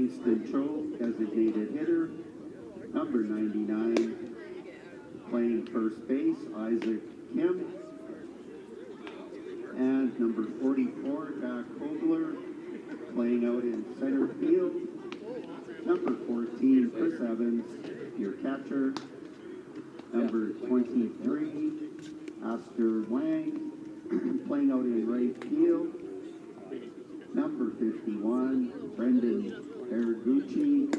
Kingston Cho, designated hitter. Number 99, playing first base, Isaac Kim. And number 44, Jack Kobler, playing out in center field. Number 14, Chris Evans, your catcher. Number 23, Oscar Wang, playing out in right field. Number 51, Brendan Araguchi,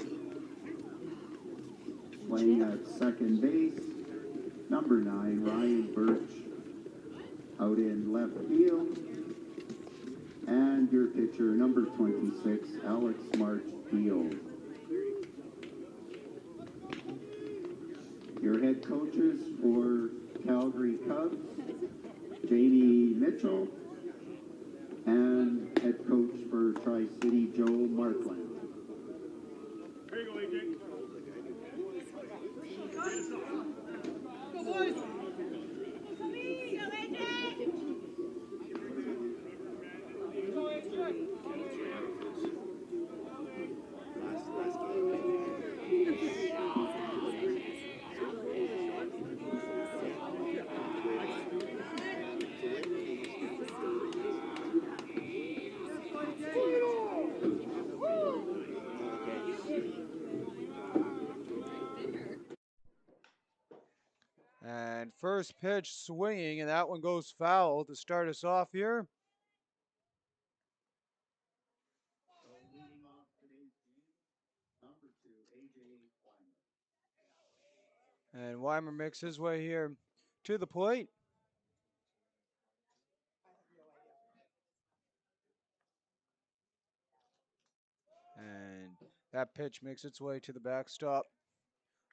playing at second base. Number 9, Ryan Birch, out in left field. And your pitcher, number 26, Alex March-Field. Your head coaches for Calgary Cubs, Jamie Mitchell, and head coach for Tri-City, Joe Markland. There you go, AJ. Go, boys! And first pitch swinging, and that one goes foul to start us off here. And Weimer makes his way here to the plate. And that pitch makes its way to the backstop.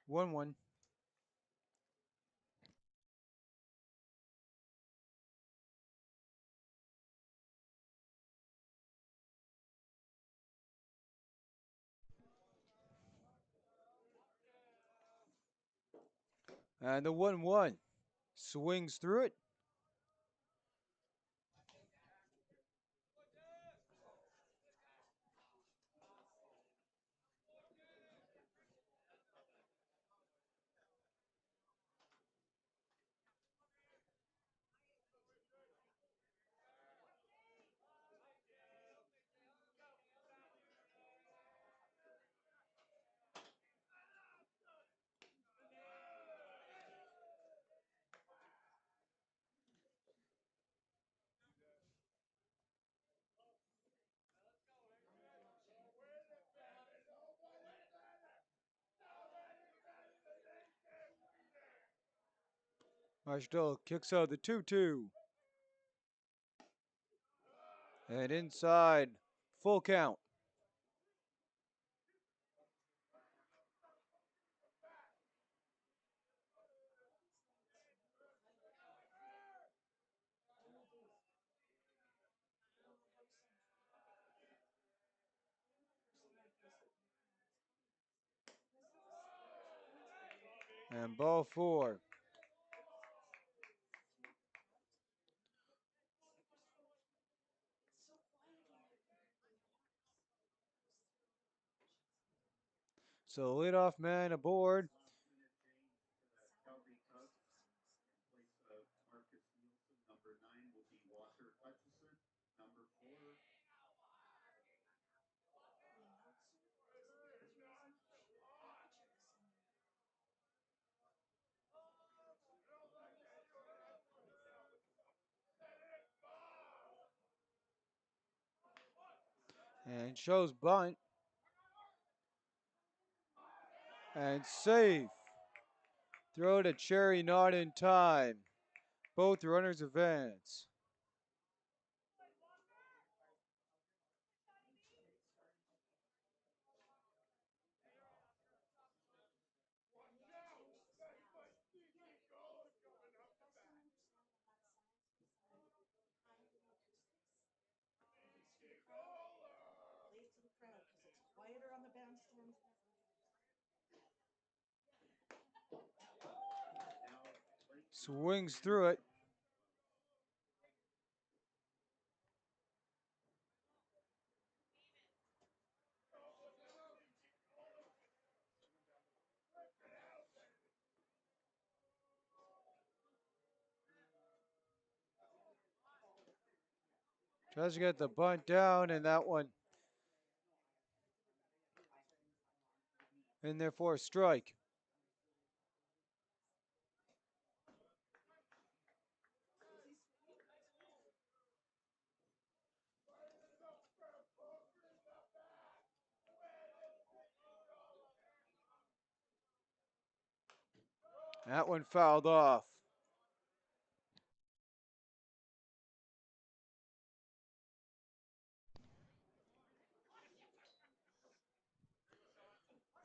1-1. And the 1-1 swings through it. Marshall kicks out the 2-2. And inside, full count. And ball 4. So leadoff man aboard. And shows bunt. And safe. Throw to Cherry, not in time. Both runners advance. Swings through it. Tries to get the bunt down, and that one in there for a strike. That one fouled off.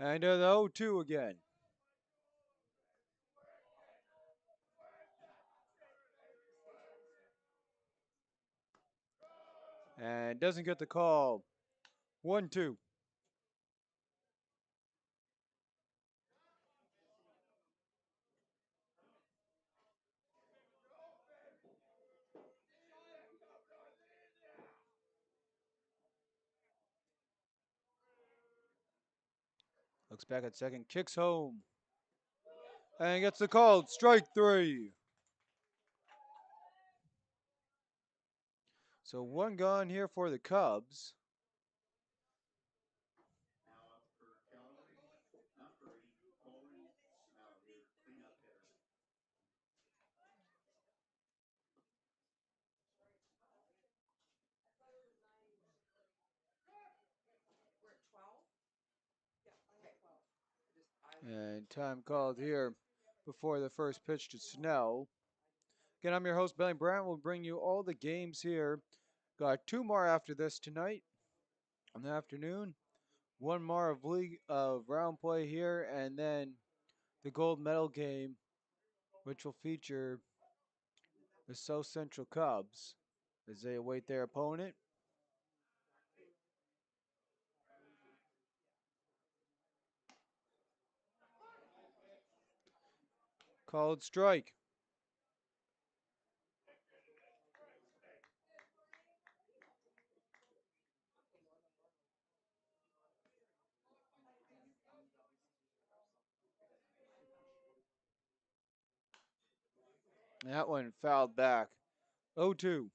And the 0-2 again. And doesn't get the call. 1-2. Looks back at second, kicks home. And gets the call. Strike 3. So one gone here for the Cubs. Now up for Calgary, number 8, Colin. Now your cleanup hitter. And time called here before the first pitch to Snell. Again, I'm your host, Billy Brandt. We'll bring you all the games here. Got 2 more after this tonight in the afternoon. 1 more of league of round play here, and then the gold medal game, which will feature the South Central Cubs as they await their opponent. Called strike. That one fouled back. 0-2.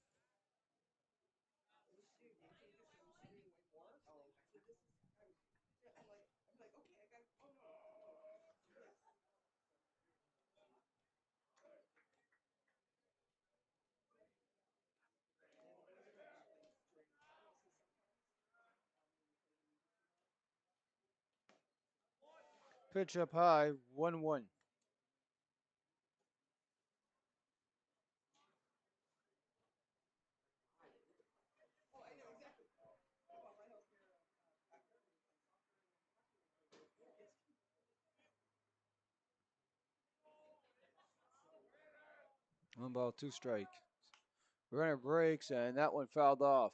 Pitch up high, 1-1. One ball, 2 strike. Runner breaks, and that one fouled off.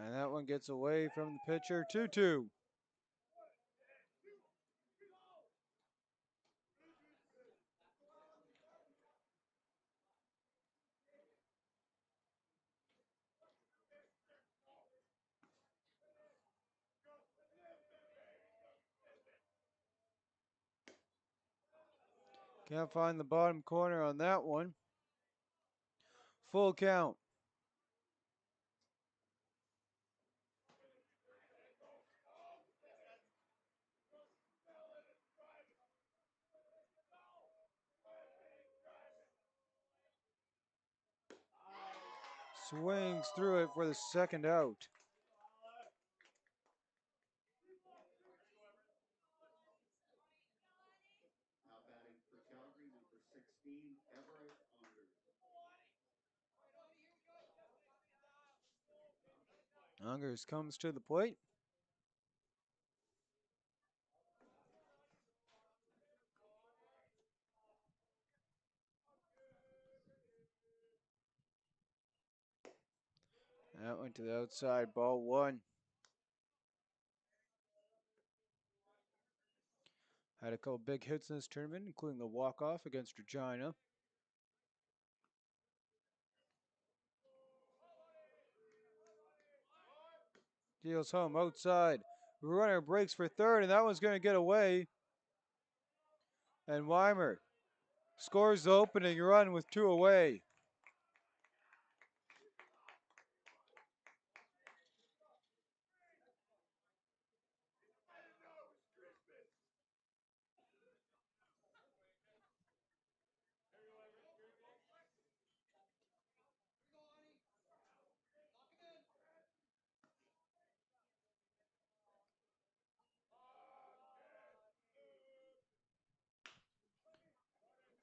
And that one gets away from the pitcher. 2-2. Can't find the bottom corner on that one. Full count. Swings through it for the second out. Now batting for Calgary, number 16, Everett Unger. Ungers comes to the plate. That went to the outside, ball one. Had a couple big hits in this tournament, including the walk-off against Regina. Deals home outside. Runner breaks for third, and that one's going to get away. And Weimer scores the opening run with 2 away.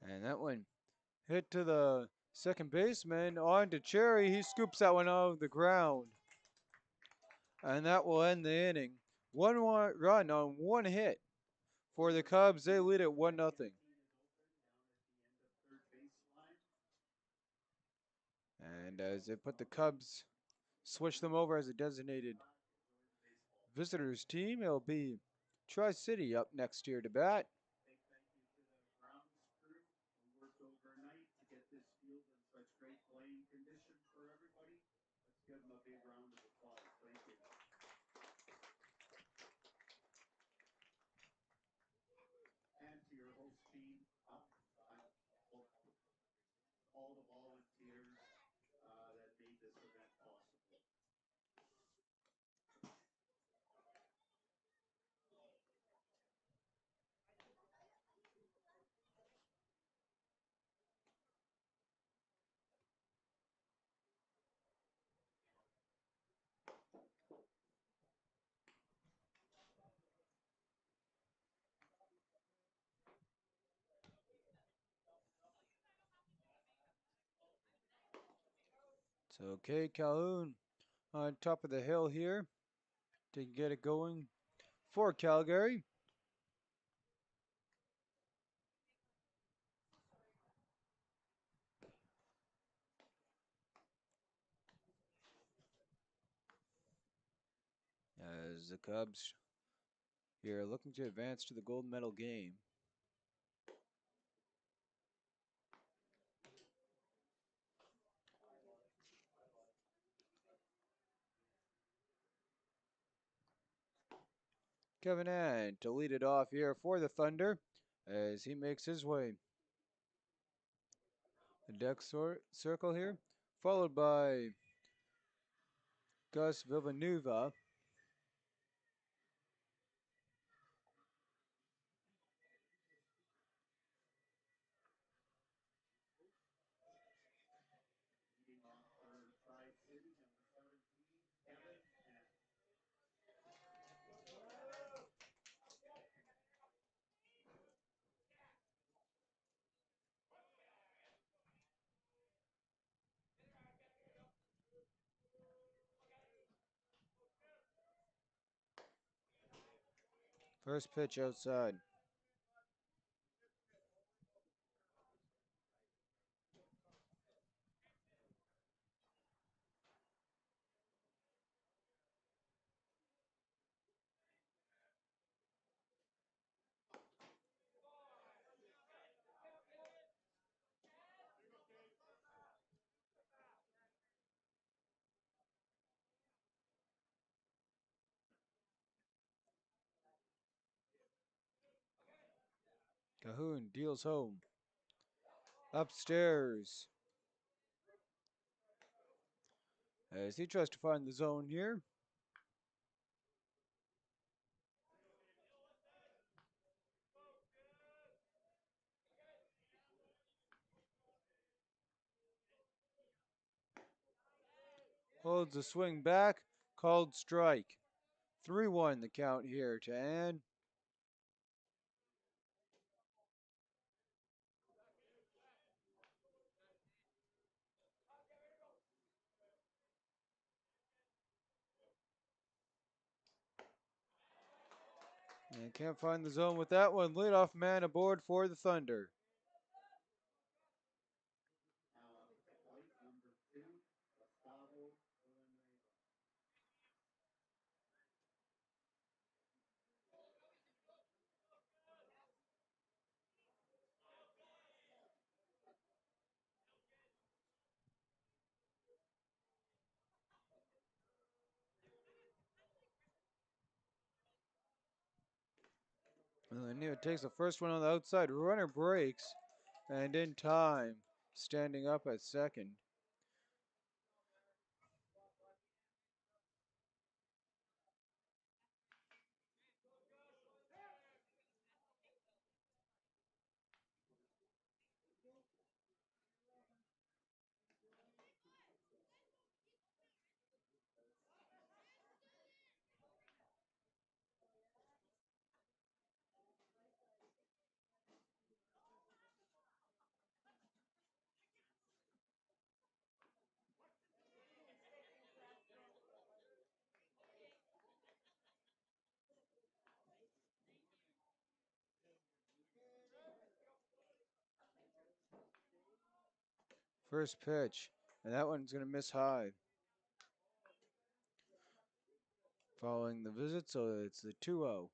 And that one hit to the second baseman, on to Cherry. He scoops that one out of the ground. And that will end the inning. 1 run on 1 hit for the Cubs. They lead at 1-0. And as they put the Cubs, switch them over as a designated visitors team, it'll be Tri-City up next here to bat. Give them a big round of applause. Thank you. And to your host team, all the volunteers that made this event possible. It's okay, Calhoun on top of the hill here to get it going for Calgary. As the Cubs here are looking to advance to the gold medal game. Kevin Ant to lead it off here for the Thunder as he makes his way. The deck circle here, followed by Gus Villanueva. First pitch outside. Cahoon deals home. Upstairs. As he tries to find the zone here. Holds the swing back. Called strike. 3-1 the count here to Ann. And can't find the zone with that one. Leadoff man aboard for the Thunder. Neo takes the first one on the outside. Runner breaks, and in time, standing up at second. First pitch, and that one's going to miss high. Following the visit, so it's the 2-0.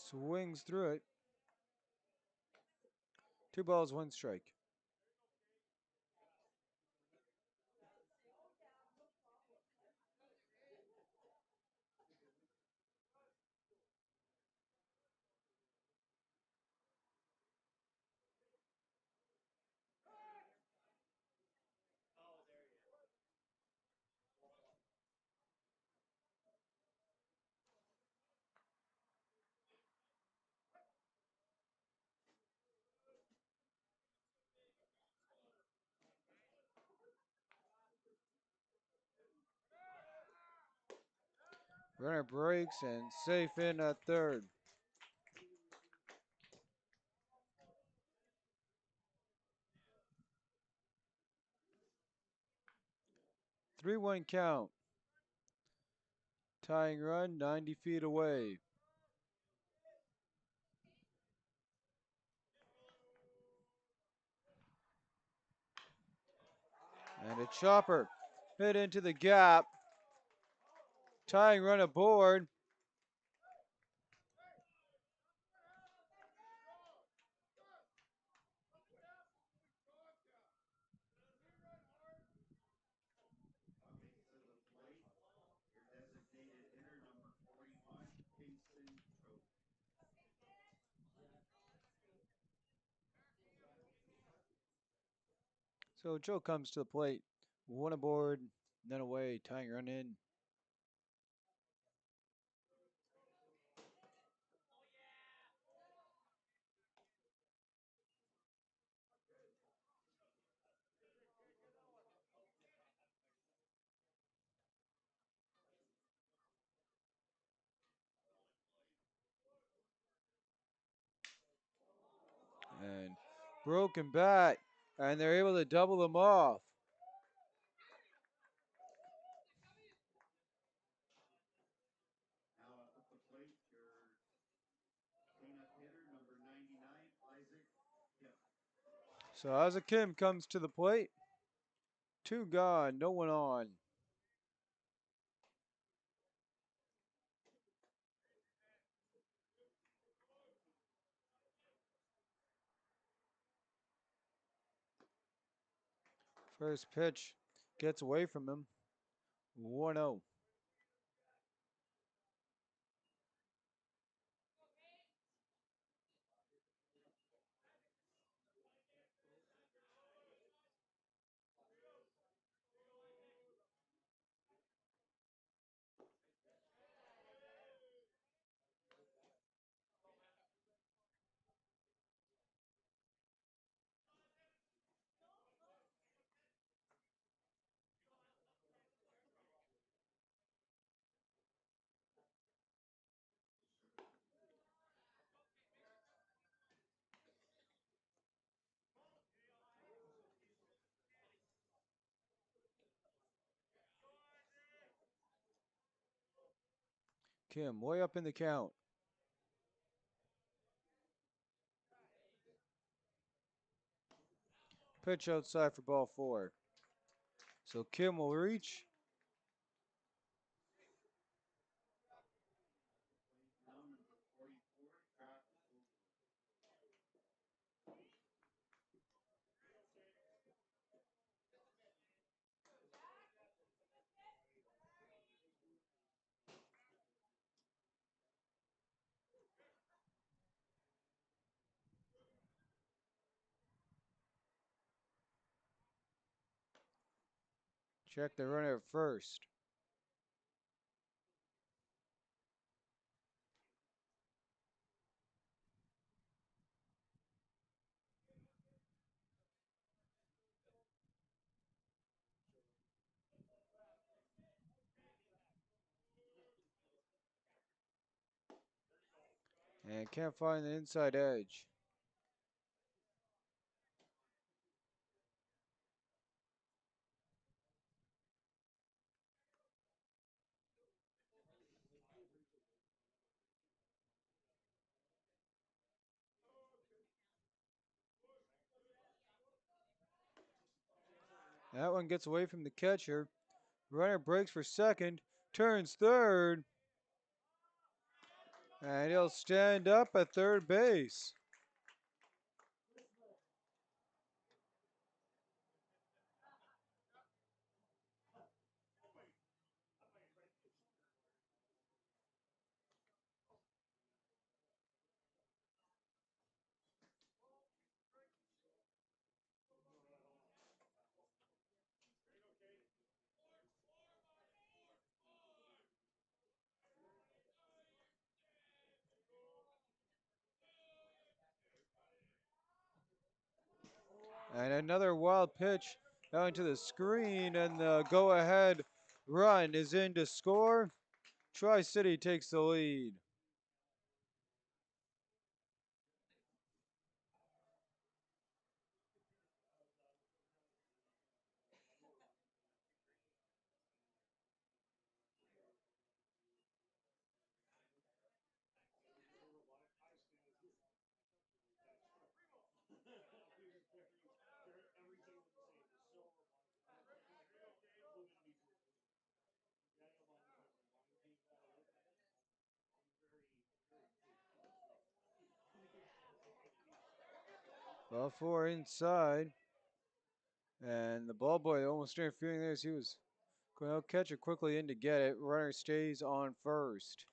Swings through it. 2 balls, 1 strike. Runner breaks and safe in at third. Three-one count. Tying run 90 feet away. And a chopper hit into the gap. Tying run aboard. So Joe comes to the plate. One aboard, then away, tying run in. And broken bat. And they're able to double them off. So Asa Kim comes to the plate. 2 gone, no one on. First pitch gets away from him. 1-0. Kim way up in the count. Pitch outside for ball 4. So Kim will reach. Check the runner at first. And can't find the inside edge. That one gets away from the catcher. Runner breaks for second, turns third, and he'll stand up at third base. And another wild pitch down to the screen, and the go-ahead run is in to score. Tri-City takes the lead. Ball four inside. And the ball boy almost interfering there as he was going out. Catcher quickly in to get it. Runner stays on first.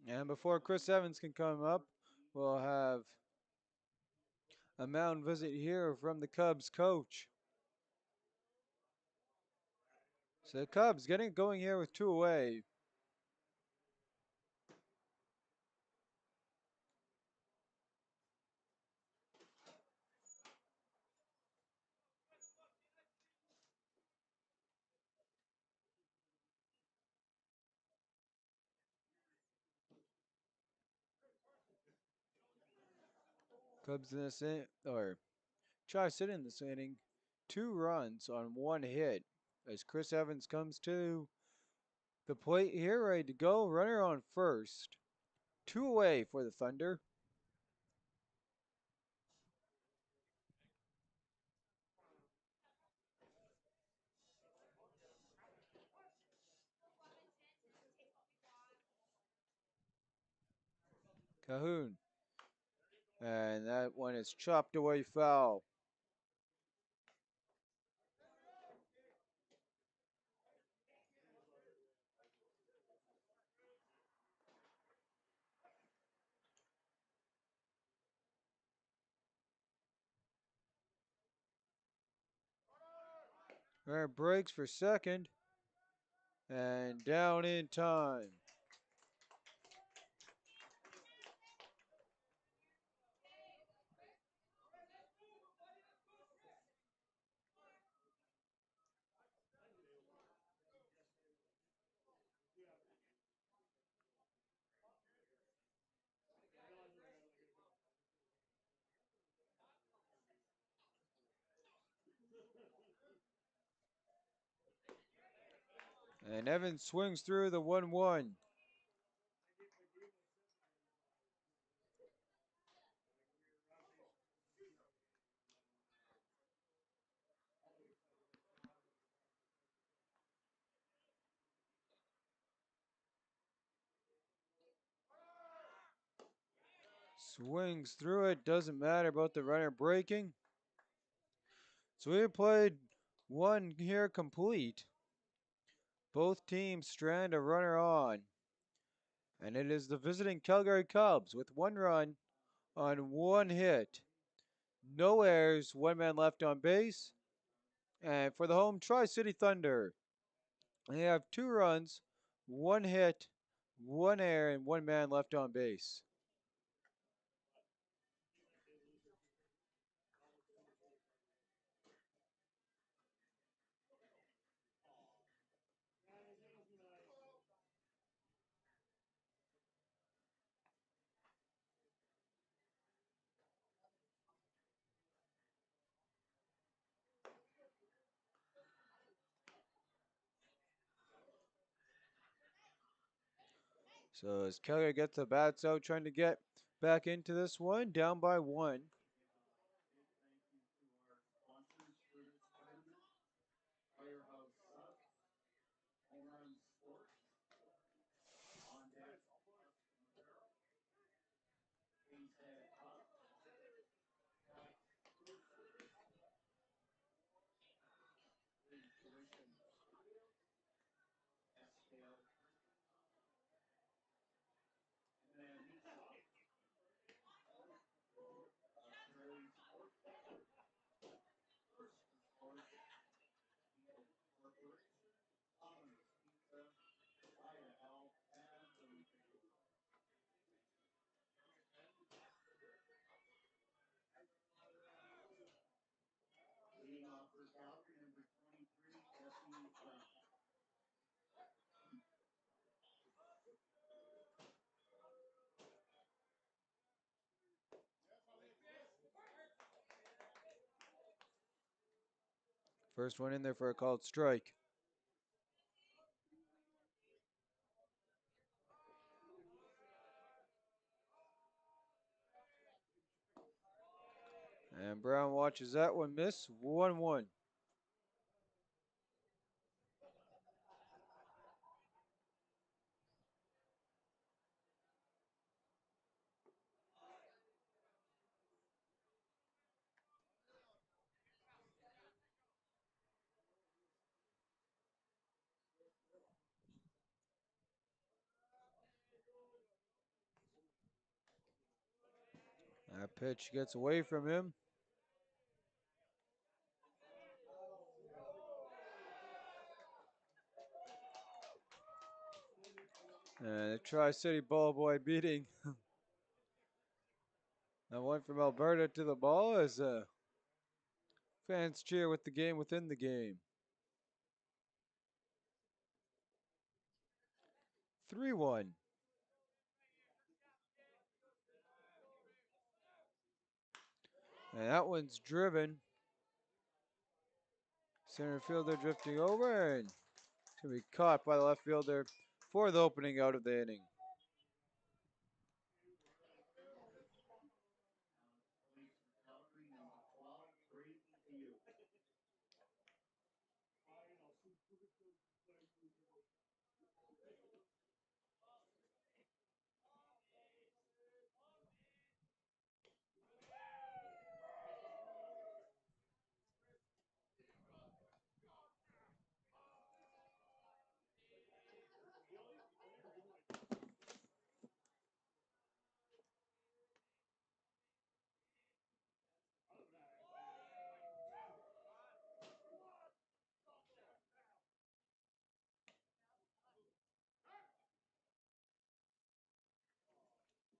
And before Chris Evans can come up, we'll have a mound visit here from the Cubs coach. So the Cubs getting it going here with 2 away. Cubs in this or Tri-City in this inning, 2 runs on 1 hit as Chris Evans comes to the plate here, ready to go. Runner on first. 2 away for the Thunder. Cahoon. And that one is chopped away foul. Runner breaks for second. And down in time. And Evans swings through the 1-1. Swings through it. Doesn't matter about the runner breaking. So we played one here complete. Both teams strand a runner on. And it is the visiting Calgary Cubs with 1 run on 1 hit. No errors, 1 man left on base. And for the home Tri-City Thunder, they have 2 runs, 1 hit, 1 error, and 1 man left on base. So as Calgary gets the bats out, trying to get back into this one, down by 1. First one in there for a called strike. And Brown watches that one miss. 1-1. That pitch gets away from him. And the Tri-City ball boy beating that one from Alberta to the ball as fans cheer with the game within the game. 3-1. And that one's driven. Center fielder drifting over and it's going to be caught by the left fielder for the opening out of the inning.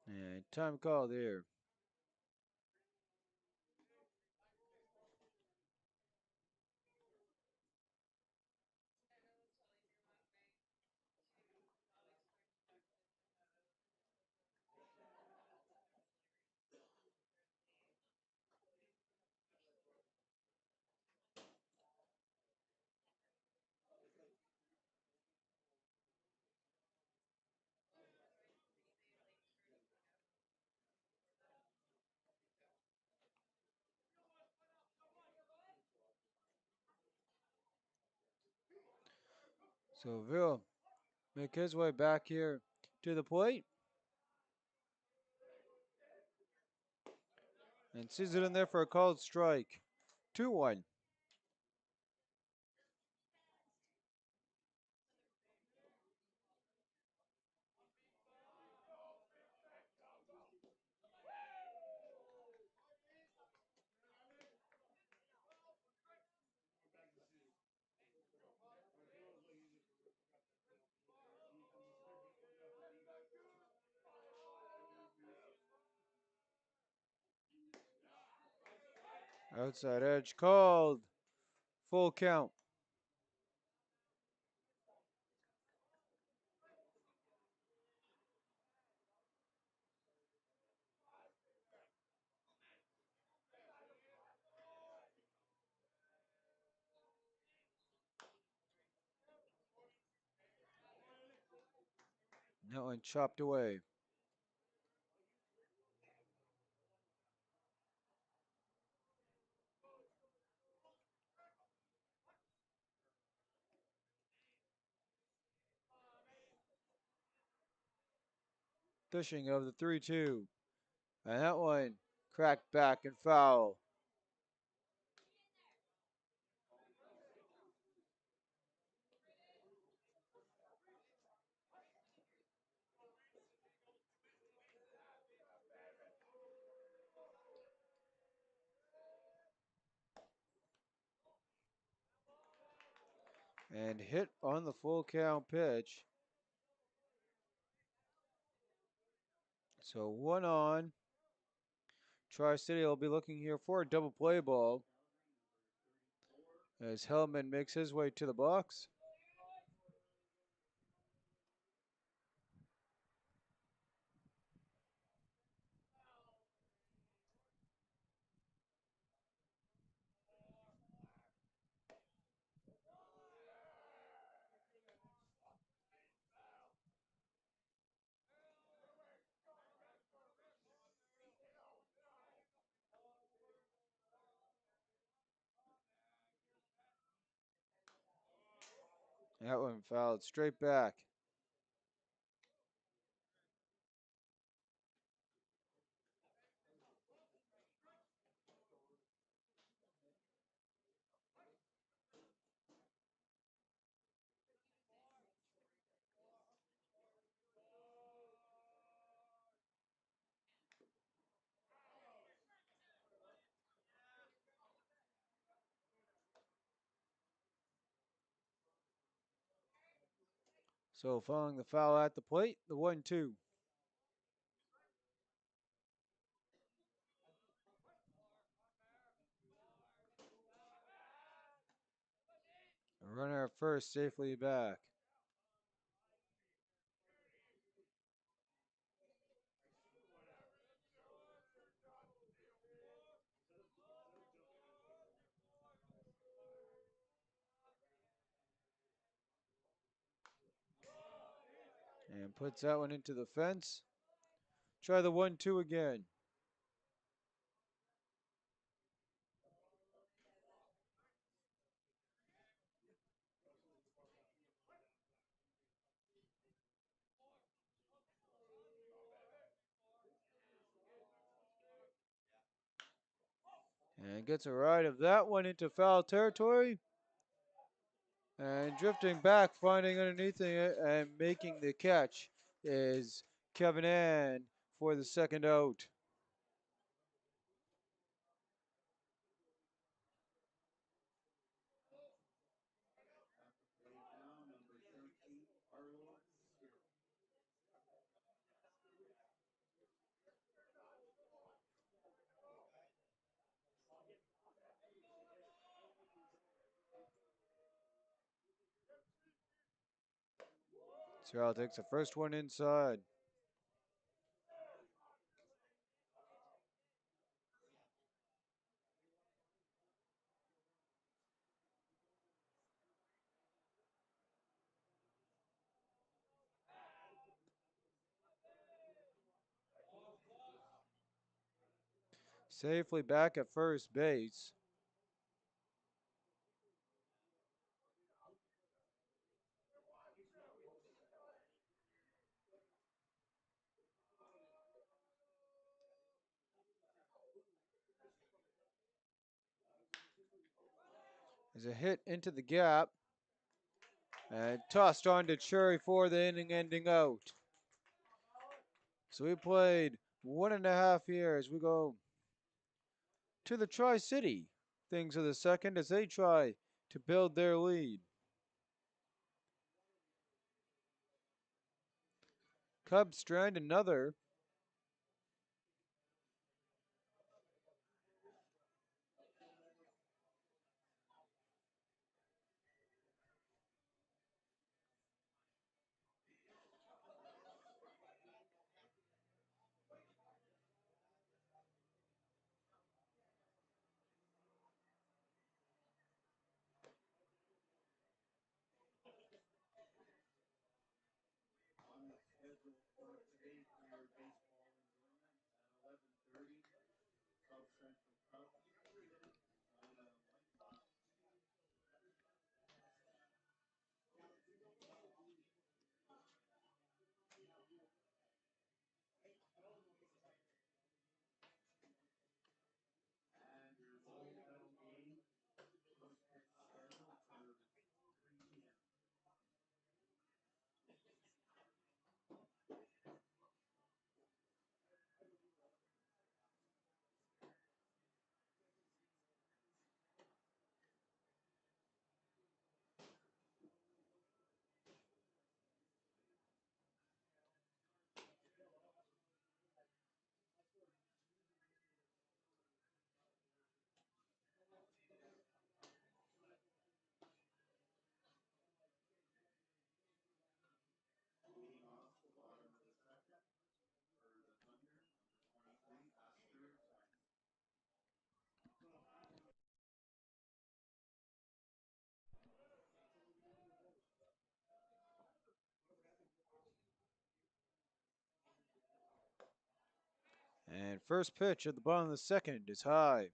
And time called here. So Vil make his way back here to the plate. And sees it in there for a called strike. 2-1. Outside edge called. Full count. That one chopped away. Fishing of the 3-2. And that one cracked back and foul. And hit on the full count pitch. So one on. Tri-City will be looking here for a double play ball as Hellman makes his way to the box. That one fouled straight back. So following the foul at the plate, the 1-2. Runner at first safely back. And puts that one into the fence. Try the 1-2 again. And gets a ride of that one into foul territory. And drifting back, finding underneath it and making the catch is Kevin Ann for the second out. Terrell takes the first one inside. Safely back at first base. There's a hit into the gap. And tossed on to Cherry for the inning ending out. So we played 1.5 years. We go to the Tri-City things of the second as they try to build their lead. Cubs strand another. And first pitch at the bottom of the second is high.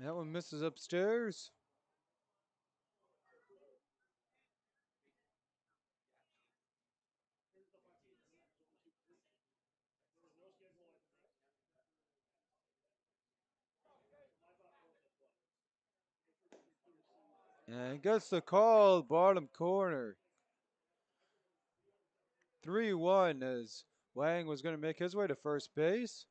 That one misses upstairs. And gets the call, bottom corner. 3-1 as Wang was going to make his way to first base.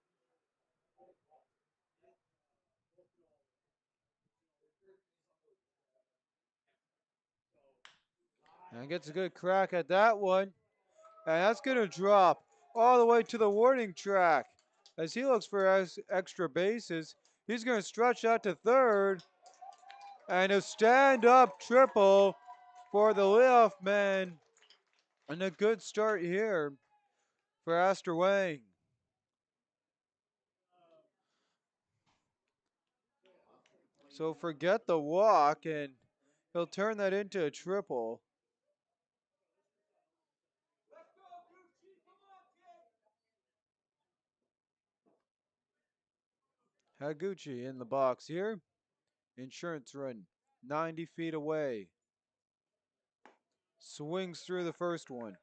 And gets a good crack at that one. And that's going to drop all the way to the warning track. As he looks for extra bases, he's going to stretch out to third. And a stand-up triple for the leadoff man. And a good start here for Astor Wang. So forget the walk, and he'll turn that into a triple. Higuchi in the box here. Insurance run 90 feet away. Swings through the first one.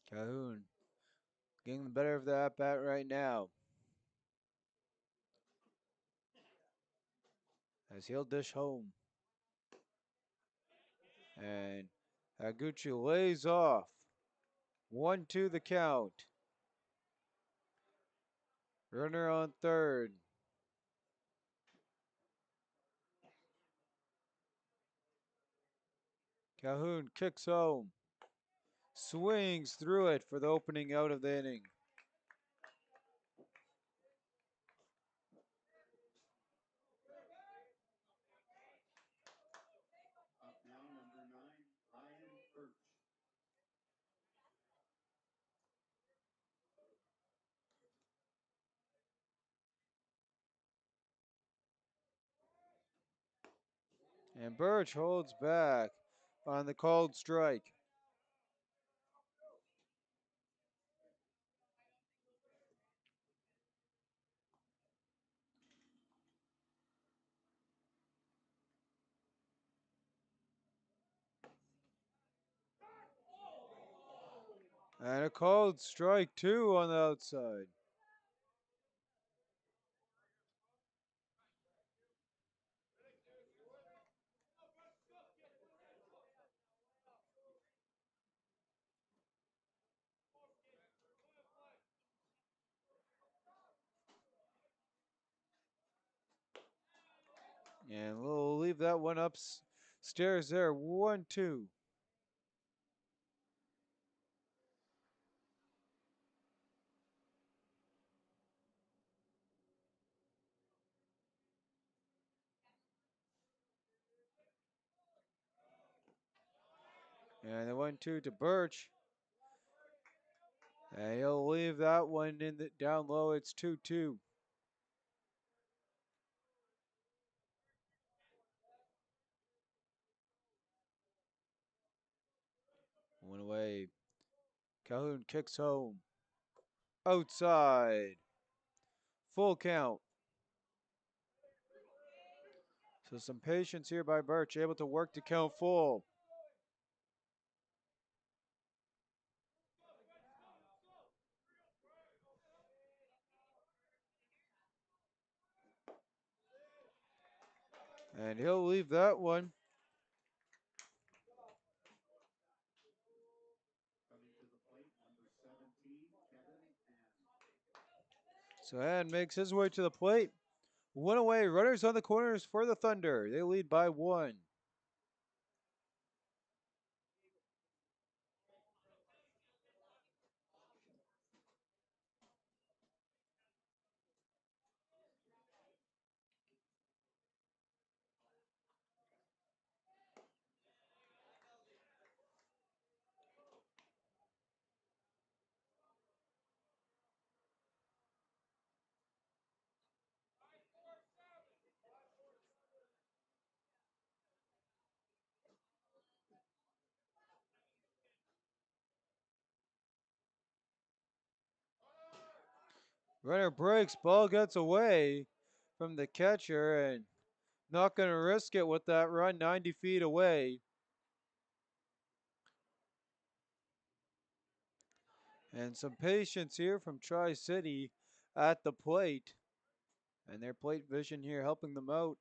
Calhoun getting the better of the at bat right now. As he'll dish home. And Higuchi lays off. 1-2 the count. Runner on third. Calhoun kicks home. Swings through it for the opening out of the inning. Up now, number 9, Ryan Birch. And Birch holds back on the called strike. And a called strike two on the outside. And we'll leave that one upstairs there. 1-2. And the 1-2 to Birch. And he'll leave that one in the down low. It's 2-2. One away. Calhoun kicks home. Outside. Full count. So some patience here by Birch, able to work to count full. And And he'll leave that one. So Han makes his way to the plate. One away. Runners on the corners for the Thunder. They lead by one. Runner breaks. Ball gets away from the catcher and not going to risk it with that run 90 feet away. And some patience here from Tri-City at the plate. And their plate vision here helping them out.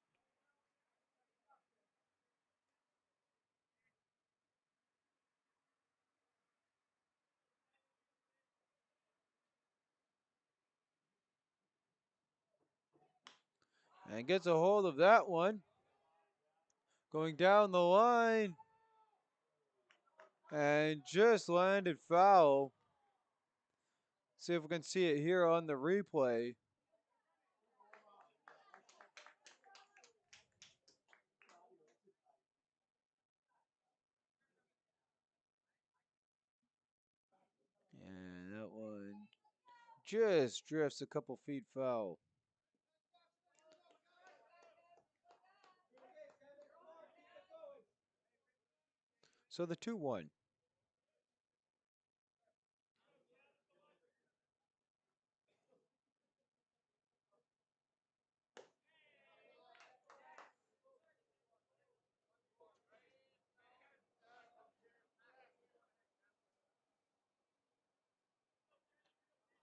And gets a hold of that one. Going down the line. And just landed foul. See if we can see it here on the replay. And that one just drifts a couple feet foul. So the 2-1.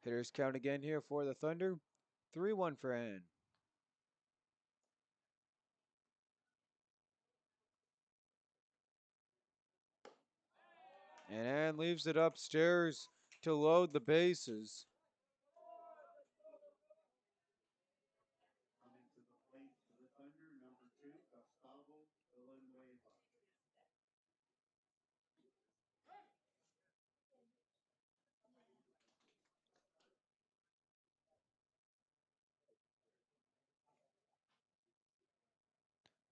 Hitters count again here for the Thunder. 3-1 for Han. And Han leaves it upstairs to load the bases.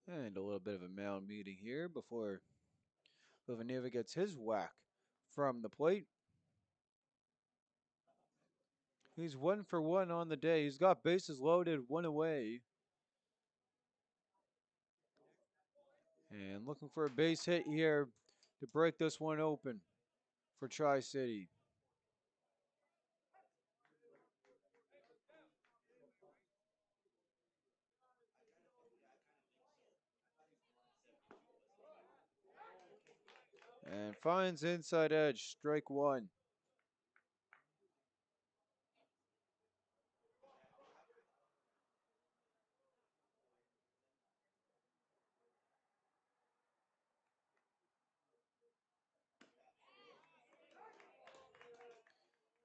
And a little bit of a mound meeting here before Villanueva gets his whack from the plate. He's 1 for 1 on the day. He's got bases loaded, one away. And looking for a base hit here to break this one open for Tri-City. And finds inside edge, strike one.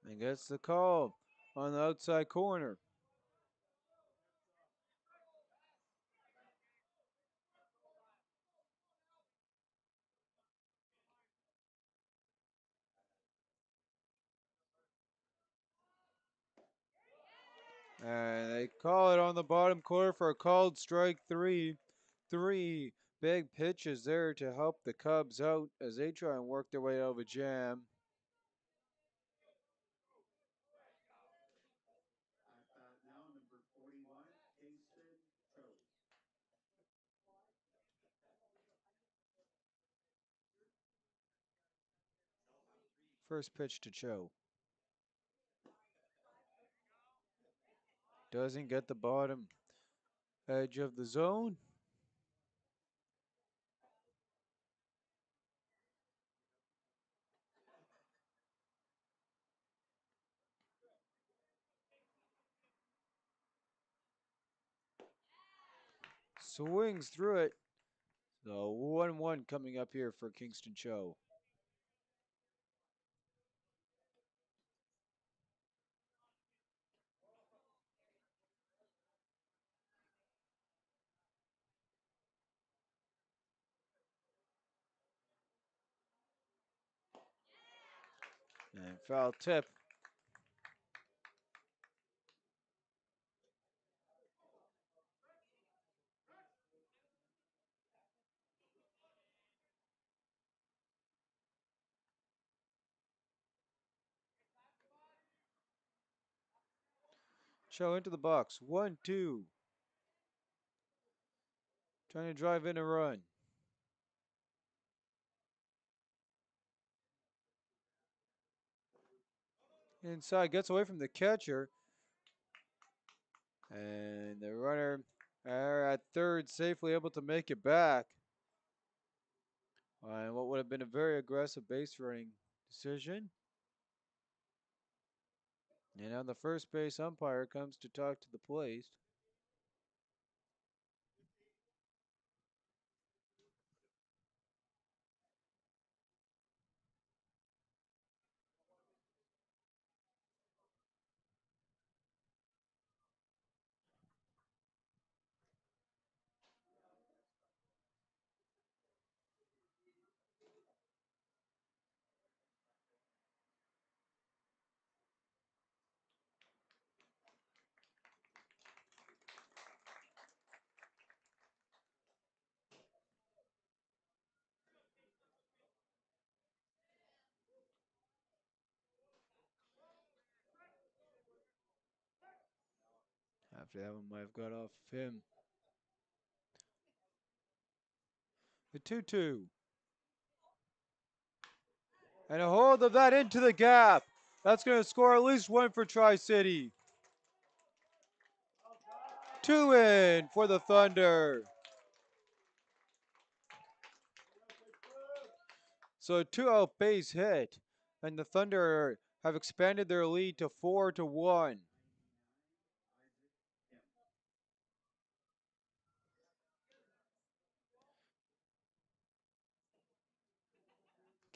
And gets the call on the outside corner. And they call it on the bottom corner for a called strike three. Three big pitches there to help the Cubs out as they try and work their way out of a jam. First pitch to Cho. Doesn't get the bottom edge of the zone. swings through it. So 1-1 coming up here for Kingston Cho. And foul tip. Cho into the box. 1-2. Trying to drive in a run. Inside, gets away from the catcher. And the runner at third, safely able to make it back. And what would have been a very aggressive base running decision. And now the first base umpire comes to talk to the plate. After that one might have got off of him. The 2-2. And a hold of that into the gap. That's going to score at least one for Tri-City. 2 in for the Thunder. So a 2-out base hit. And the Thunder have expanded their lead to 4-1.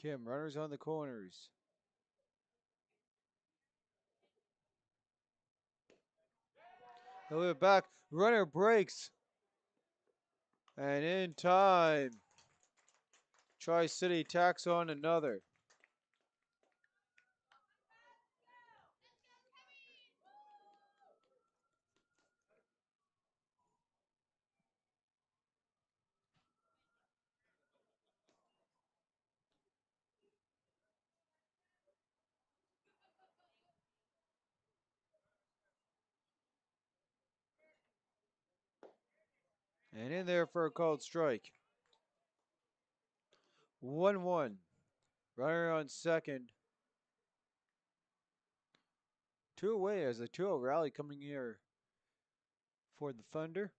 Kim, runners on the corners. A little back, runner breaks. And in time, Tri-City tacks on another. And in there for a called strike. 1-1. Runner on second. 2 away as a 2-0 rally coming here for the Thunder.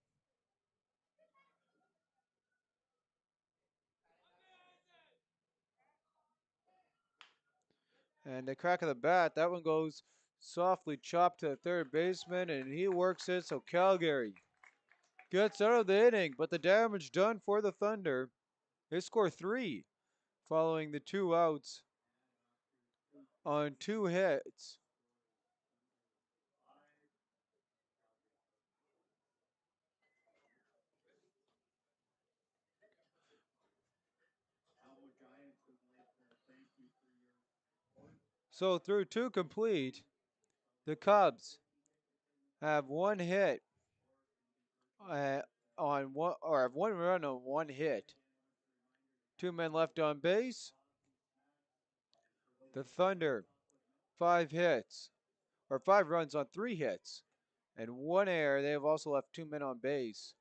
And the crack of the bat, that one goes softly chopped to the third baseman, and he works it, so Calgary gets out of the inning, but the damage done for the Thunder. They score 3 following the 2 outs on 2 hits. So through 2 complete, the Cubs have 1 hit on one, or have 1 run on 1 hit. 2 men left on base. The Thunder, 5 hits, or 5 runs on 3 hits, and 1 error. They have also left 2 men on base.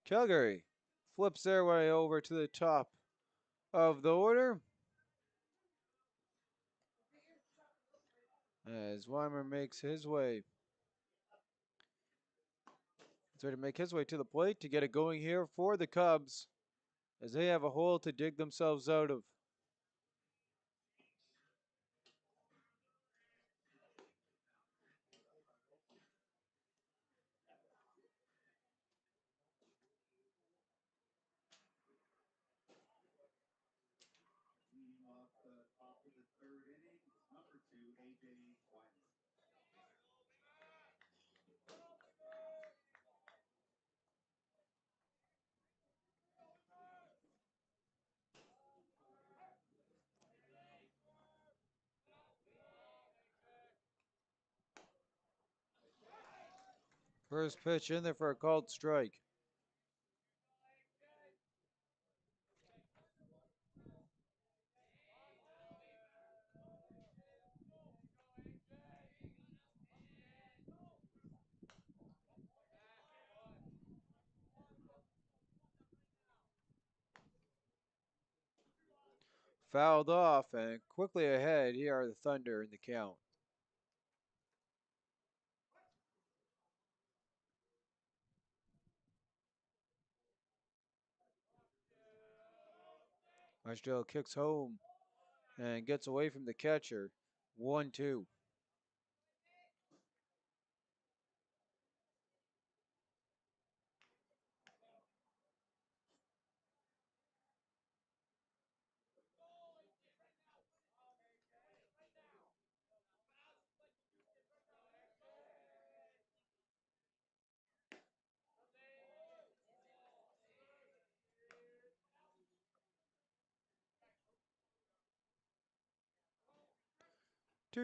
Calgary flips their way over to the top of the order as Weimer makes his way Gets ready to make his way to the plate to get it going here for the Cubs as they have a hole to dig themselves out of. First pitch in there for a called strike. Fouled off and quickly ahead. Here are the Thunder in the count. Maestro kicks home and gets away from the catcher. 1-2.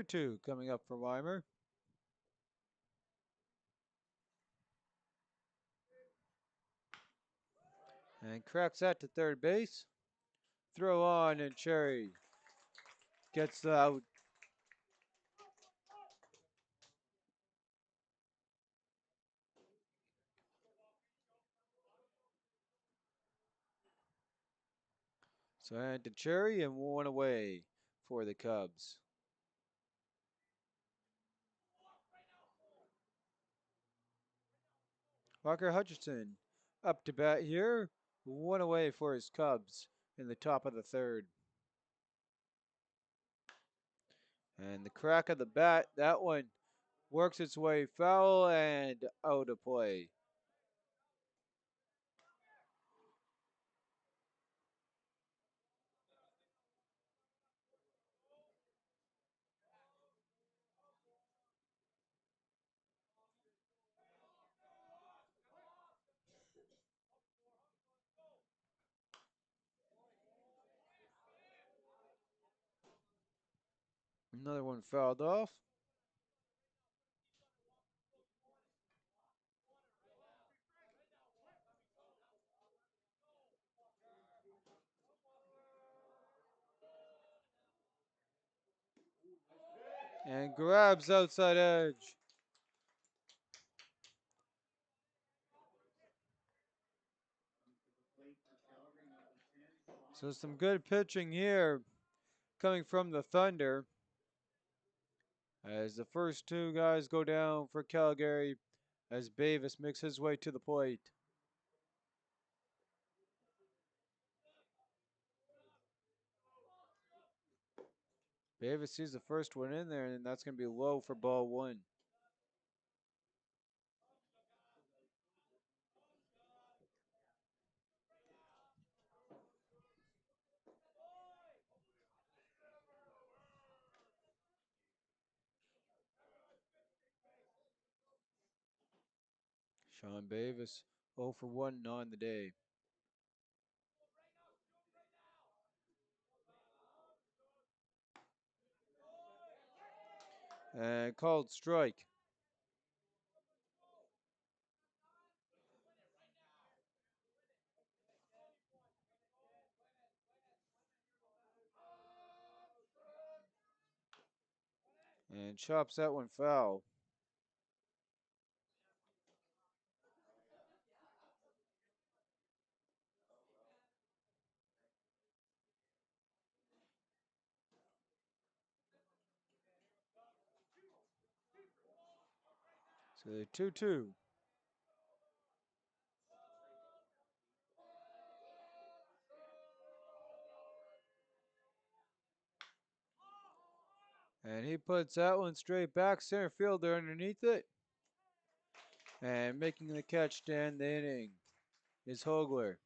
Two coming up for Weimer. And cracks that to third base. Throw on and Cherry gets out. So and to Cherry and one away for the Cubs. Walker Hutchinson up to bat here. One away for his Cubs in the top of the third. And the crack of the bat, that one works its way foul and out of play. Another one fouled off. And grabs outside edge. So some good pitching here coming from the Thunder. As the first two guys go down for Calgary as Bavis makes his way to the plate. Bavis sees the first one in there, and that's going to be low for ball one. Sean Bavis 0 for 1 on the day. And called strike. And chops that one foul. So 2-2. And he puts that one straight back center fielder underneath it. And making the catch to end the inning is Hogler.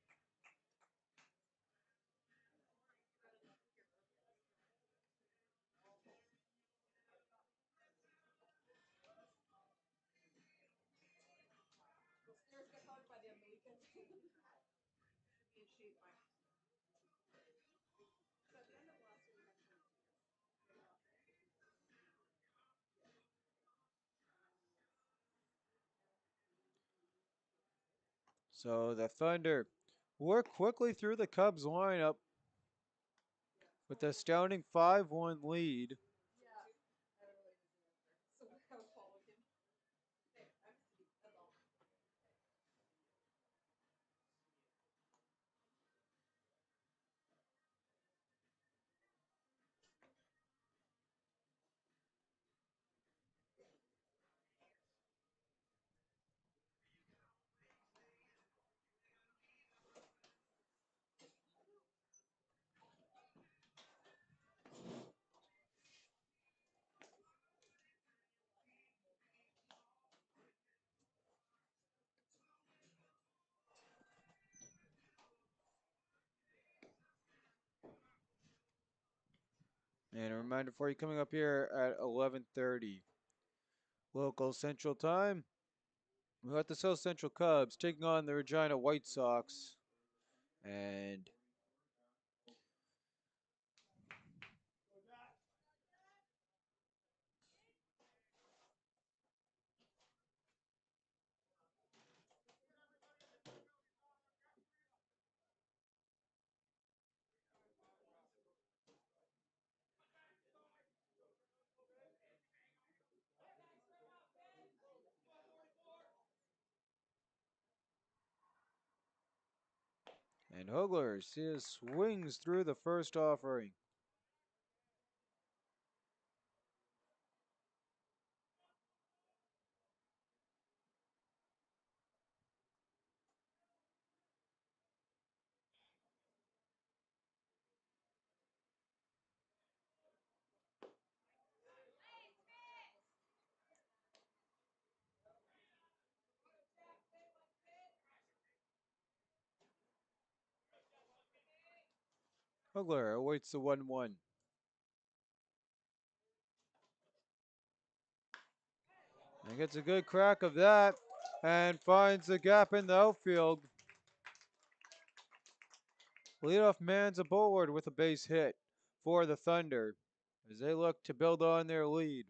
So the Thunder work quickly through the Cubs lineup with the astounding 5-1 lead. And a reminder for you coming up here at 11:30 local Central Time. We got the South Central Cubs taking on the Regina White Sox. And Hogler swings through the first offering. Hogler awaits the 1-1. And gets a good crack of that and finds the gap in the outfield. Leadoff man's aboard with a base hit for the Thunder as they look to build on their lead.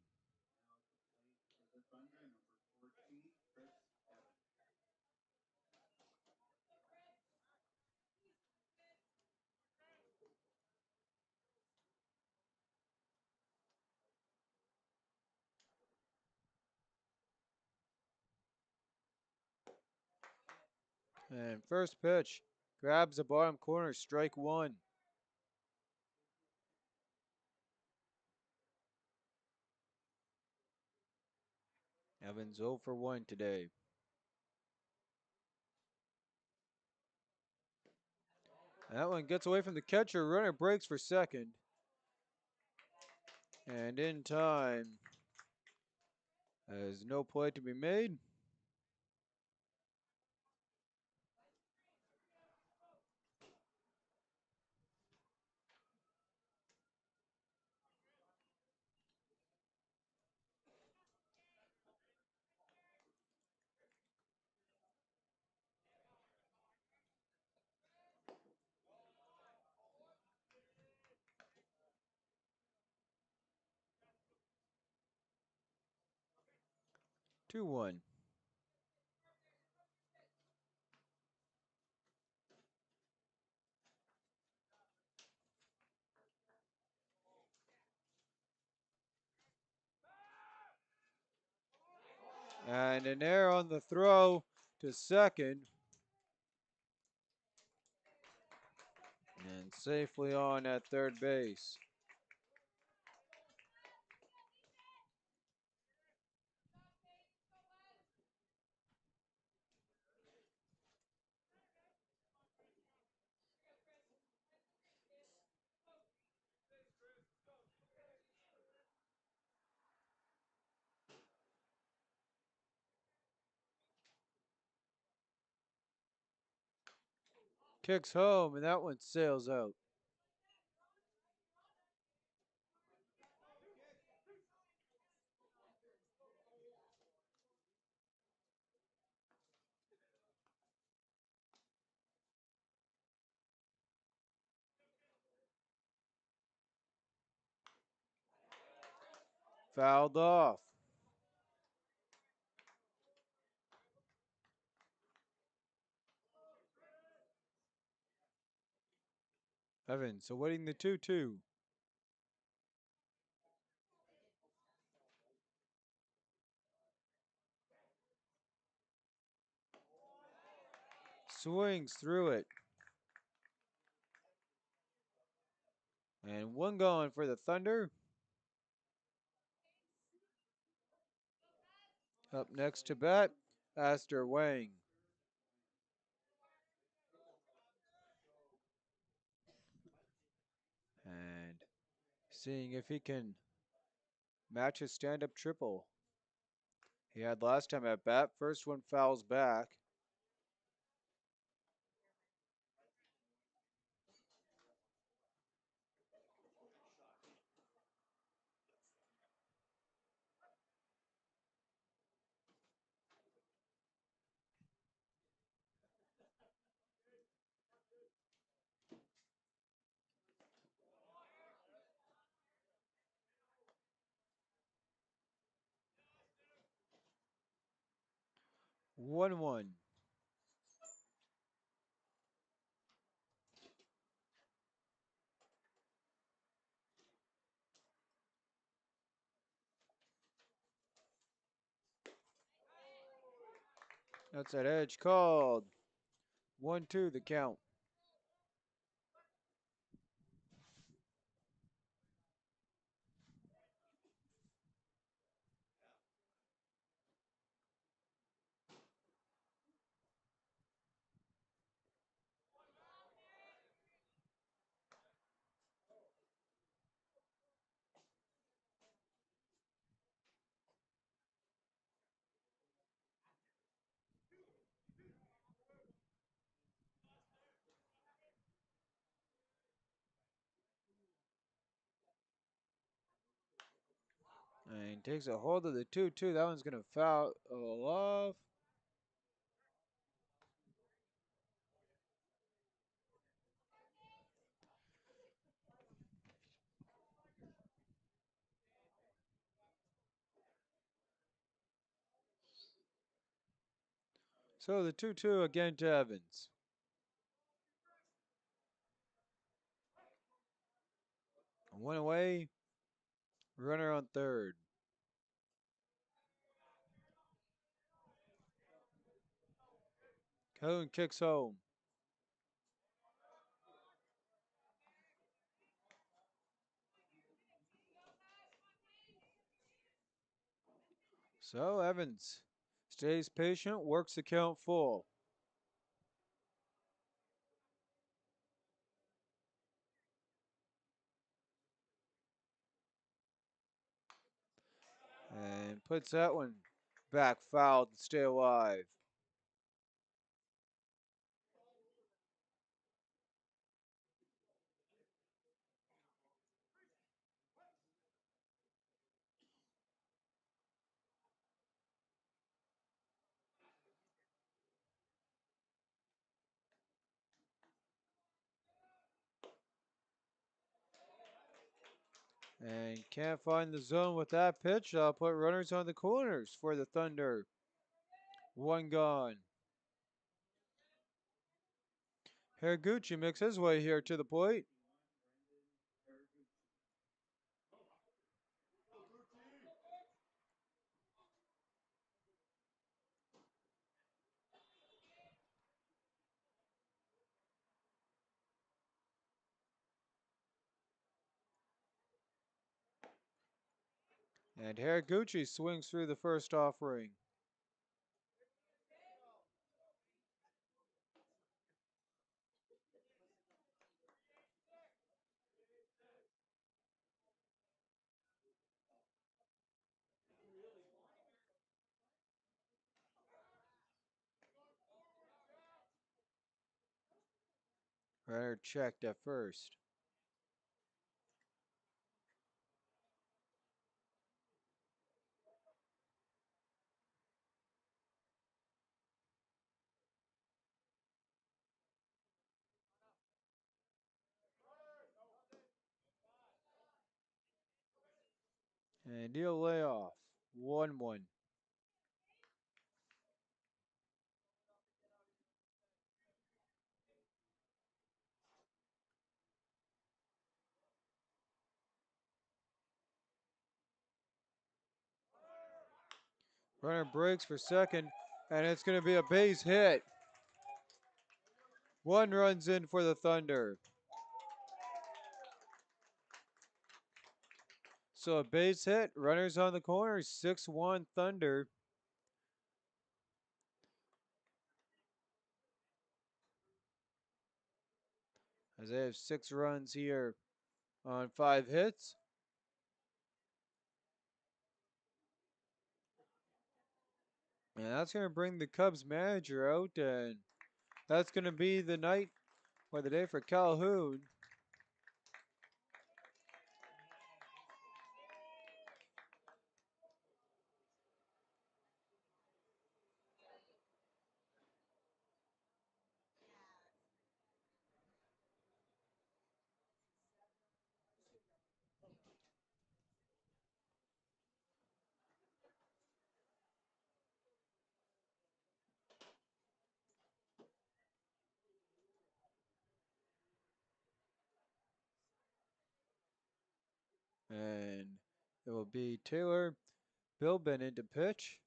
And first pitch grabs the bottom corner, strike one. Evans 0 for 1 today. That one gets away from the catcher. Runner breaks for second. And in time, there's no play to be made. Two one. And an error on the throw to second. And safely on at third base. Kicks home, and that one sails out. Fouled off. Evans awaiting the 2-2. Swings through it. And one going for the Thunder. Up next to bat, Astor Wang. And seeing if he can match his stand-up triple he had last time at bat. First one fouls back. One one. That's that edge called. 1-2 the count. And takes a hold of the 2-2. That one's going to foul off. So the 2-2 again to Evans. One away. Runner on third. Cohen kicks home. So Evans stays patient, works the count full. And puts that one back foul to stay alive. And can't find the zone with that pitch. I'll put runners on the corners for the Thunder. One gone. Haraguchi makes his way here to the plate. And Haraguchi swings through the first offering. Runner checked at first. And he'll lay off. 1-1. Runner breaks for second, and it's going to be a base hit. 1 runs in for the Thunder. So a base hit, runners on the corner, 6-1 Thunder. As they have 6 runs here on 5 hits. And that's going to bring the Cubs manager out, and that's going to be the night or the day for Calhoun. And it will be Taylor Bilben into pitch.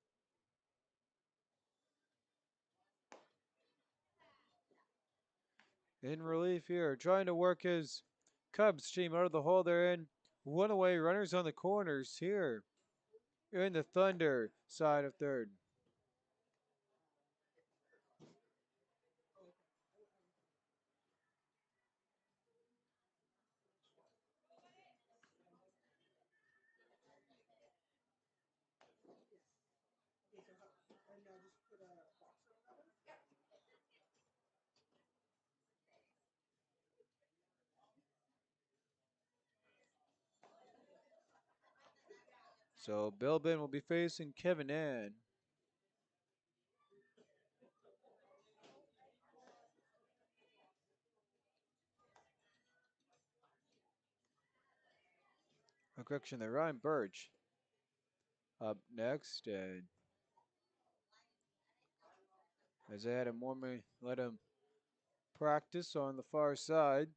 In relief here, trying to work his Cubs team out of the hole they're in. 1 away, runners on the corners here in the Thunder side of third. So Bilben will be facing Kevin Ann. A correction there, Ryan Birch up next, and as they had him let him practice on the far side.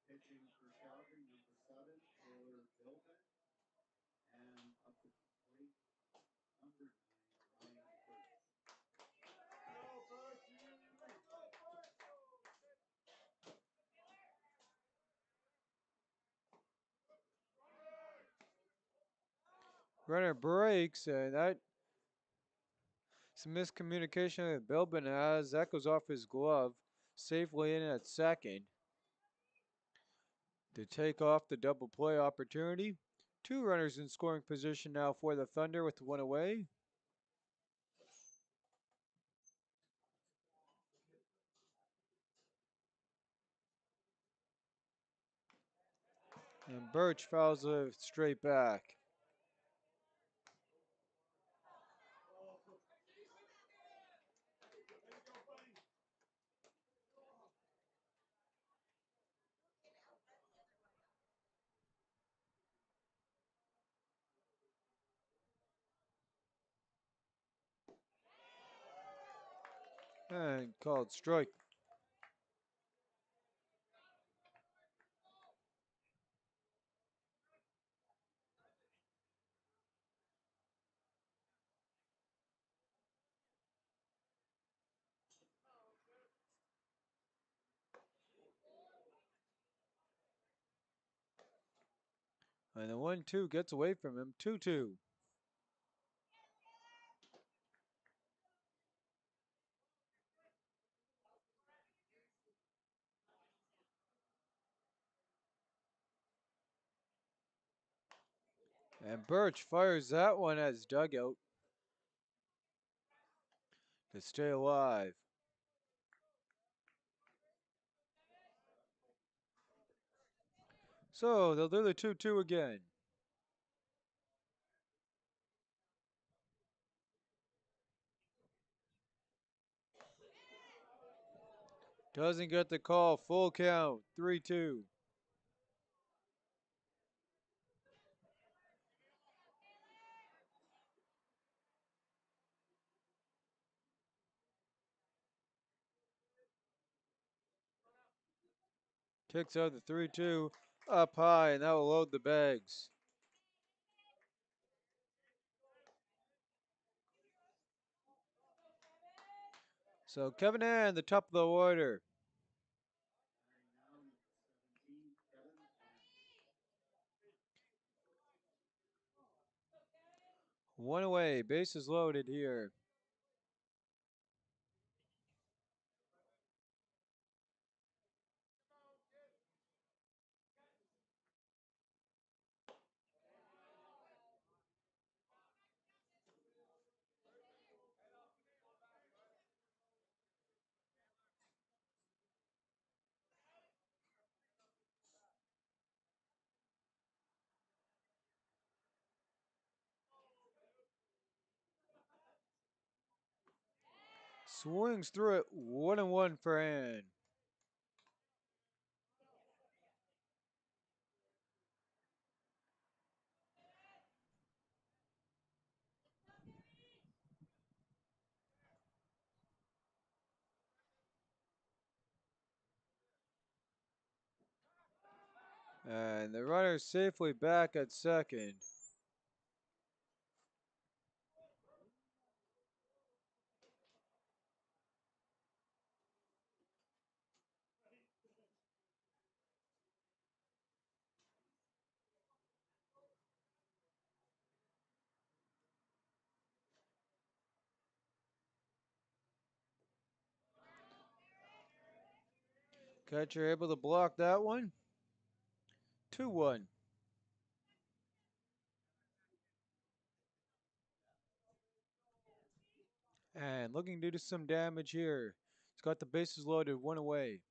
Pitching for Calgary, number 7, Taylor Bilben. And up to the plate, number 9, Ryan Birch. Runner breaks, and that some miscommunication that Bilben has. That goes off his glove. Safely in at second to take off the double play opportunity. 2 runners in scoring position now for the Thunder with 1 away. And Birch fouls it straight back. And called strike. And the 1-2 gets away from him. 2-2. And Birch fires that one as dugout to stay alive. So they'll do the 2-2 again. Doesn't get the call. Full count. 3-2. Kicks out the 3-2 up high, and that will load the bags. So Kevin Ann, the top of the order. One away. Bases loaded here. Swings through it. 1-1 for Ann. And the runner safely back at second. Catcher able to block that one. 2-1. And looking to do some damage here. He's got the bases loaded. One away.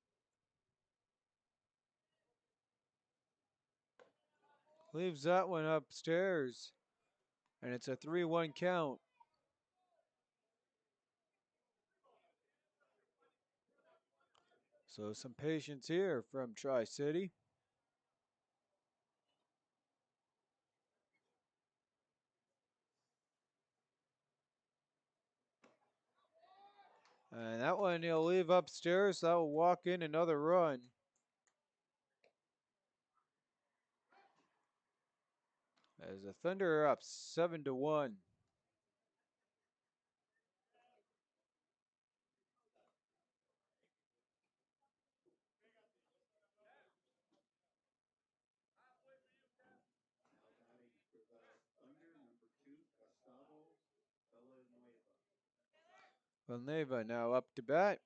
Leaves that one upstairs. And it's a 3-1 count. So some patience here from Tri-City. And that one he'll leave upstairs. That will walk in another run. As the Thunder are up 7-1. Villanova now up to bat.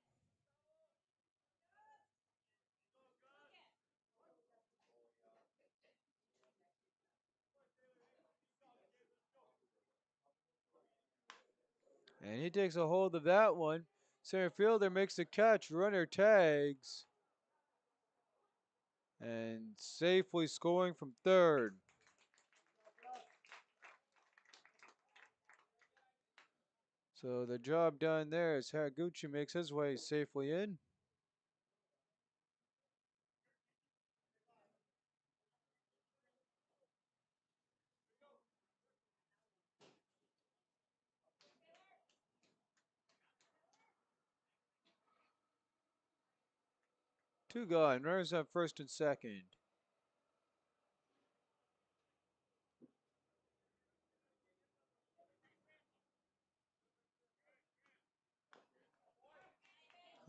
And he takes a hold of that one. Center fielder makes the catch. Runner tags. And safely scoring from third. So the job done there as Haraguchi makes his way safely in. Two gone. Runners on first and second.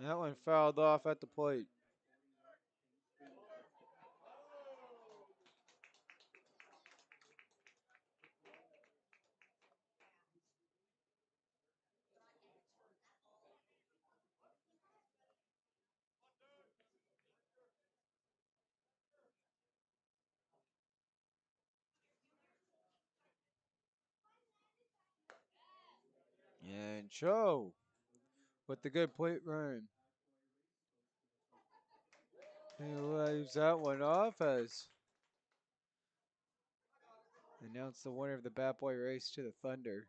That one fouled off at the plate. And Cho with the good plate run. He leaves that one off as announce the winner of the Bat Boy race to the Thunder.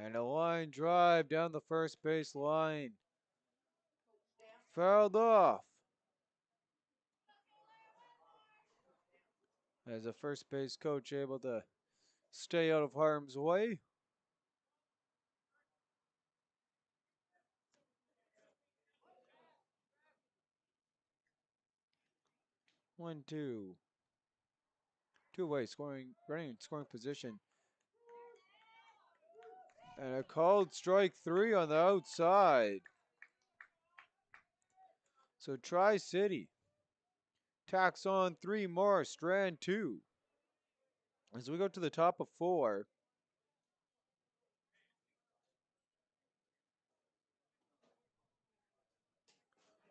And a line drive down the first base line. Fouled off. As a first base coach able to stay out of harm's way. One, two. Two-way scoring, running in scoring position. And a called strike 3 on the outside. So Tri-City tacks on 3 more, strand 2. As we go to the top of 4.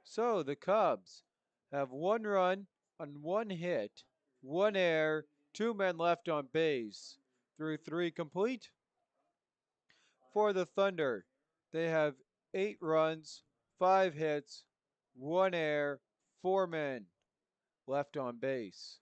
So the Cubs have 1 run on 1 hit, 1 error, 2 men left on base through 3 complete. For the Thunder, they have 8 runs, 5 hits, 1 error, 4 men left on base.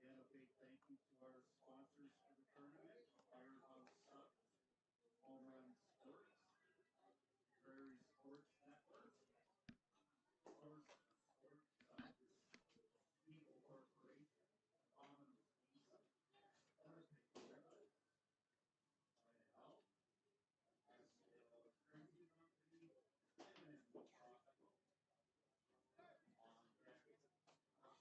Again, a big thank you to our sponsors for the tournament, Firehouse Subs, Home Run Sports, Prairie Sports Network, Source Sports Subs, Eagle Corporation, Common Visa, Winnipeg River, Planet Health, Escalade Printing Company, M&M Chocolate, On Deck, Custom Apparel,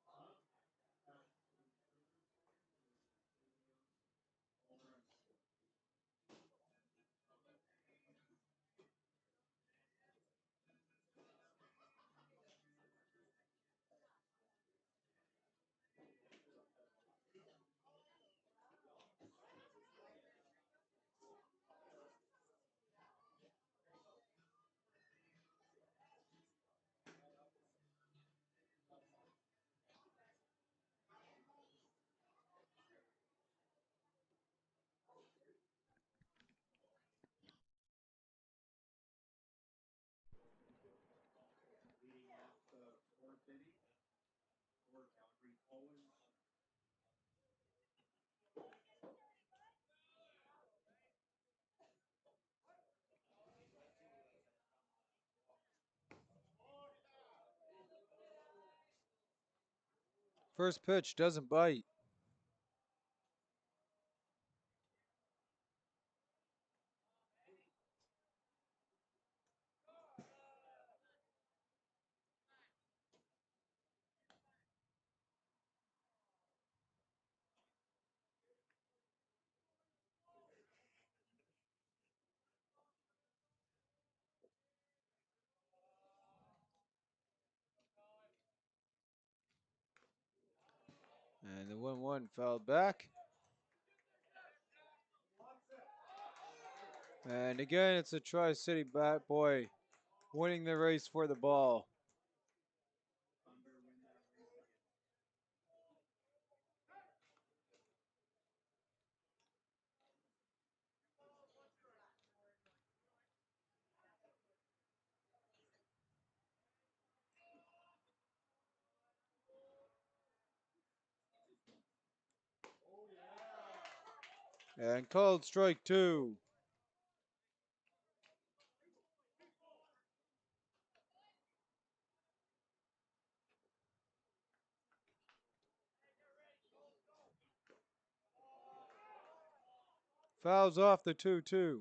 Hub, Fast Food Services, Home Run Sports. Leading off the 4th inning for Calgary Owens. First pitch doesn't bite. And the 1-1 fouled back. And again, it's a Tri-City Bat Boy winning the race for the ball. Thunder win that race again. And called strike 2. Fouls off the 2-2.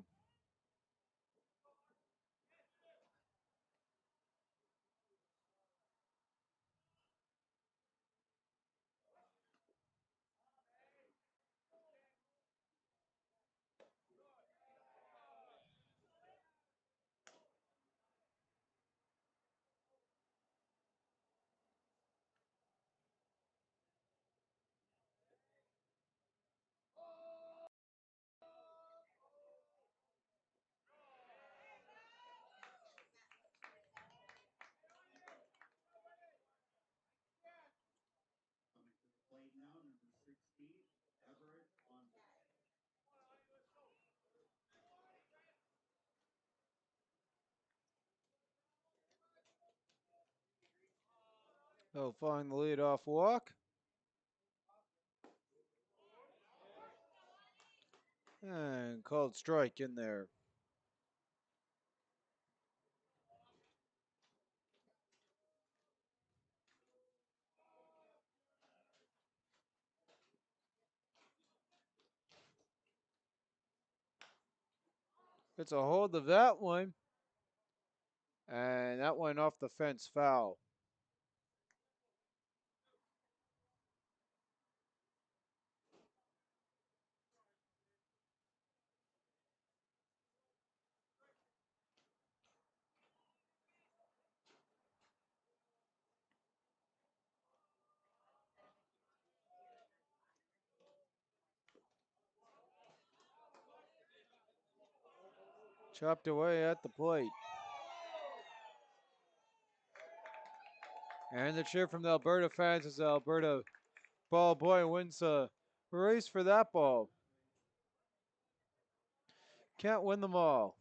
He'll find the leadoff walk. And called strike in there. It's a hold of that one. And that went off the fence foul. Chopped away at the plate. And the cheer from the Alberta fans as the Alberta ball boy wins a race for that ball. Can't win them all.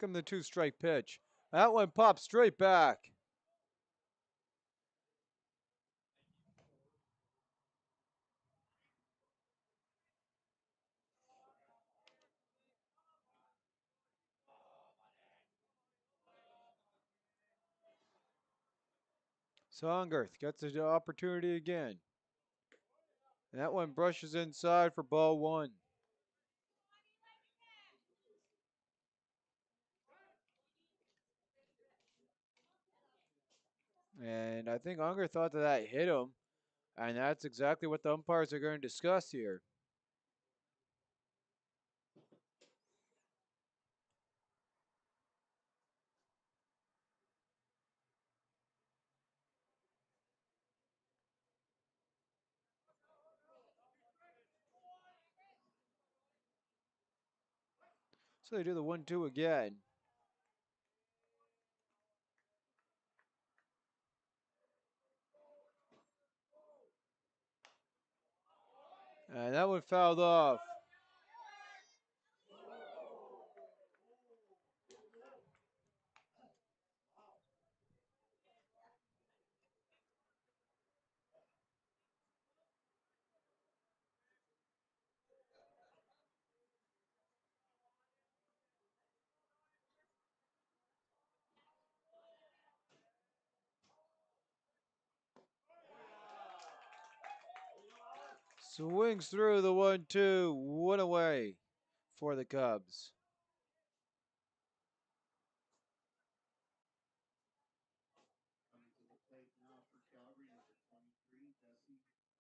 Come the 2-strike pitch. That one pops straight back. Songerth gets the opportunity again. And that one brushes inside for ball one. And I think Unger thought that hit him. And that's exactly what the umpires are going to discuss here. So they do the 1-2 again. And that one fouled off. Swings through the 1-2, one away for the Cubs. Coming to the plate now for Calgary, number 23, Jesse Brown.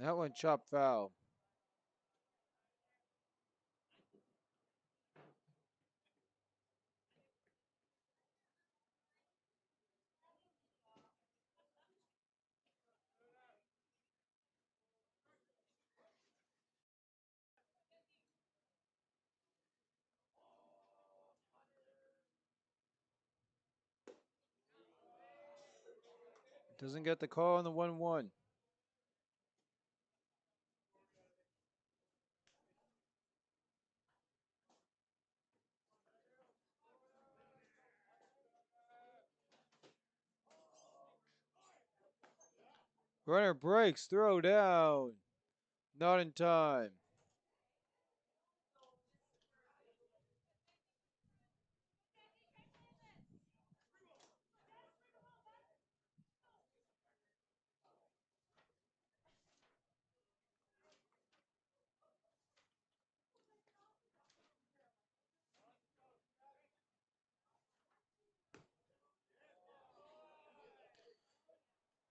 That one chopped foul. Doesn't get the call on the 1-1. Runner breaks, throw down. Not in time.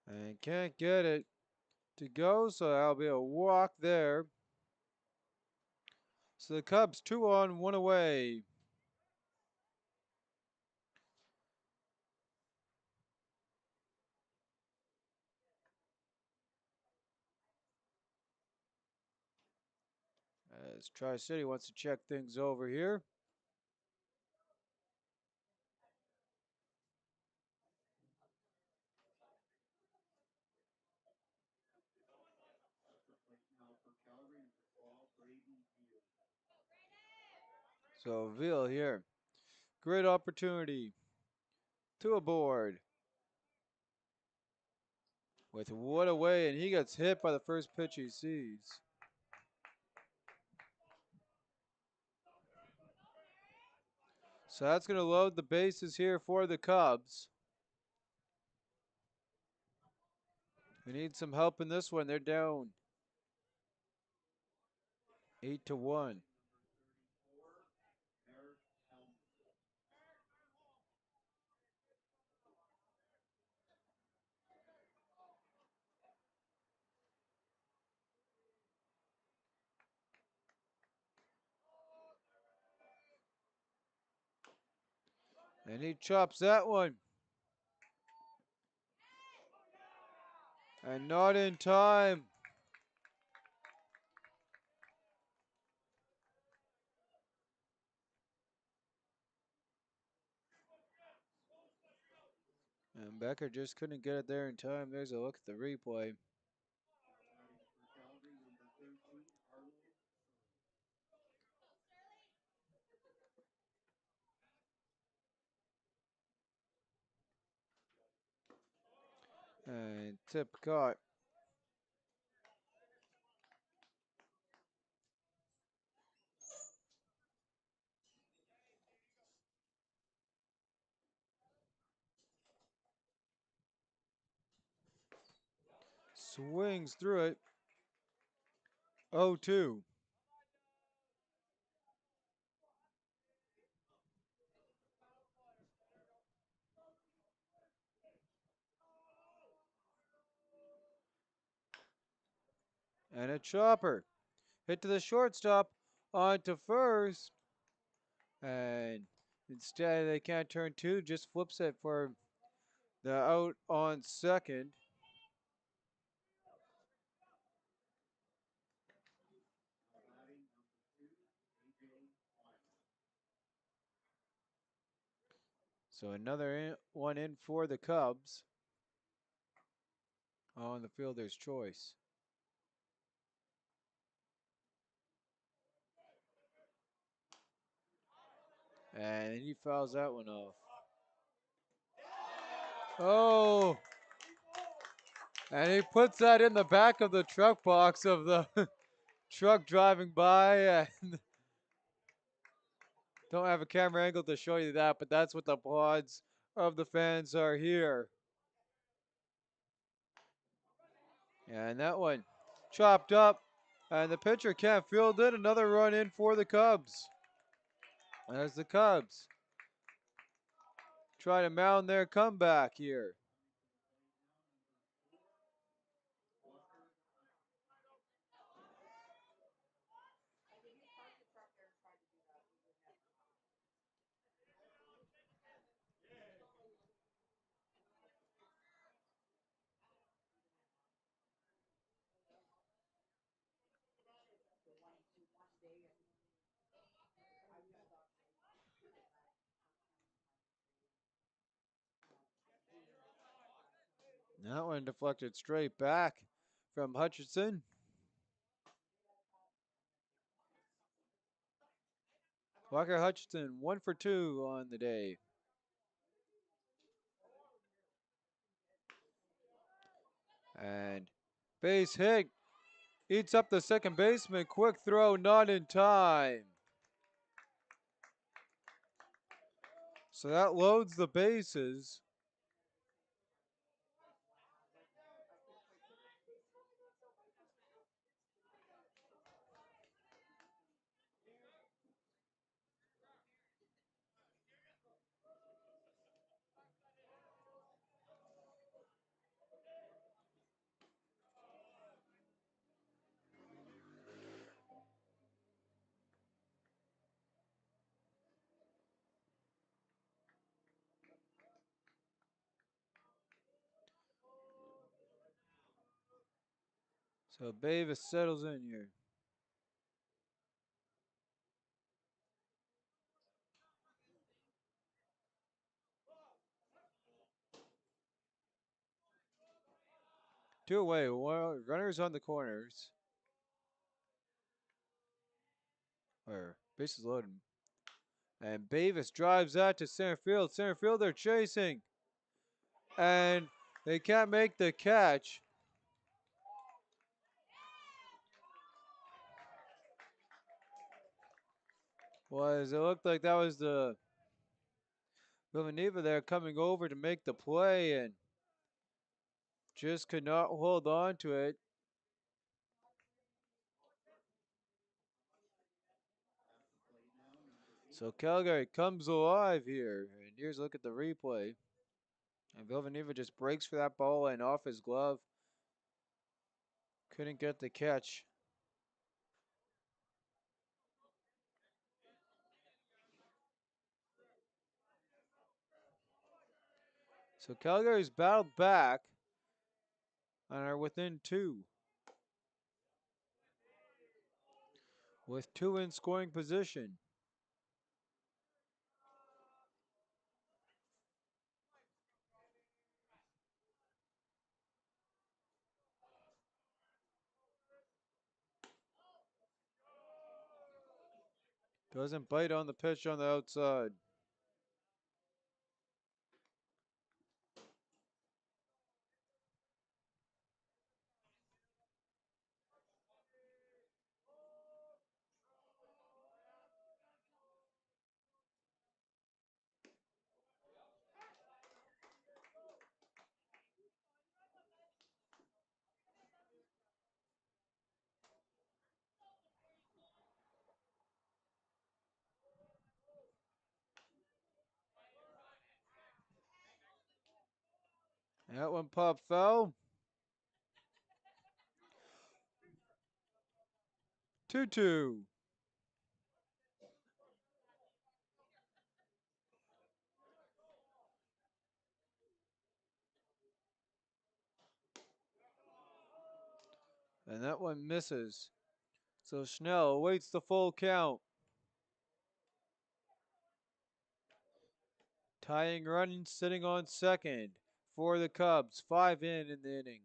And can't get it to go, so that'll be a walk there. So the Cubs 2 on, 1 away. As Tri-City wants to check things over here. So Veal here. Great opportunity to a board. With Wood away, and he gets hit by the first pitch he sees. So that's going to load the bases here for the Cubs. We need some help in this one. They're down 8-1. And he chops that one. And not in time. And Becker just couldn't get it there in time. There's a look at the replay. And tip caught. Swings through it. 0-2. And a chopper. Hit to the shortstop. On to first. And instead they can't turn two. Just flips it for the out on second. So another one in for the Cubs on the fielder's choice. And he fouls that one off. Oh! And he puts that in the back of the truck box of the truck driving by. And don't have a camera angle to show you that, but that's what the applause of the fans are here. And that one chopped up. And the pitcher can't field it. Another run in for the Cubs. As the Cubs try to mound their comeback here. That one deflected straight back from Hutchinson. Walker Hutchinson, 1 for 2 on the day. And base hit. Eats up the second baseman. Quick throw, not in time. So that loads the bases. So Davis settles in here. Two away. Runners on the corners. Or bases loaded. And Bavis drives that to center field. Center field, they're chasing. And they can't make the catch. It looked like that was the Villanueva there coming over to make the play and just could not hold on to it. So Calgary comes alive here. And here's a look at the replay. And Villanueva just breaks for that ball and off his glove. Couldn't get the catch. So Calgary's battled back and are within two. With two in scoring position. Doesn't bite on the pitch on the outside. That one pop foul. 2-2. And that one misses. So Schnell awaits the full count. Tying run sitting on second for the Cubs. 5 in the inning.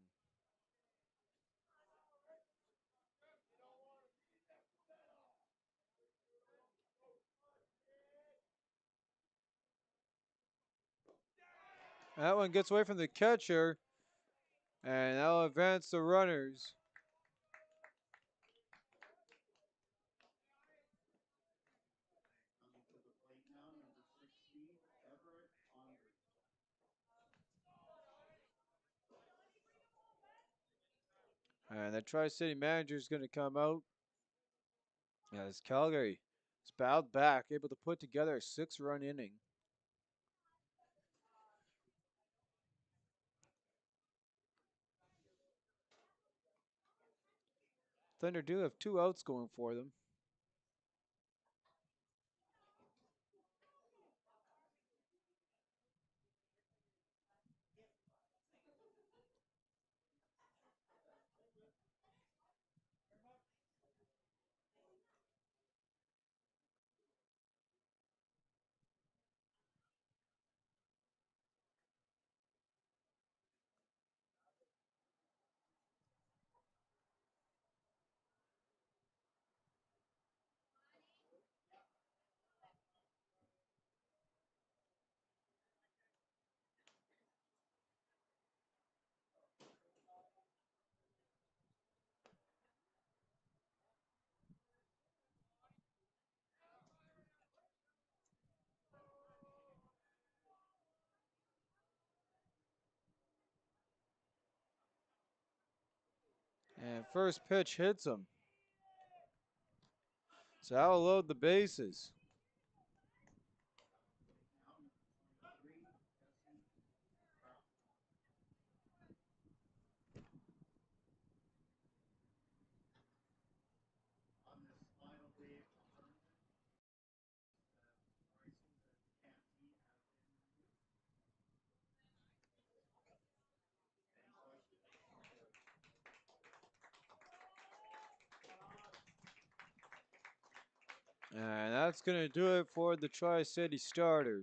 That one gets away from the catcher. And that'll advance the runners. And the Tri-City manager is going to come out. As Calgary is bowed back, able to put together a 6-run inning. Thunder do have 2 outs going for them. And first pitch hits him. So that'll load the bases. And that's going to do it for the Tri-City starter.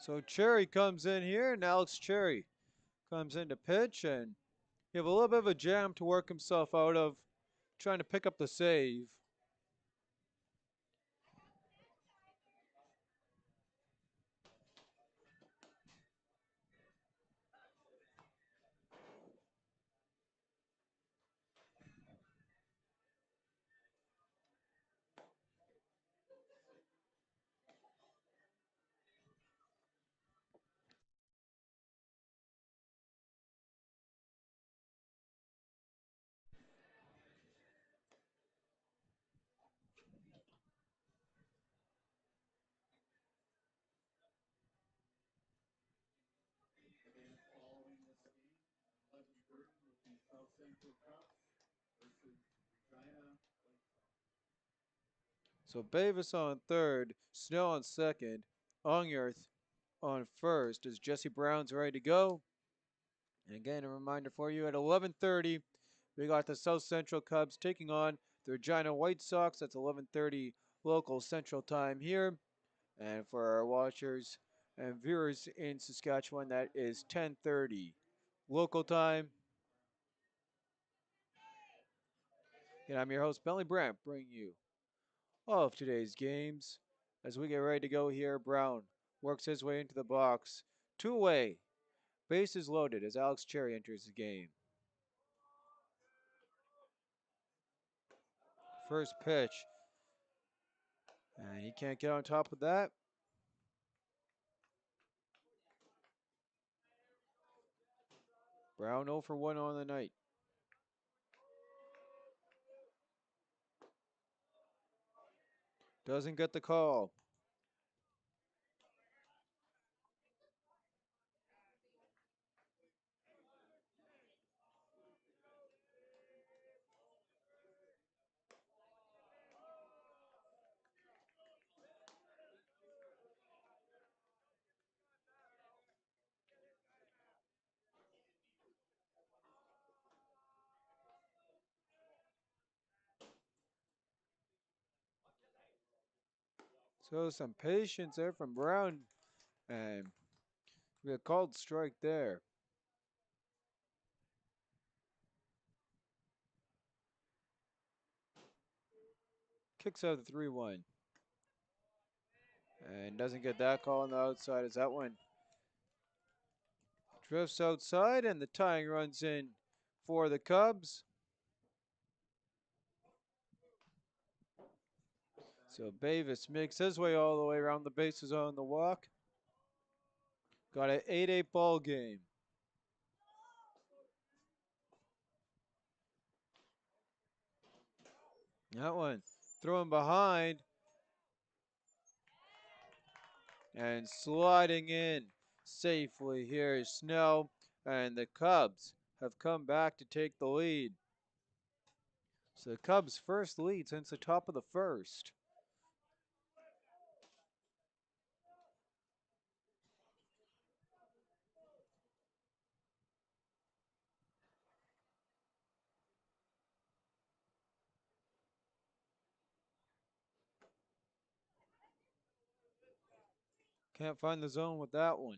So Cherry comes in here, and Alex Cherry comes in to pitch, and he have a little bit of a jam to work himself out of, trying to pick up the save. So Bavis on third, Snow on second, Ongyarth on first as Jesse Brown's ready to go. And again, a reminder for you at 11:30, we got the South Central Cubs taking on the Regina White Sox. That's 11:30 local Central Time here. And for our watchers and viewers in Saskatchewan, that is 10:30 local time. And I'm your host, Bentley Brandt, bringing you all of today's games. As we get ready to go here, Brown works his way into the box. Two away. Bases loaded as Alex Cherry enters the game. First pitch. And he can't get on top of that. Brown 0 for 1 on the night. Doesn't get the call. So some patience there from Brown. And we got called strike there. Kicks out the 3-1. And doesn't get that call on the outside as that one drifts outside and the tying runs in for the Cubs. So Bavis makes his way all the way around the bases on the walk. Got an 8-8 ball game. That one throwing behind and sliding in safely here is Snell, and the Cubs have come back to take the lead. So the Cubs' first lead since the top of the first. Can't find the zone with that one.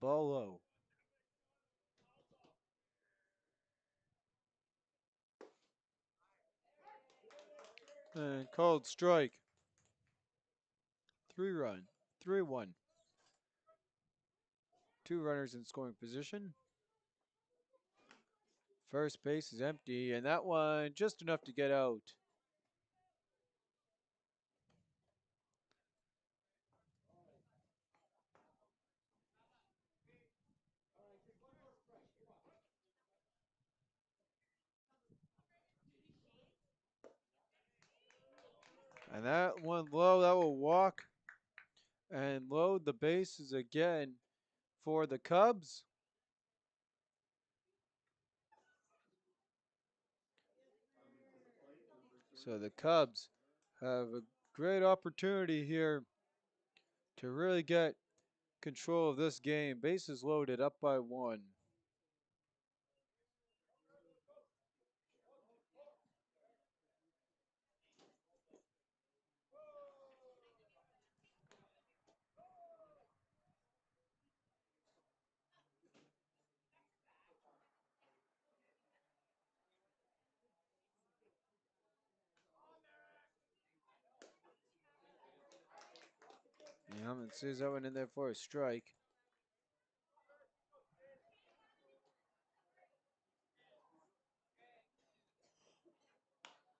Ball low. And called strike. 3-run. 3-1. Two runners in scoring position. First base is empty, and that one just enough to get out. And that one low, that will walk and load the bases again for the Cubs. So the Cubs have a great opportunity here to really get control of this game. Bases loaded, up by 1. And sees that one in there for a strike.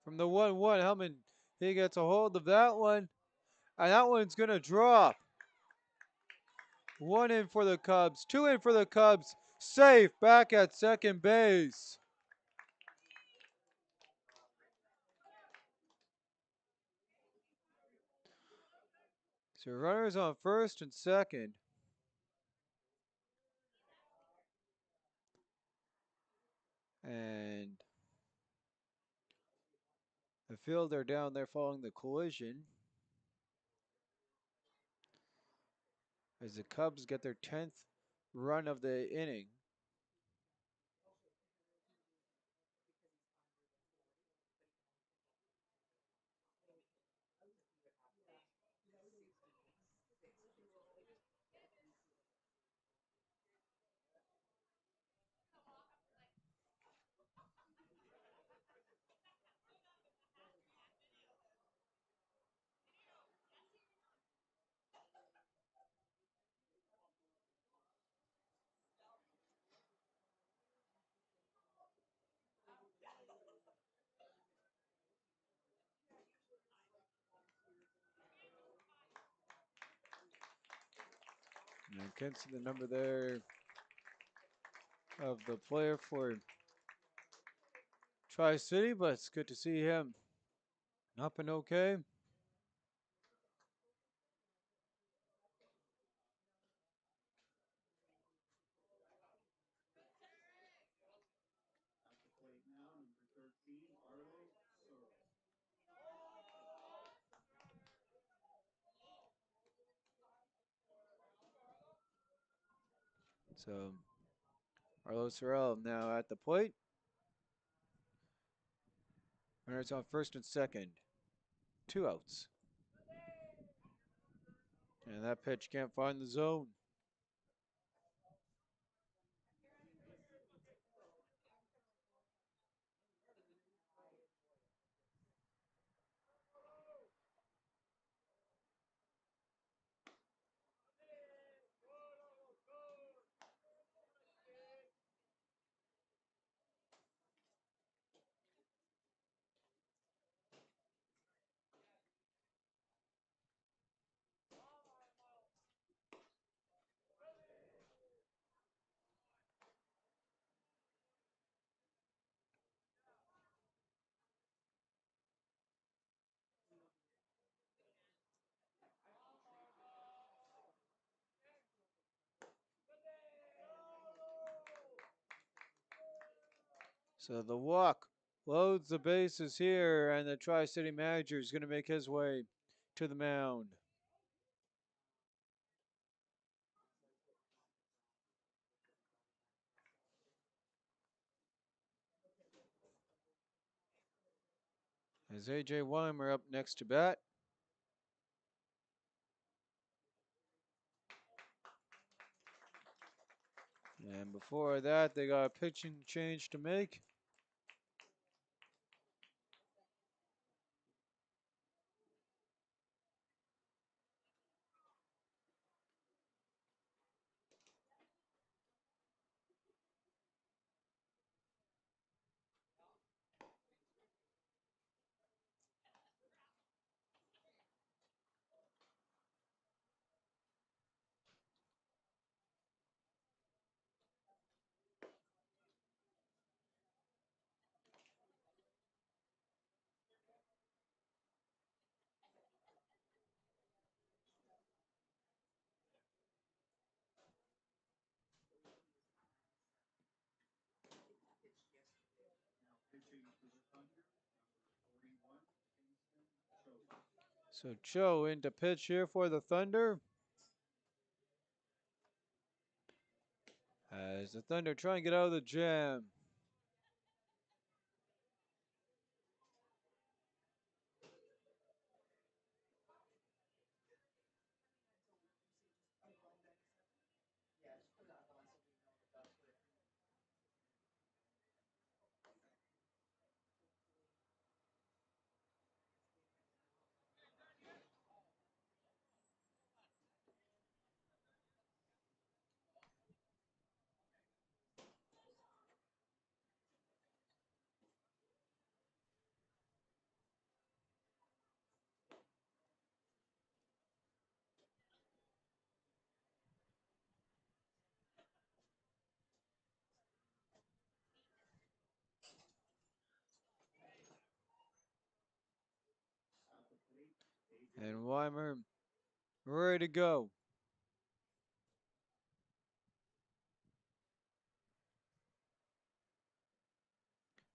From the 1-1, Hellman, he gets a hold of that one. And that one's going to drop. 1 in for the Cubs, 2 in for the Cubs. Safe back at second base. So runners on first and second. And the fielder down there following the collision. As the Cubs get their 10th run of the inning. And I can't see the number there of the player for Tri-City, but it's good to see him up and okay. So Arlo Sorrell now at the plate. Runners on first and second. 2 outs. And that pitch can't find the zone. So the walk loads the bases here, and the Tri-City manager is going to make his way to the mound. As A.J. Weimer up next to bat. And before that, they got a pitching change to make. So Cho in to pitch here for the Thunder. As the Thunder try and get out of the jam. And Weimer ready to go.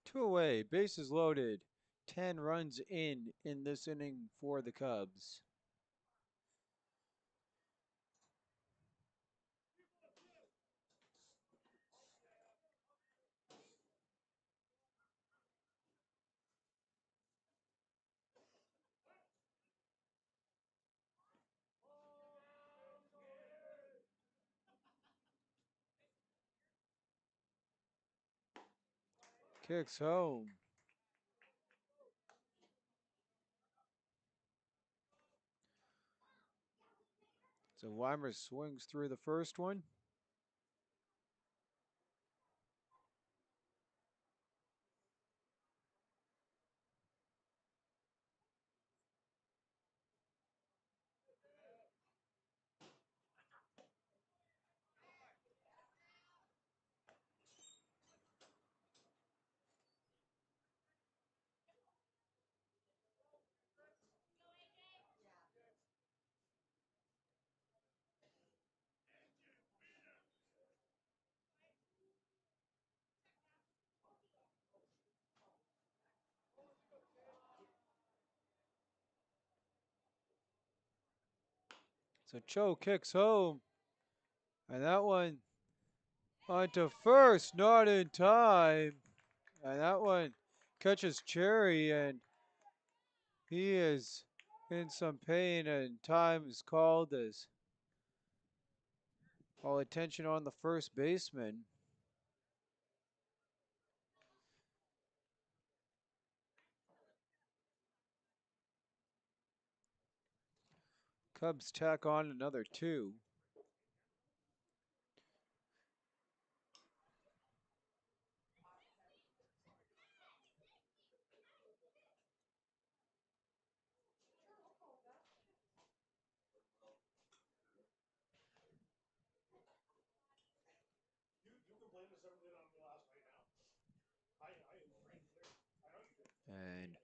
2 away, bases loaded. 10 runs in this inning for the Cubs. Kicks home. So Weimer swings through the first one. So Cho kicks home. And that one onto first, not in time. And that one catches Cherry, and he is in some pain, and time is called as all attention on the first baseman. Cubs tack on another 2. And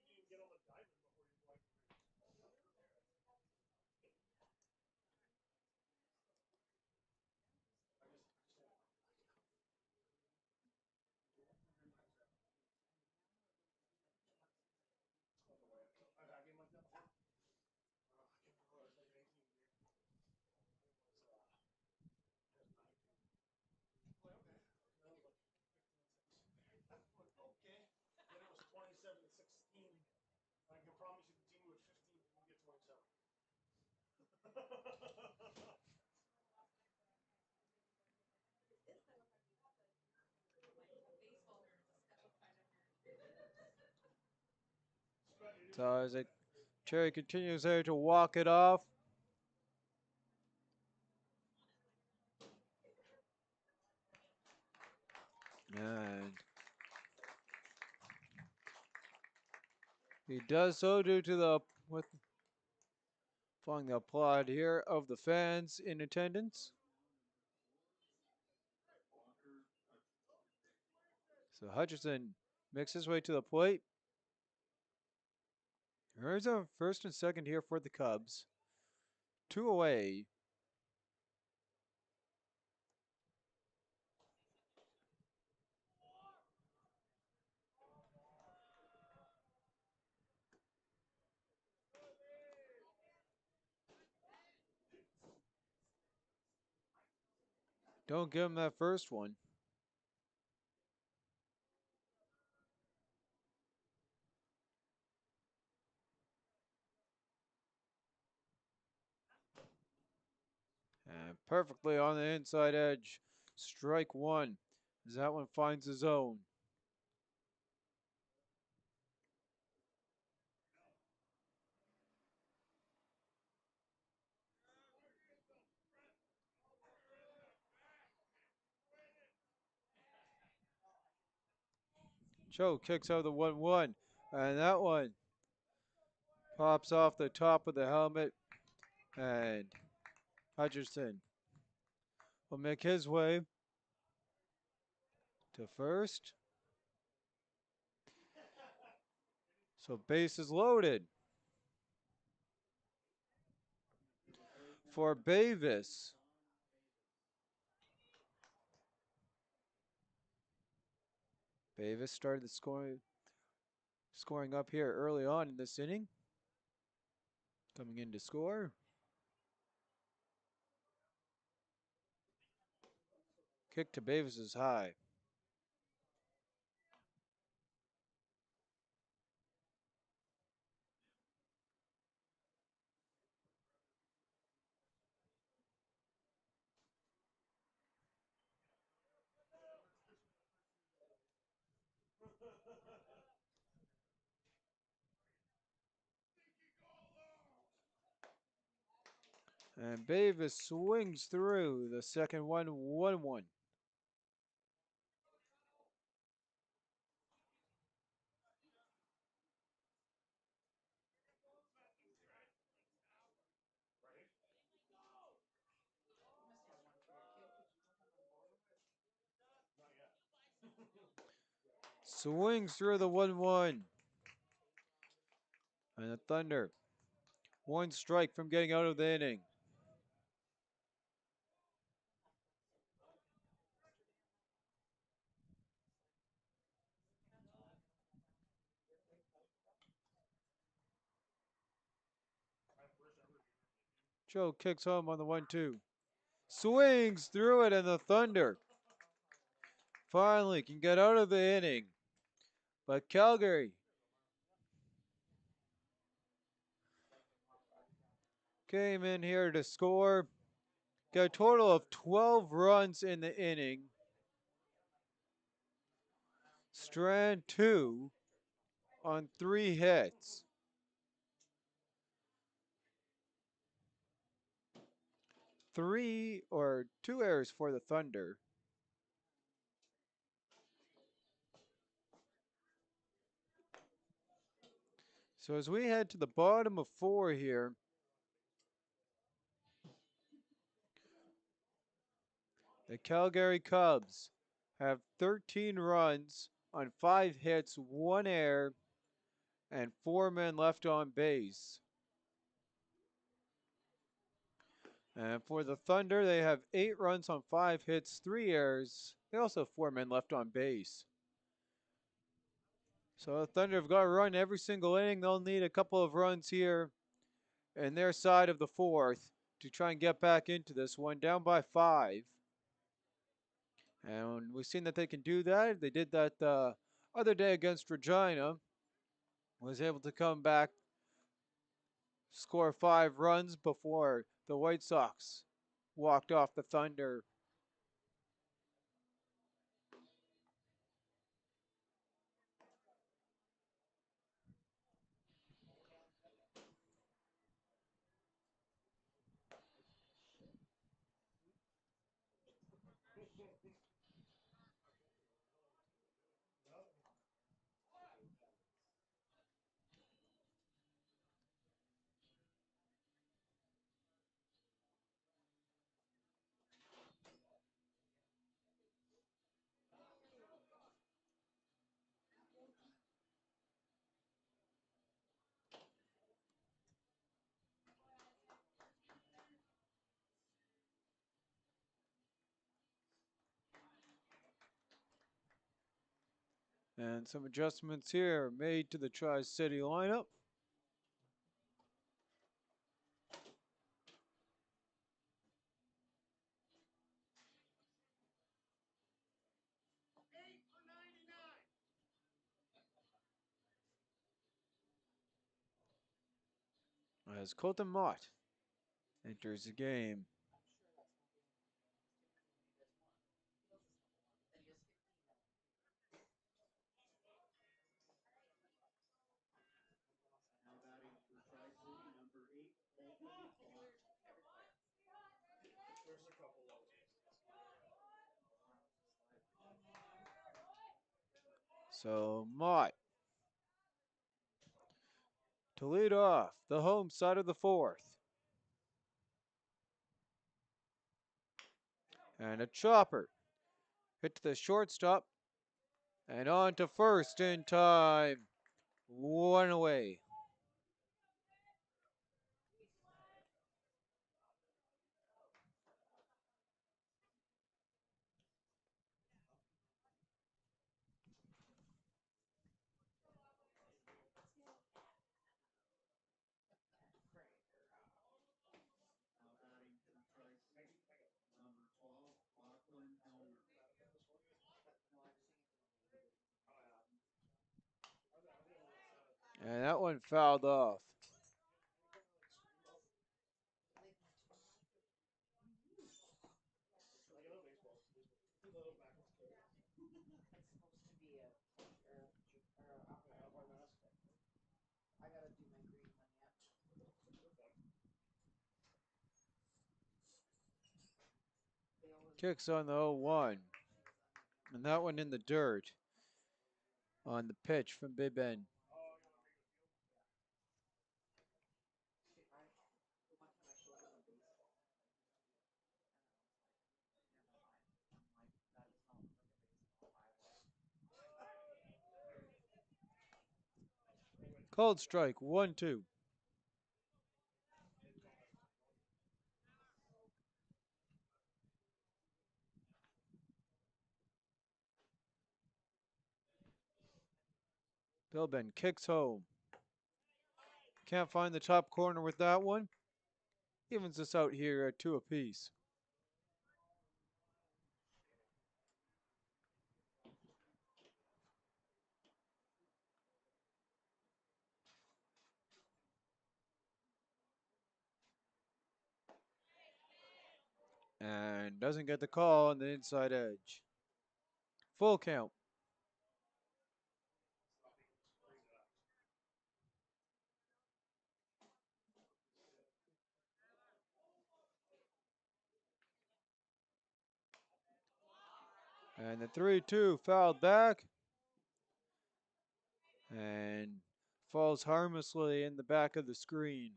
so as Cherry continues there to walk it off. And he does so due to the following the applaud here of the fans in attendance. So Hutchison makes his way to the plate. There's a first and second here for the Cubs. 2 away. Don't give him that first one. And perfectly on the inside edge. Strike one as that one finds the zone. Joe kicks out the 1-1. And that one pops off the top of the helmet. And Hutcherson will make his way to first. So base is loaded for Bavis. Bavis started the scoring up here early on in this inning. Coming in to score. Kick to Bavis is high. And Bavis swings through the second one, 1-1. Swings through the 1-1. And the Thunder, one strike from getting out of the inning. Joe kicks home on the 1-2. Swings through it, and the Thunder finally can get out of the inning. But Calgary came in here to score. Got a total of 12 runs in the inning. Strand 2 on 3 hits. 2 errors for the Thunder. So as we head to the bottom of 4 here, the Calgary Cubs have 13 runs on 5 hits, 1 error, and 4 men left on base. And for the Thunder, they have 8 runs on 5 hits, 3 errors. They also have 4 men left on base. So the Thunder have got to run every single inning. They'll need a couple of runs here in their side of the 4th to try and get back into this one, down by 5. And we've seen that they can do that. They did that the other day against Regina. Was able to come back, score 5 runs before the White Sox walked off the Thunder. And some adjustments here made to the Tri-City lineup. as Colton Mott enters the game. So Mott to lead off the home side of the fourth. And a chopper hit to the shortstop and on to first in time. One away. And that one fouled off. Kicks on the 0-1. And that one in the dirt on the pitch from Big Ben. Called strike, 1-2. Bill Ben kicks home. Can't find the top corner with that one. Evens us out here at 2 apiece. And doesn't get the call on the inside edge. Full count. And the 3-2 fouled back. And falls harmlessly in the back of the screen.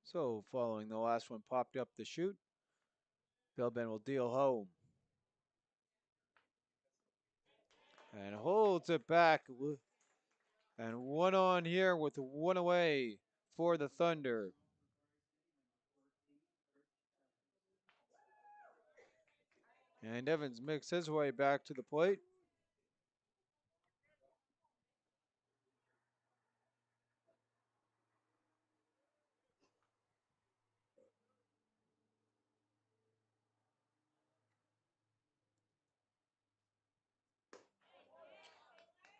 So following the last one popped up the chute, Bill Ben will deal home. And holds it back. And one on here with one away for the Thunder. And Evans makes his way back to the plate.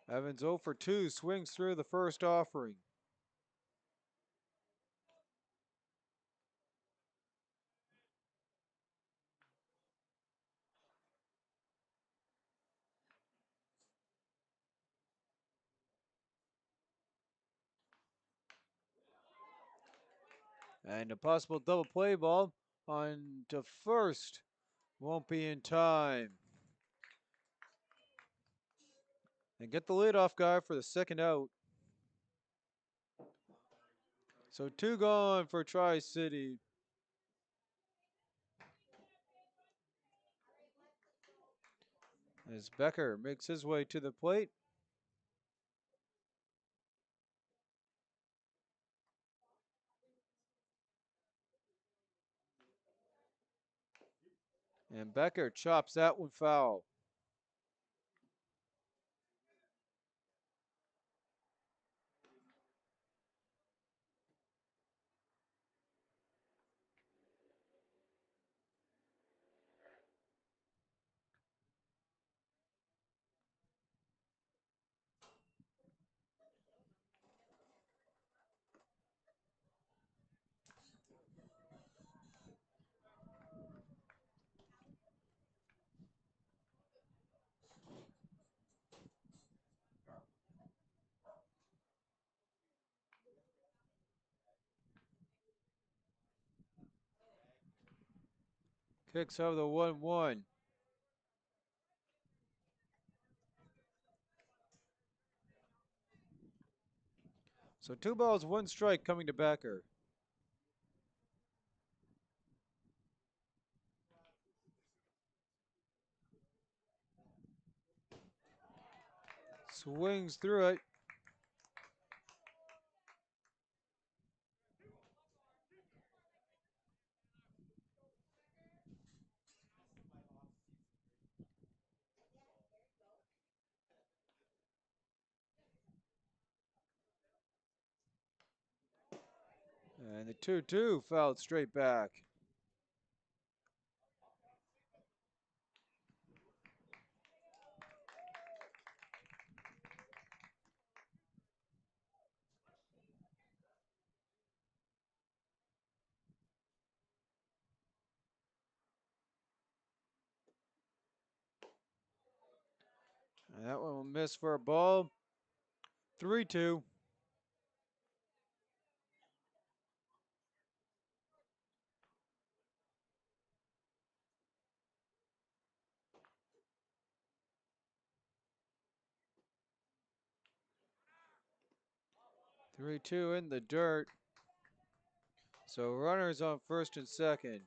Evans 0 for 2, swings through the first offering. And a possible double play ball on to first. Won't be in time. And get the leadoff guy for the second out. So 2 gone for Tri-City. As Becker makes his way to the plate. And Becker chops that one foul. Picks up the 1-1. So 2 balls, 1 strike coming to backer. Swings through it. And the 2-2 fouled straight back. And that one will miss for a ball. 3-2. Three two in the dirt. So runners on first and second.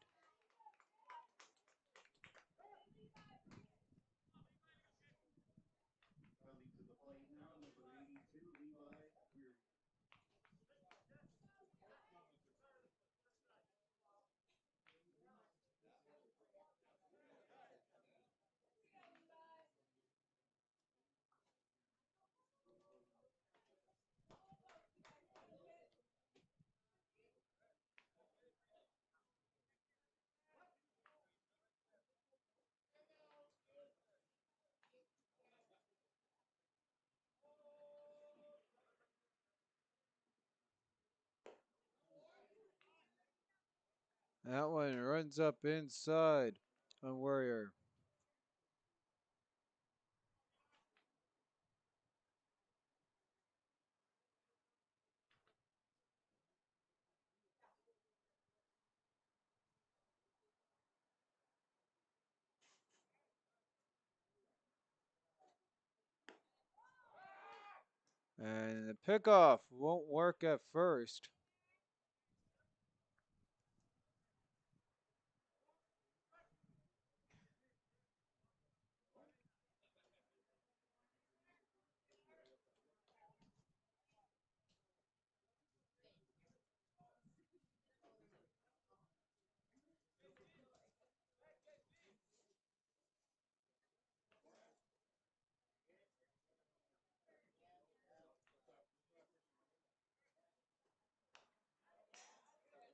That one runs up inside on Warrior. And the pickoff won't work at first.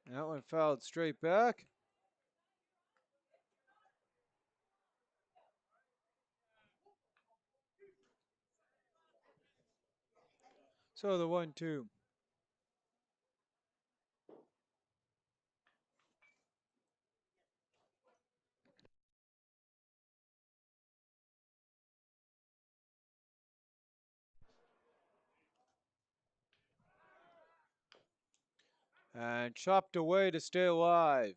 That one fouled straight back. So the 1-2. And chopped away to stay alive.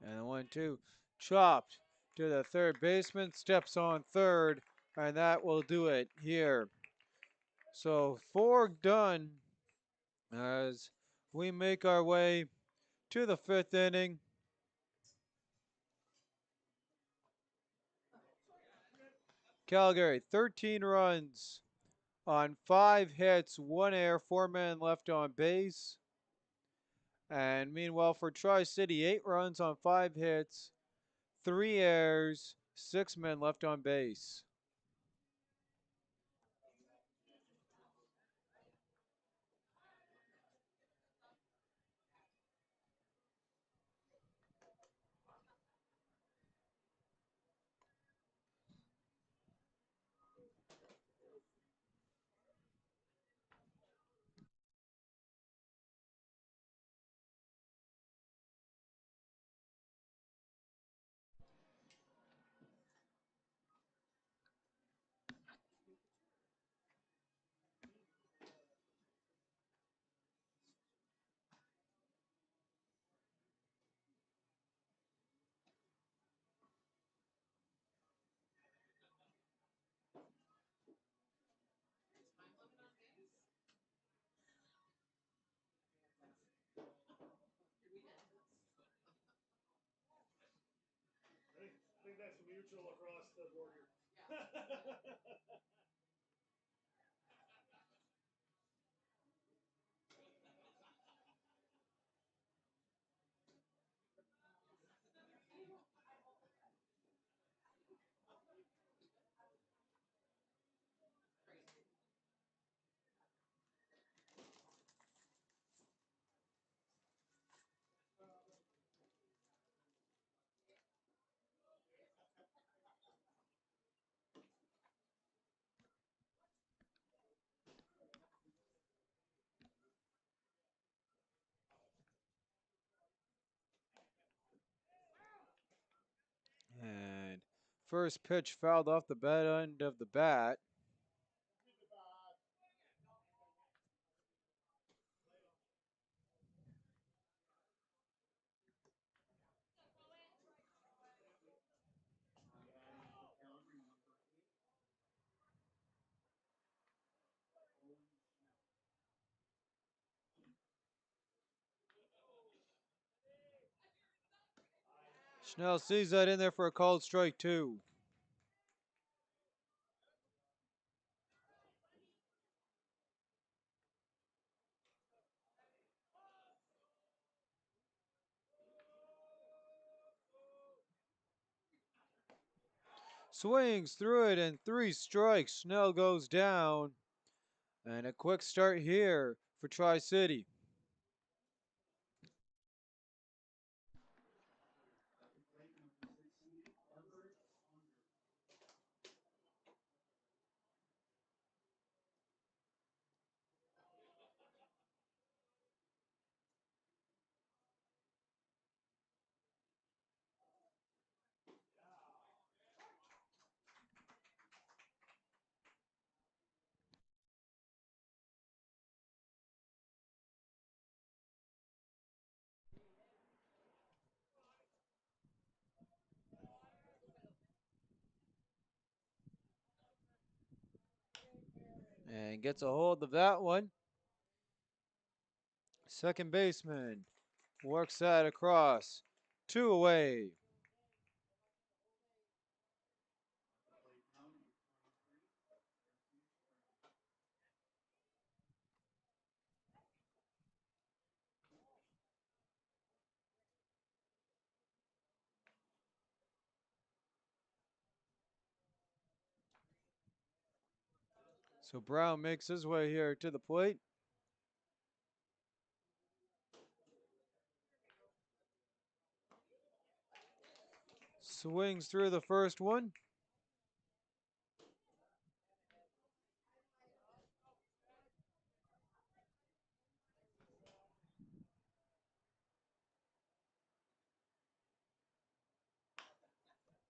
And the 1-2 chopped to the third baseman, steps on third, and that will do it here. So 4 done as we make our way to the 5th inning. Calgary, 13 runs on 5 hits, 1 error, 4 men left on base. And meanwhile for Tri-City, 8 runs on 5 hits, 3 errors, 6 men left on base. mutual across the border. And first pitch fouled off the bad end of the bat. Schnell sees that in there for a called strike two. Swings through it and three strikes. Schnell goes down. And a quick start here for Tri-City. And gets a hold of that one. Second baseman works that across. Two away. So Brown makes his way here to the plate. Swings through the first one.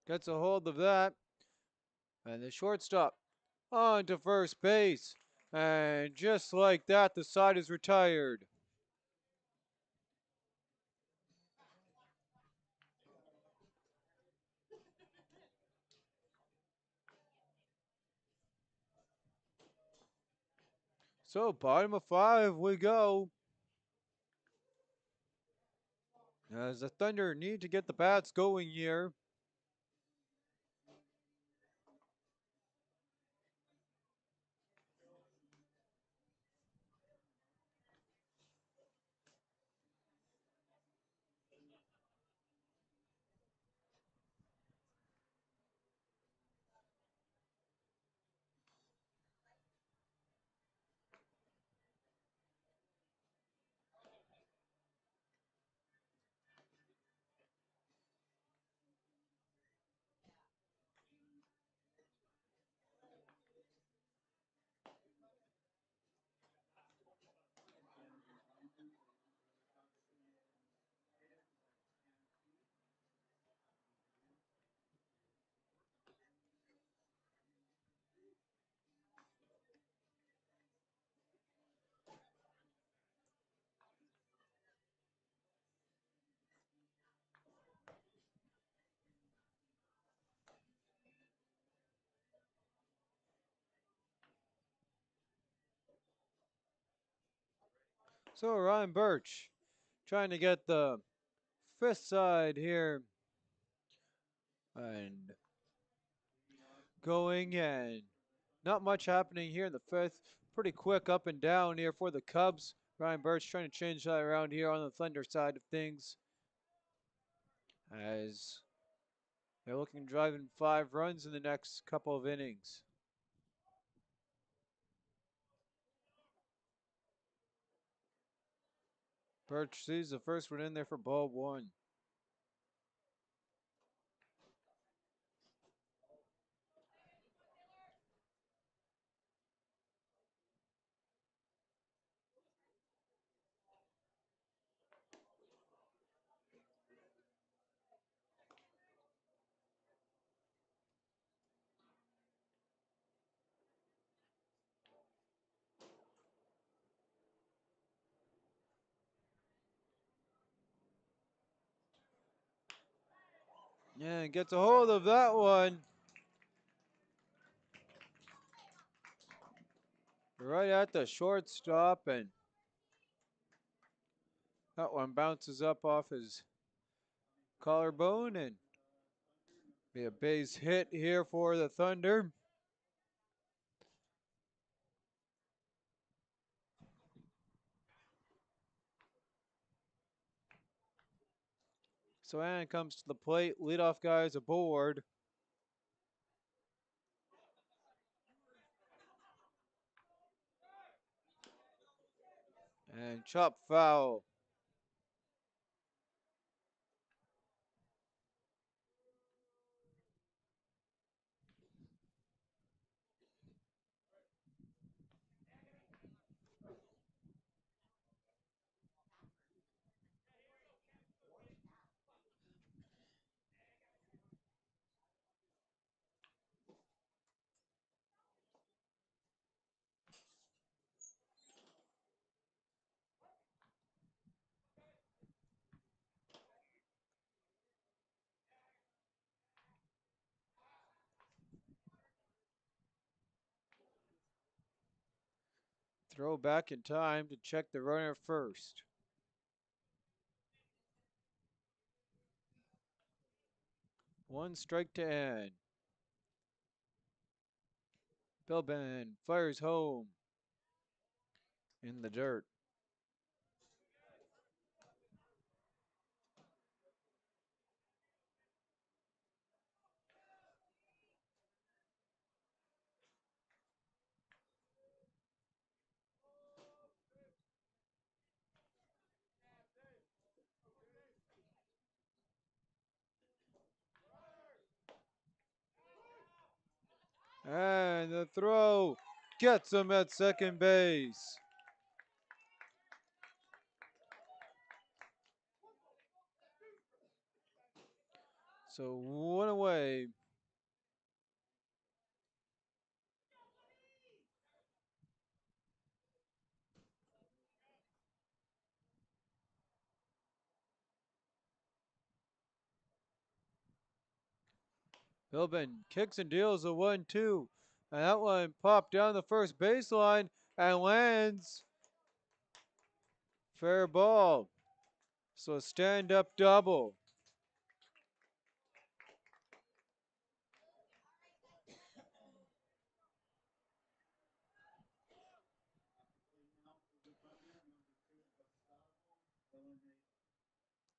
Gets a hold of that. And the shortstop on to first base. And just like that, the side is retired. So bottom of five we go. As the Thunder need to get the bats going here. So Ryan Birch trying to get the fifth side here. And going in. Not much happening here in the fifth. Pretty quick up and down here for the Cubs. Ryan Birch trying to change that around here on the Thunder side of things, as they're looking to drive in 5 runs in the next couple of innings. Birch sees the first one in there for ball 1. Yeah, and gets a hold of that one. Right at the shortstop, and that one bounces up off his collarbone and be a base hit here for the Thunder. So Ann comes to the plate, leadoff guy is aboard. And chop foul. Throw back in time to check the runner first. One strike to end. Bilben fires home in the dirt. And the throw gets him at second base. So 1 away. Bilben kicks and deals a 1-2. And that one popped down the first baseline and lands. Fair ball. So stand up double.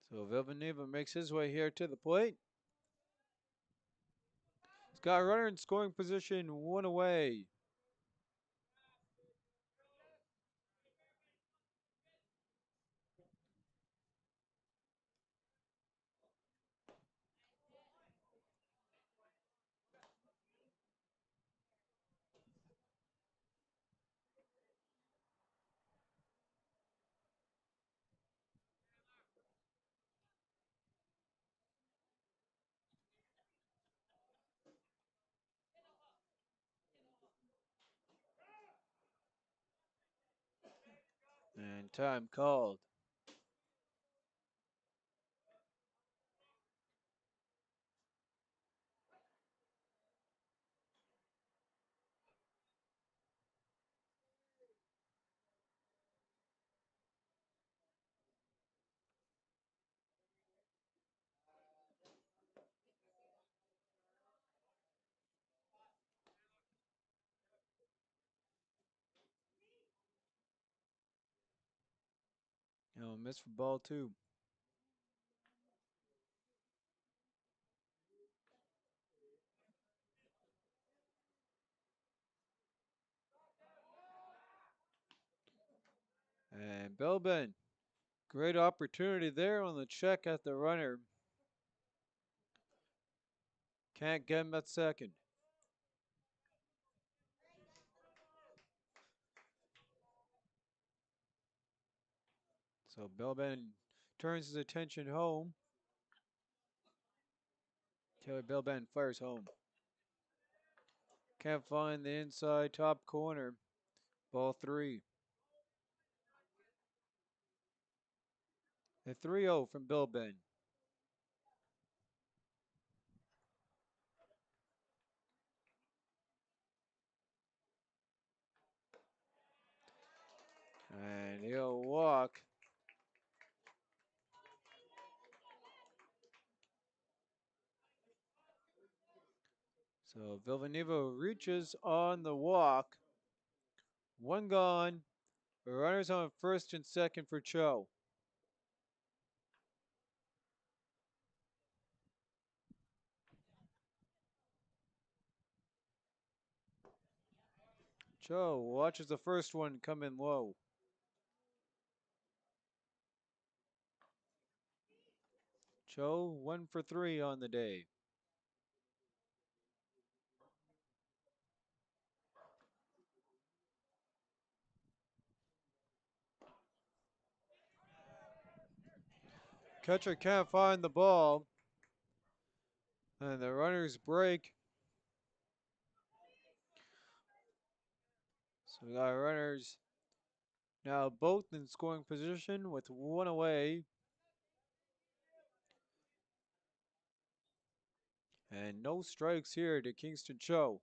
So Villaneva makes his way here to the plate. He's got a runner in scoring position, 1 away. And time called. He'll miss for ball 2. And Belbin, great opportunity there on the check at the runner. Can't get him at second. So Belbin turns his attention home. Taylor Belbin fires home. Can't find the inside top corner. Ball 3. A 3-0 from Belbin. And he'll walk. So Villanueva reaches on the walk. One gone. Runners on first and second for Cho. Cho watches the first one come in low. Cho 1 for 3 on the day. Catcher can't find the ball. And the runners break. So we got runners now both in scoring position with one away. And no strikes here to Kingston Cho.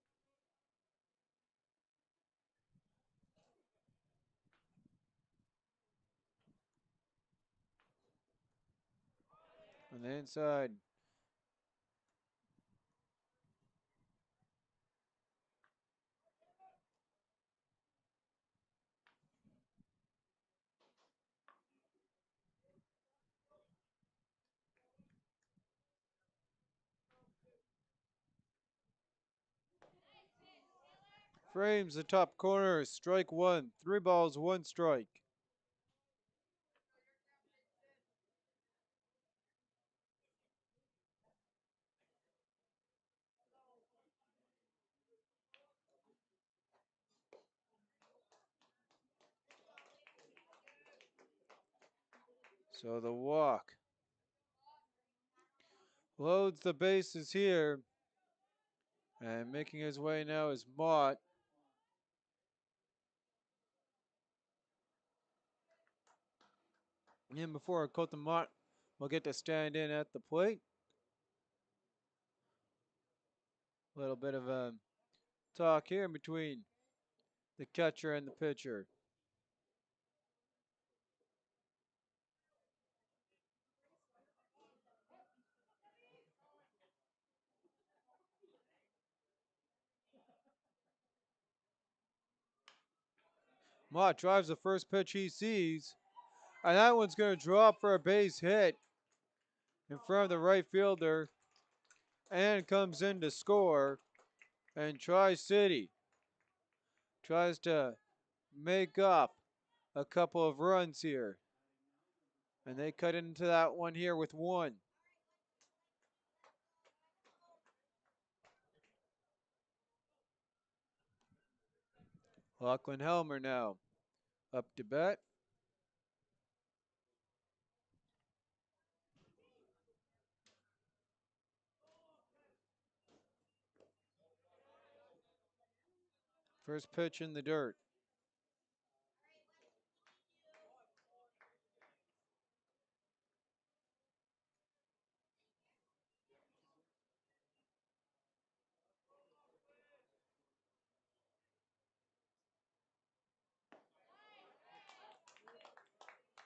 On the inside. Frames the top corner. Strike 1. 3 balls, 1 strike. So the walk. Loads the bases here. And making his way now is Mott. And before Colton Mott will get to stand in at the plate. A little bit of a talk here between the catcher and the pitcher. Mott drives the first pitch he sees. And that one's going to drop for a base hit in front of the right fielder. And comes in to score. And Tri-City tries to make up a couple of runs here. And they cut into that one here with 1. Lachlan Helmer now up to bat. First pitch in the dirt.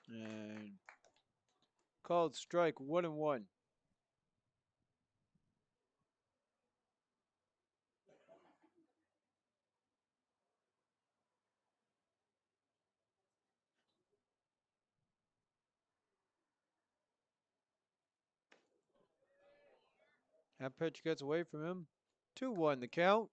And called strike 1-1. That pitch gets away from him. 2-1 the count.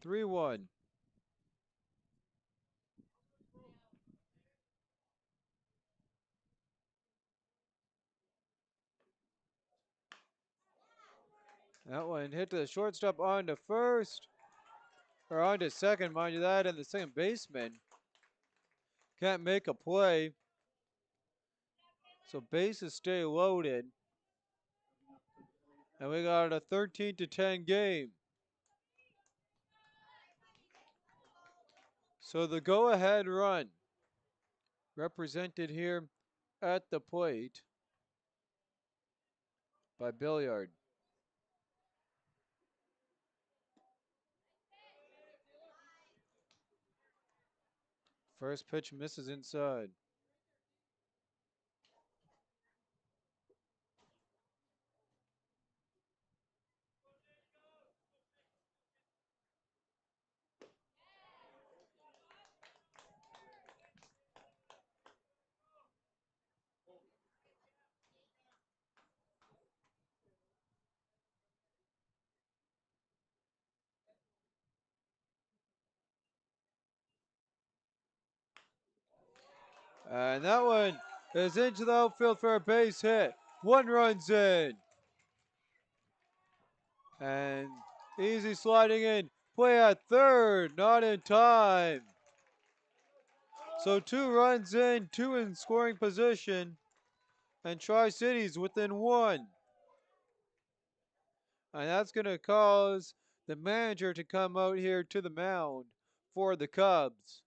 Three one. That one hit to the shortstop on to first. Or on to second, mind you that, and the second baseman can't make a play. So bases stay loaded. And we got a 13-10 game. So the go-ahead run represented here at the plate by Billiard. First pitch misses inside. And that one is into the outfield for a base hit. One run's in. And easy sliding in. Play at third, not in time. So 2 runs in, 2 in scoring position. And Tri-Cities within 1. And that's going to cause the manager to come out here to the mound for the Cubs.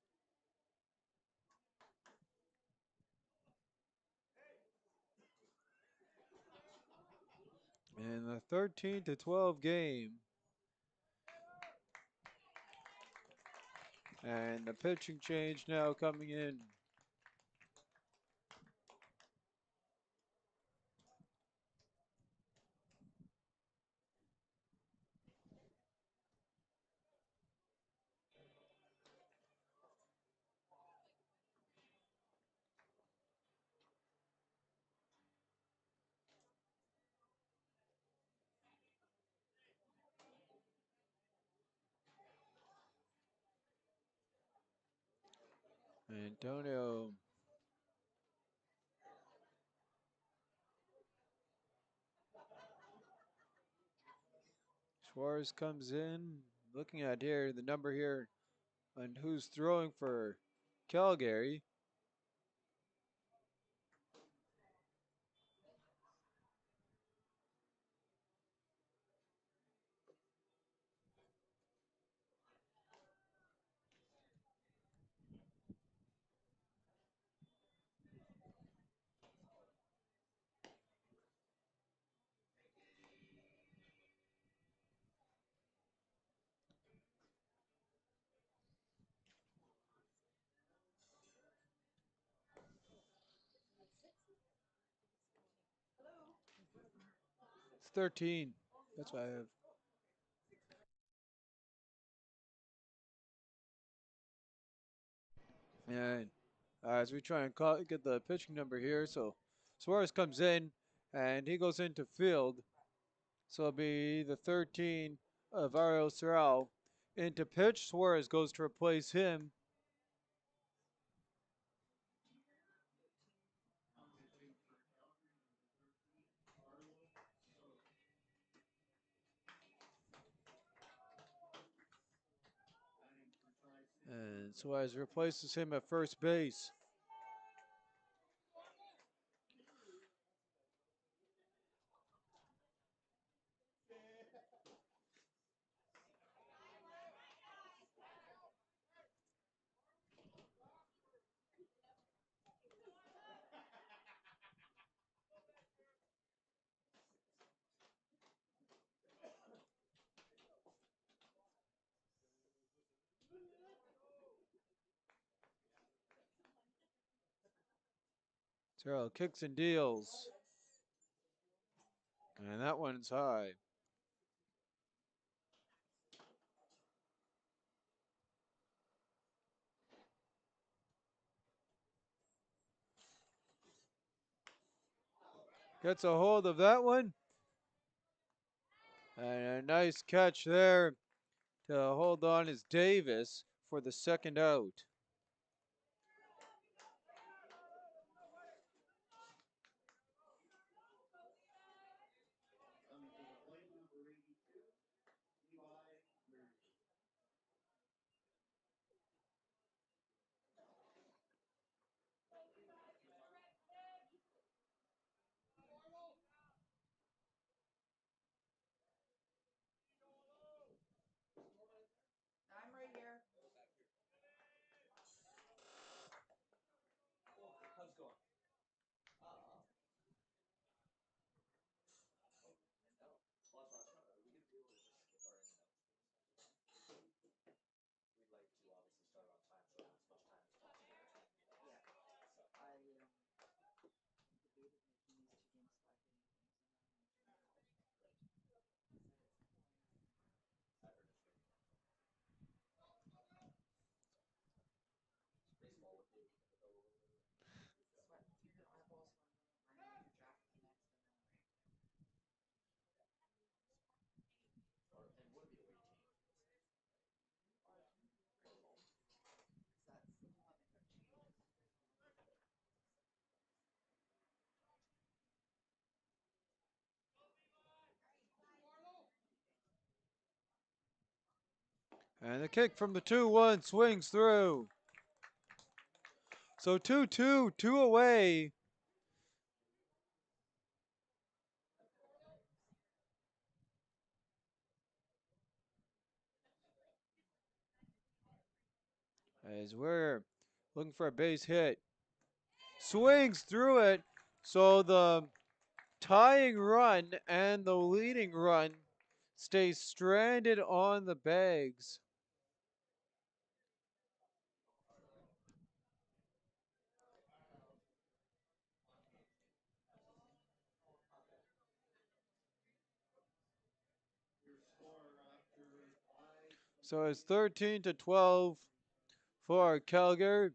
In the 13-12 game. And the pitching change now coming in. Antonio Suarez comes in. Looking at here, the number here on who's throwing for Calgary. It's 13. That's what I have. And as we try and get the pitching number here, so Suarez comes in and he goes into field. So it'll be the 13 of Ariel Serral into pitch. Suarez goes to replace him. And Suarez replaces him at first base. Terrell kicks and deals. And that one's high. Gets a hold of that one. And a nice catch there to hold on is Davis for the second out. And the kick from the 2-1 swings through. So 2-2, 2 away. As we're looking for a base hit. Swings through it. So the tying run and the leading run stay stranded on the bags. So it's 13-12 for Calgary.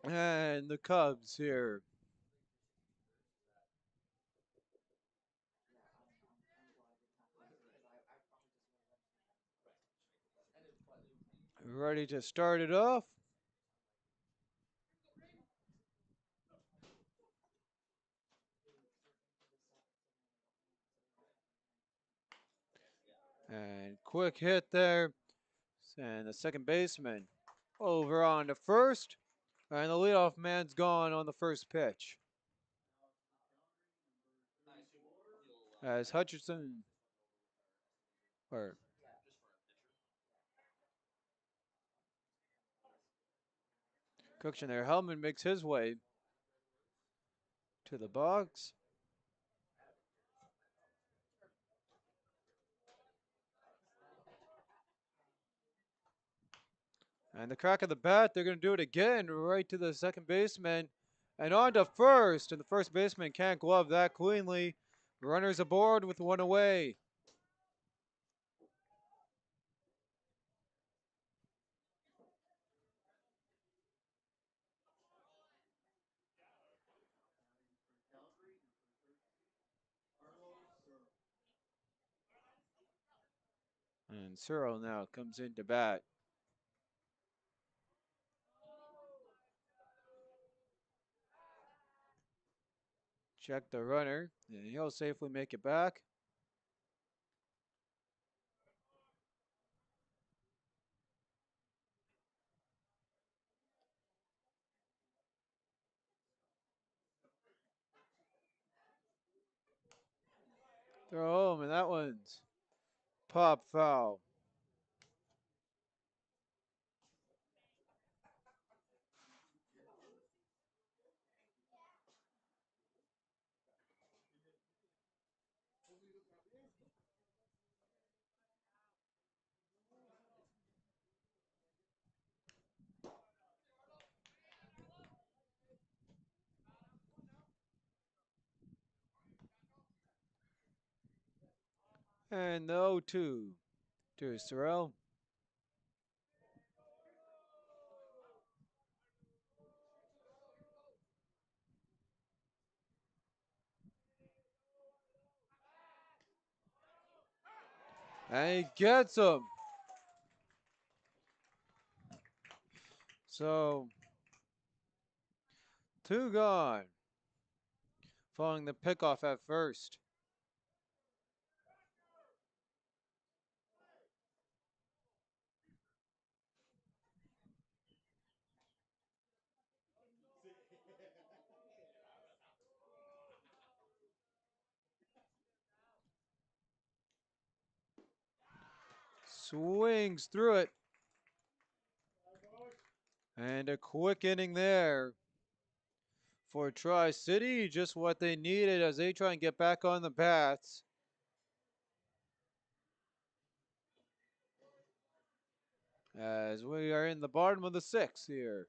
And the Cubs here. Ready to start it off. And quick hit there. And the second baseman over on to first. And the leadoff man's gone on the first pitch. As Hutcherson, or Cookson there, Hellman makes his way to the box. And the crack of the bat, they're going to do it again, right to the second baseman. And on to first, and the first baseman can't glove that cleanly. Runners aboard with one away. And Searle now comes in to bat. Check the runner, and he'll safely make it back. Throw home, and that one's pop foul. And the 0-2 to Searle. And he gets him. So, 2 gone. Following the pickoff at first. Swings through it. And a quick inning there for Tri-City. Just what they needed as they try and get back on the bats. As we are in the bottom of the 6th here.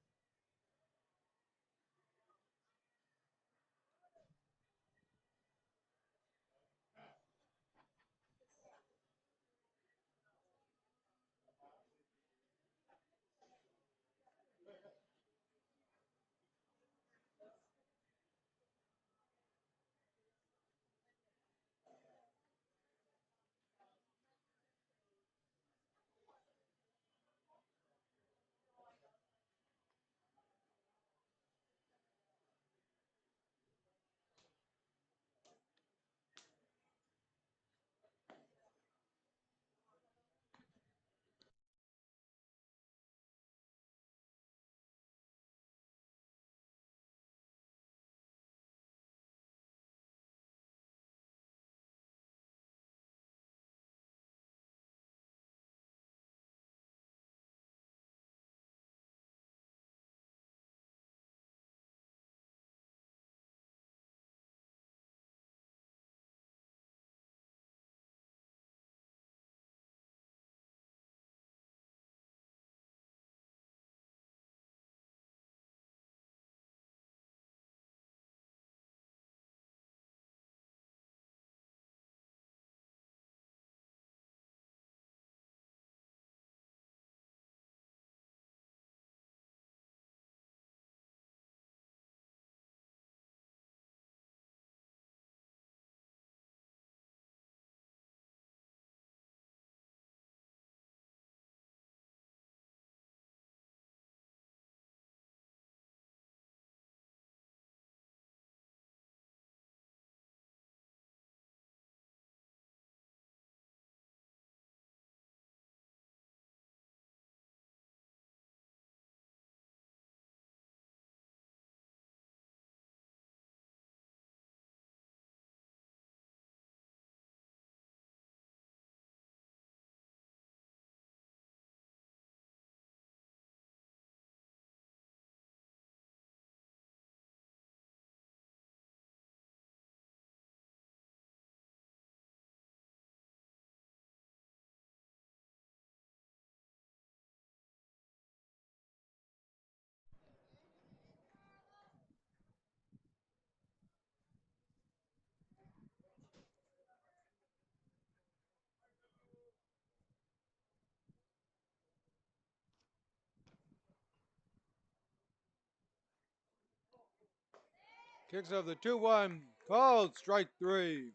Kicks off the 2-1. Called strike 3.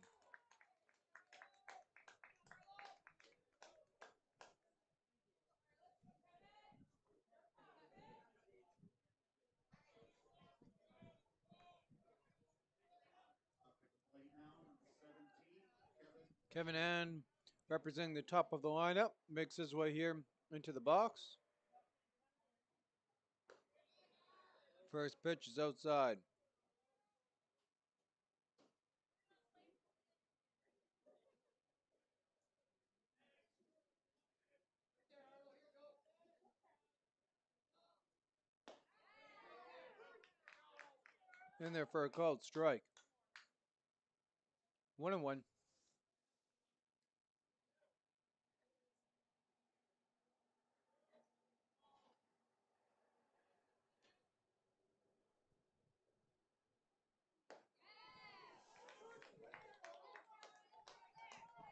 Kevin Ann, representing the top of the lineup, makes his way here into the box. First pitch is outside. In there for a called strike. 1-1.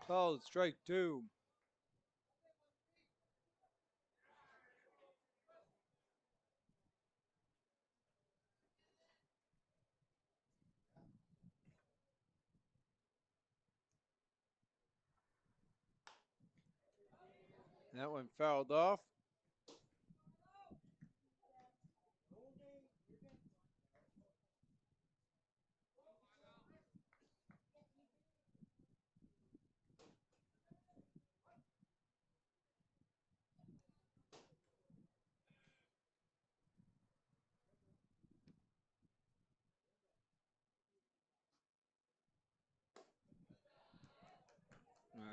Called strike 2. That one fouled off.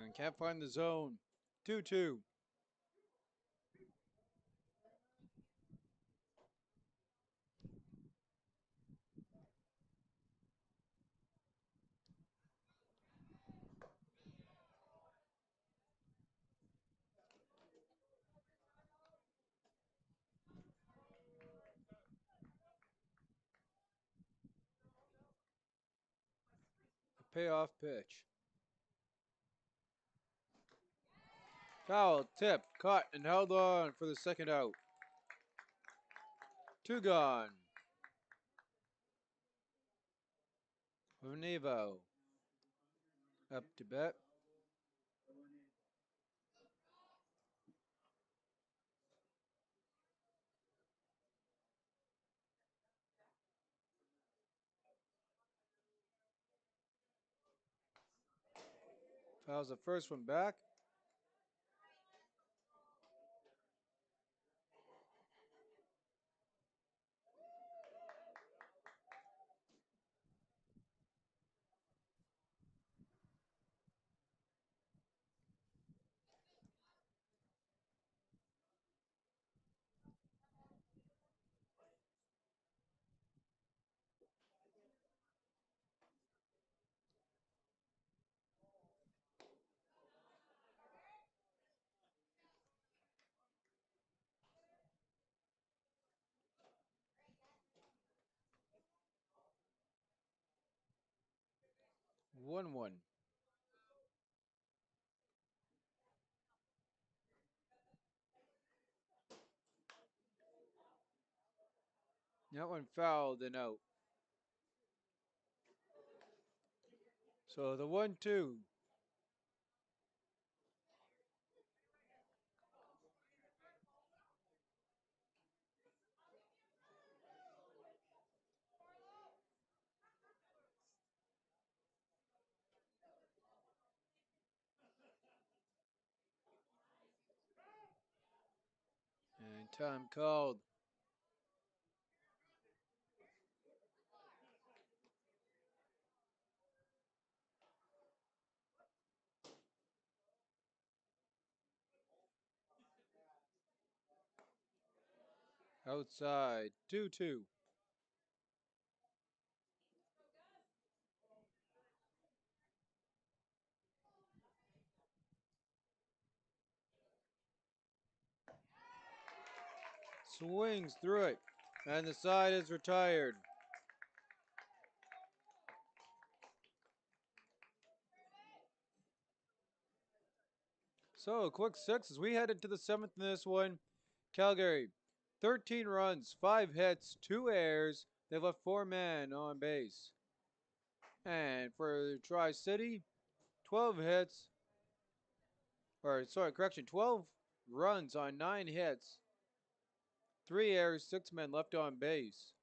And can't find the zone. 2-2. A payoff pitch. Foul, tipped, caught, and held on for the second out. 2 gone. Nevo up to bat. Fouls the first one back. One one. That one fouled and out. So the 1-2. And time called. Outside. 2-2. Swings through it. And the side is retired. So a quick 6 as we head into the 7th in this one. Calgary, 13 runs, 5 hits, 2 errors, They left 4 men on base. And for Tri-City, 12 hits, 12 runs on 9 hits, 3 errors, 6 men left on base.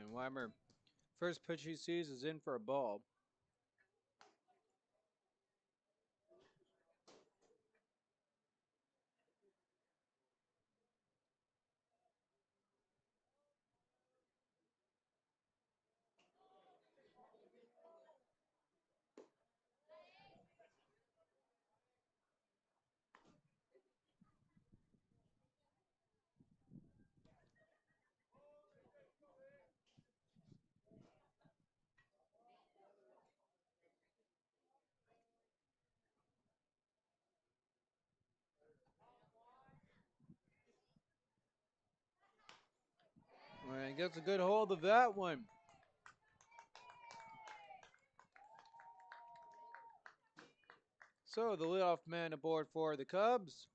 And Weimer, first pitch he sees is in for a ball. And gets a good hold of that one. So the leadoff man aboard for the Cubs.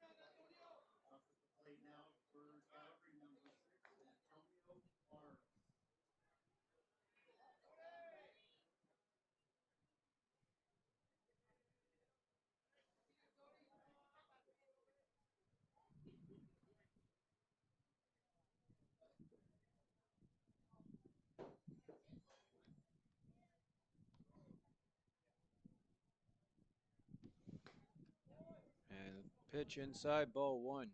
Up at the plate now for Calgary, number 6, Antonio Barnes. And pitch inside, ball 1.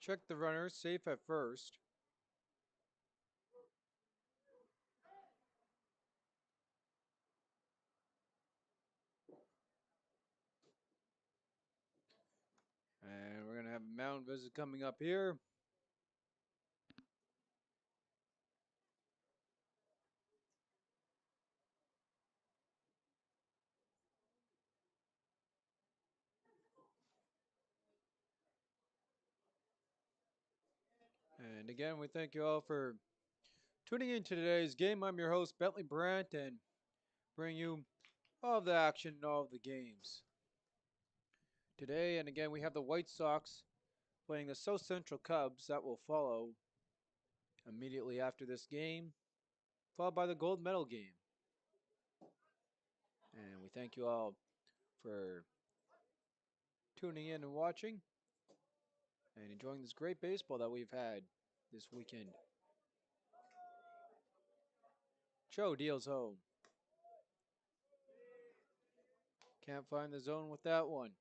Check the runner, safe at first. And we're going to have a mound visit coming up here. And again, we thank you all for tuning in to today's game. I'm your host, Bentley Brandt, and bring you all of the action and all of the games today. And again, we have the White Sox playing the South Central Cubs. That will follow immediately after this game, followed by the gold medal game. And we thank you all for tuning in and watching and enjoying this great baseball that we've had this weekend. Cho deals home. Can't find the zone with that one.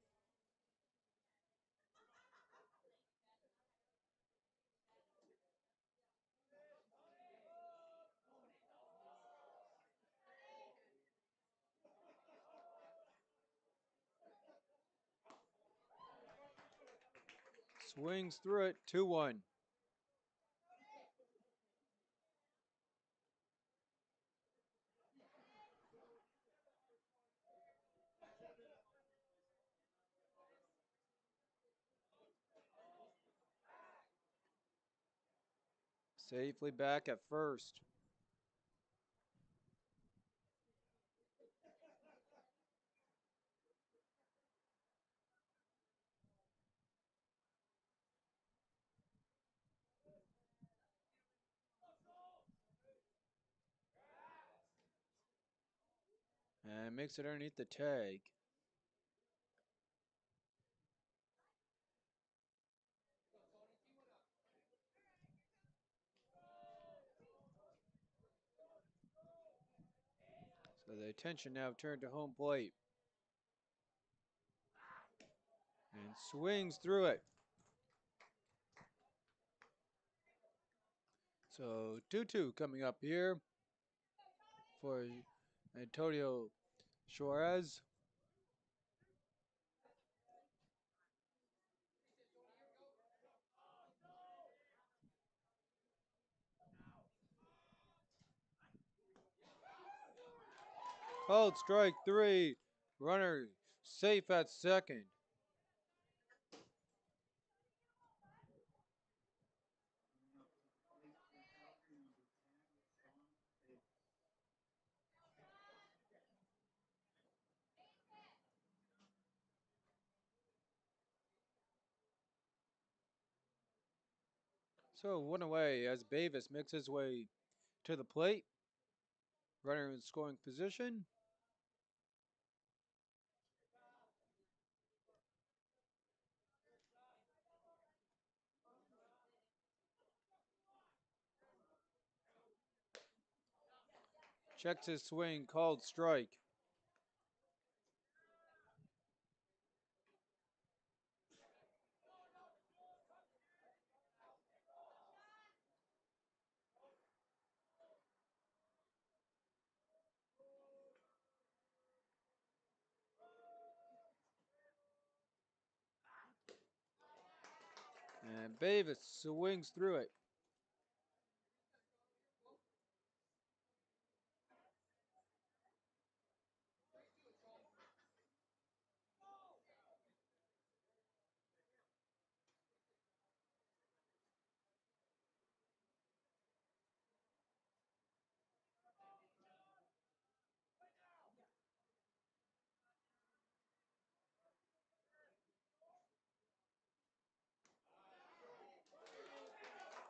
Swings through it, 2-1. Safely back at first. And makes it underneath the tag. So the attention now turned to home plate. And swings through it. So 2-2 coming up here for Antonio Suarez. Called strike 3. Runner safe at second. So 1 away as Bavis makes his way to the plate. Runner in scoring position. Checks his swing, called strike. And Bavis swings through it.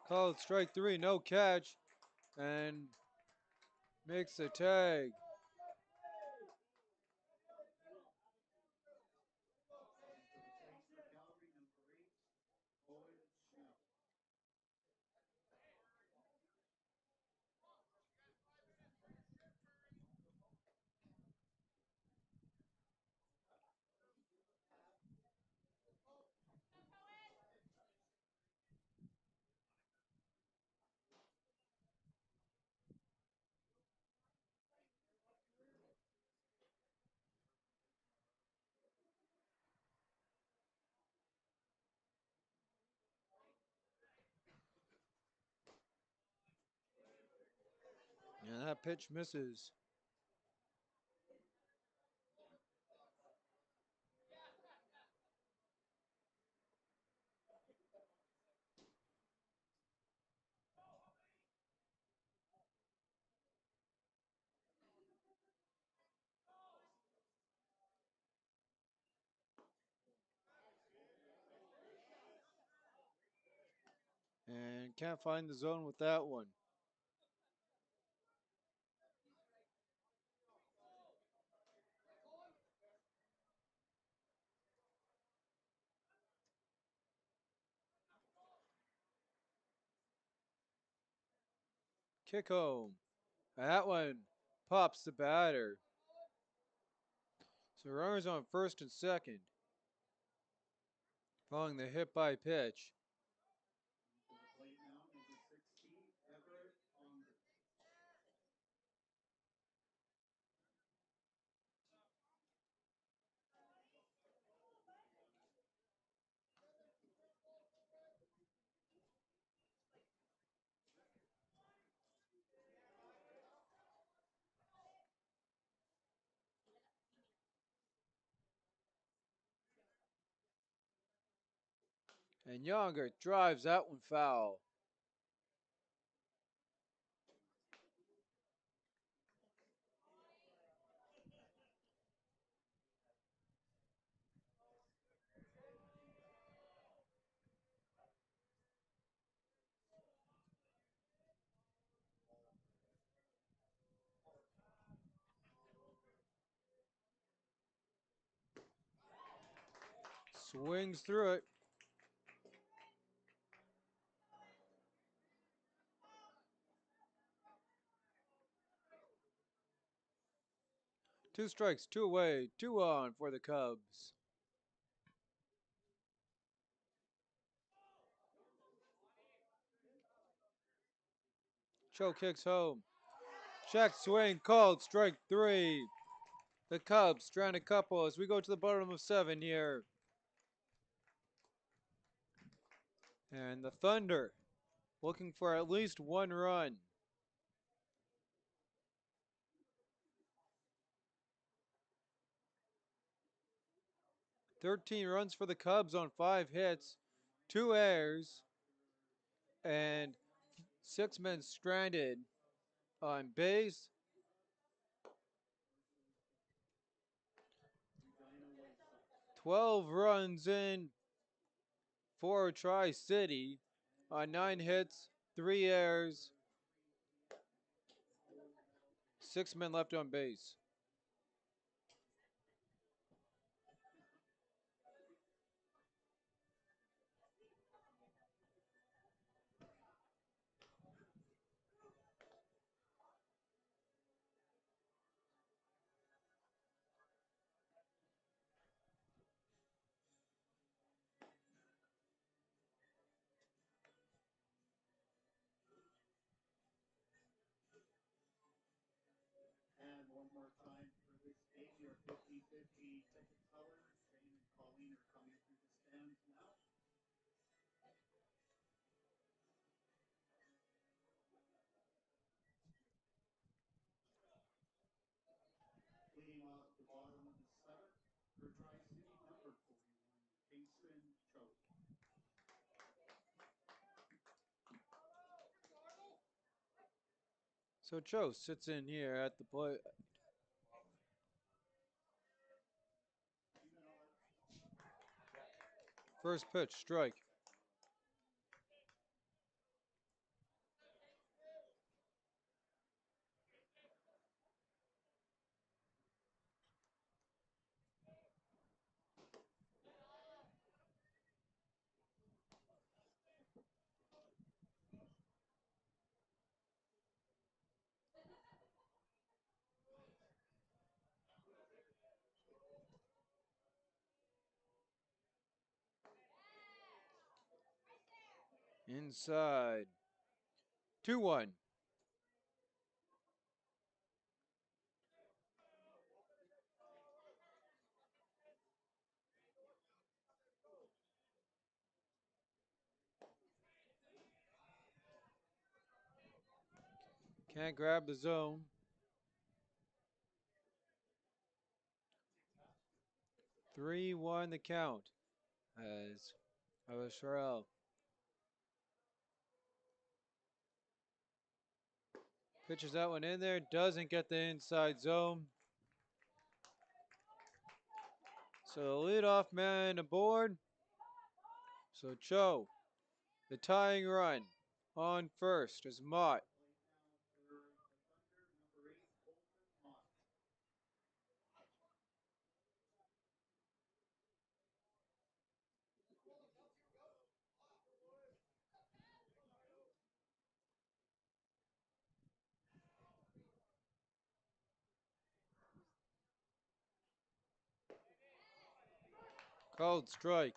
Called strike 3, no catch. And makes the tag. And that pitch misses. And can't find the zone with that one. Kick home. That one pops the batter. So runners on first and second. Following the hit by pitch. And Younger drives that one foul. Swings through it. Two strikes, two away, two on for the Cubs. Cho kicks home. Check swing called, strike three. The Cubs strand a couple as we go to the bottom of 7 here. And the Thunder looking for at least one run. 13 runs for the Cubs on 5 hits, 2 errors, and 6 men stranded on base. "12 runs in for Tri-City on 9 hits, 3 errors, 6 men left on base." And one more time for this game, your 50-50 ticket colors. Shane and Colleen are coming through the stands now. Leading off the bottom of the 7th for Tri-City, number 41, Kingston Cho. So Cho sits in here at the plate. First pitch, strike. Inside. 2-1. Can't grab the zone. 3-1 the count as Sherrill pitches that one in there, doesn't get the inside zone. So the leadoff man aboard. So Cho The tying run on first is Mott. Called strike.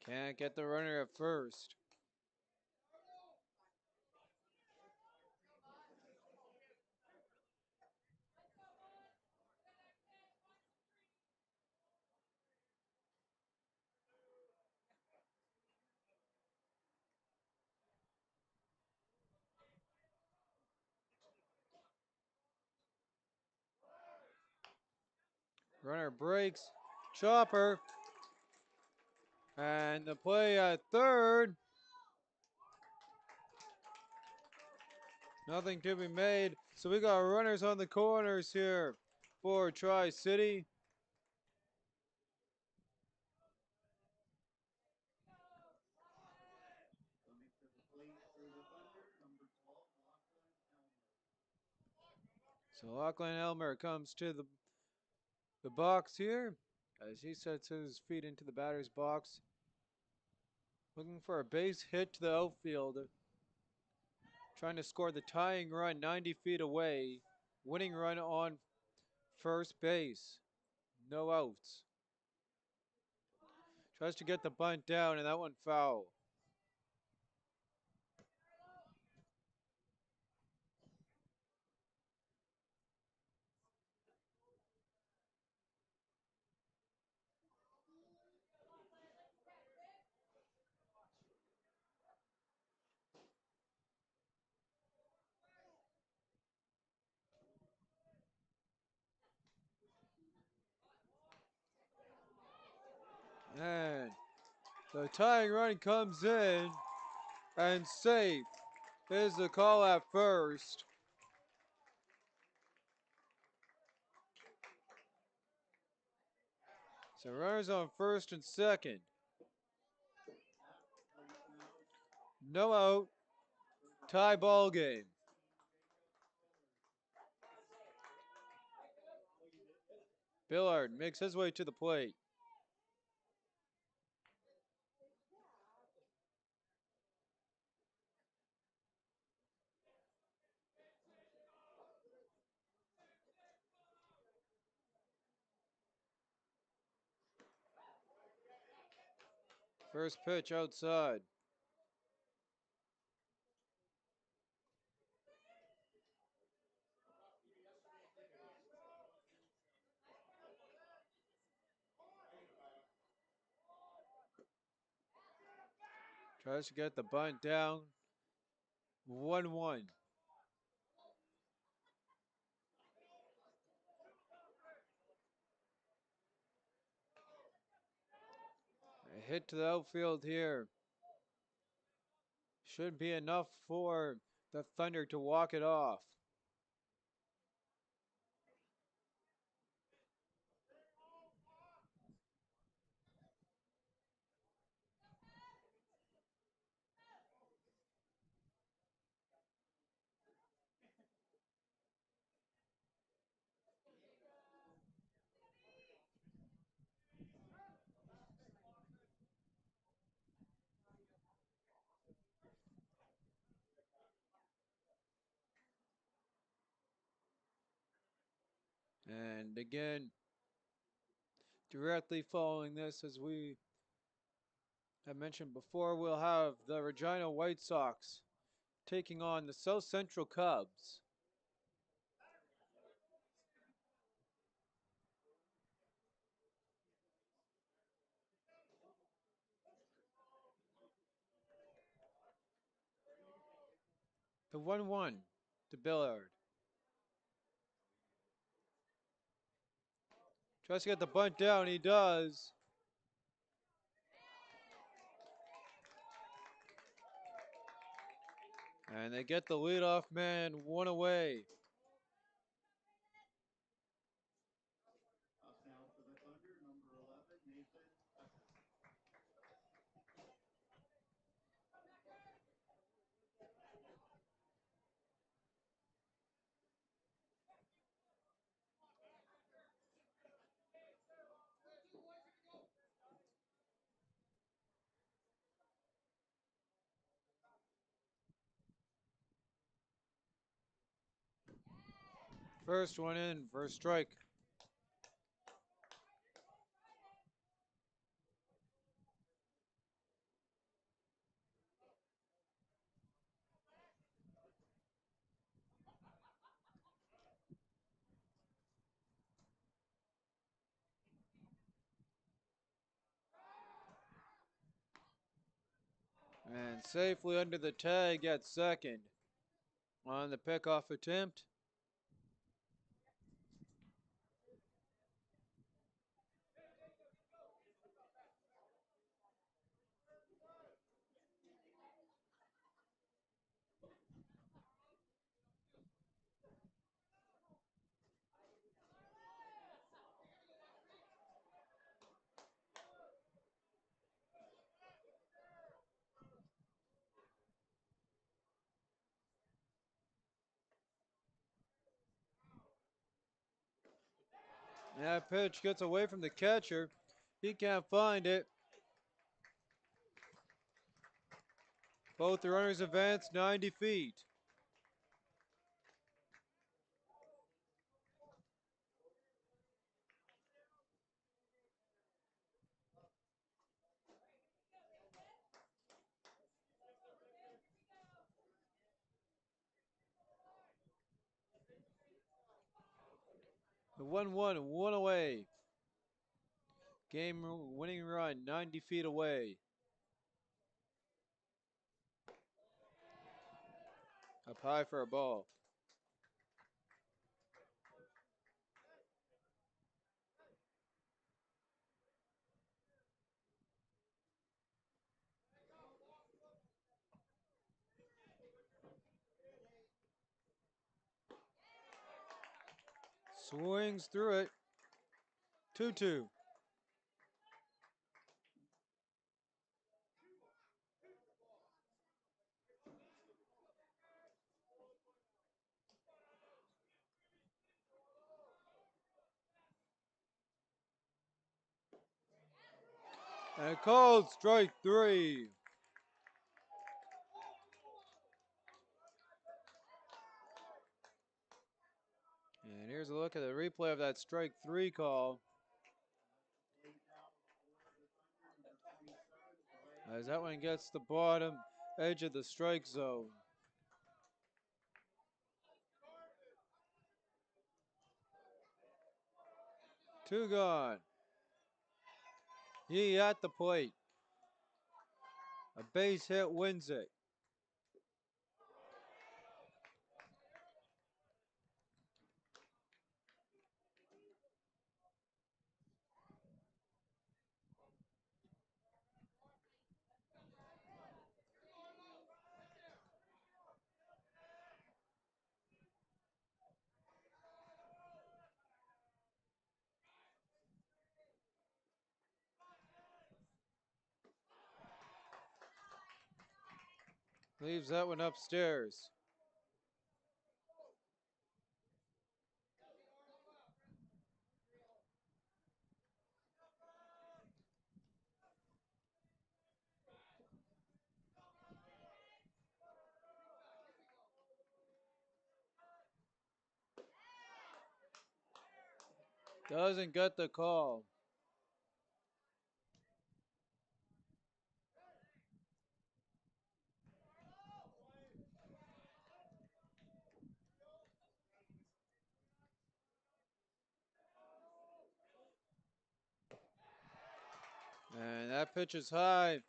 Can't get the runner at first. Runner breaks. Chopper. And the play at third. Nothing to be made. So we got runners on the corners here for Tri-City. So Lachlan Elmer comes to the box here as he sets his feet into the batter's box. Looking for a base hit to the outfield. Trying to score the tying run 90 feet away. Winning run on first base. No outs. Tries to get the bunt down, and that one foul. And the tying run comes in, and safe is the call at first. So runners on first and second. No out. Tie ball game. Billard makes his way to the plate. First pitch outside. Tries to get the bunt down. 1-1. A hit to the outfield here. Should be enough for the Thunder to walk it off. And again, directly following this, as we have mentioned before, we'll have the Regina White Sox taking on the South Central Cubs. The 1-1 to Billard. Tries to get the bunt down. He does. And they get the leadoff man one away. Up now for the Thunder, number 11, Nathan. First one in, first strike. And safely under the tag at second on the pickoff attempt. That pitch gets away from the catcher. He can't find it. Both the runners advance 90 feet. The 1-1, one away. Game winning run 90 feet away. Up high for a ball. Swings through it. 2-2. And called strike 3. And here's a look at the replay of that strike 3 call. As that one gets the bottom edge of the strike zone. Two gone. He at the plate. A base hit wins it. Leaves that one upstairs. Doesn't get the call. And that pitch is high.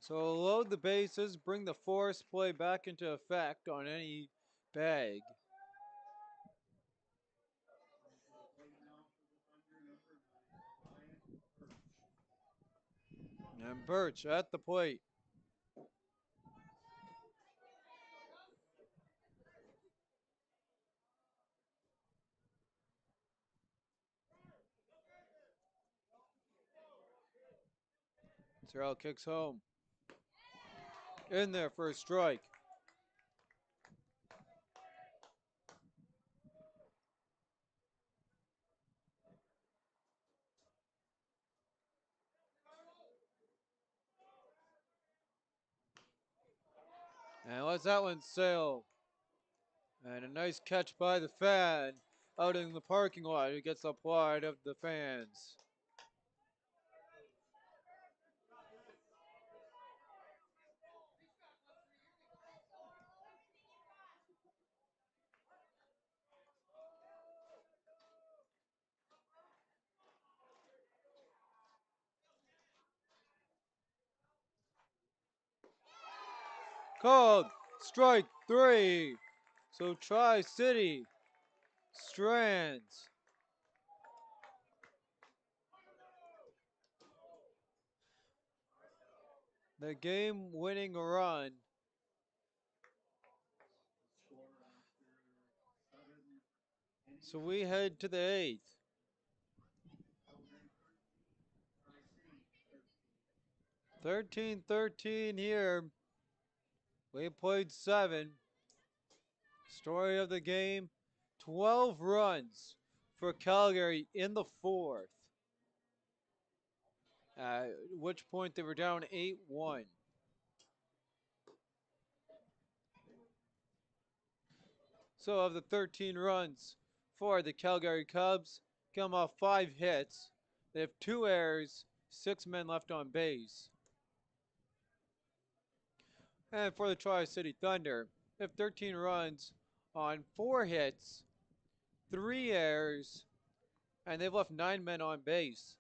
So load the bases, bring the force play back into effect on any bag. And Birch at the plate. Terrell kicks home. In there for a strike. And lets that one sail. And a nice catch by the fan out in the parking lot who gets applaud of the fans. Called strike 3. So Tri-City strands. The game-winning run. So we head to the 8th. 13-13 here. We played 7. Story of the game, 12 runs for Calgary in the 4th. At which point they were down 8-1. So of the 13 runs for the Calgary Cubs, come off 5 hits. They have 2 errors, 6 men left on base. And for the Tri-City Thunder, they have 13 runs on 4 hits, 3 errors, and they've left 9 men on base.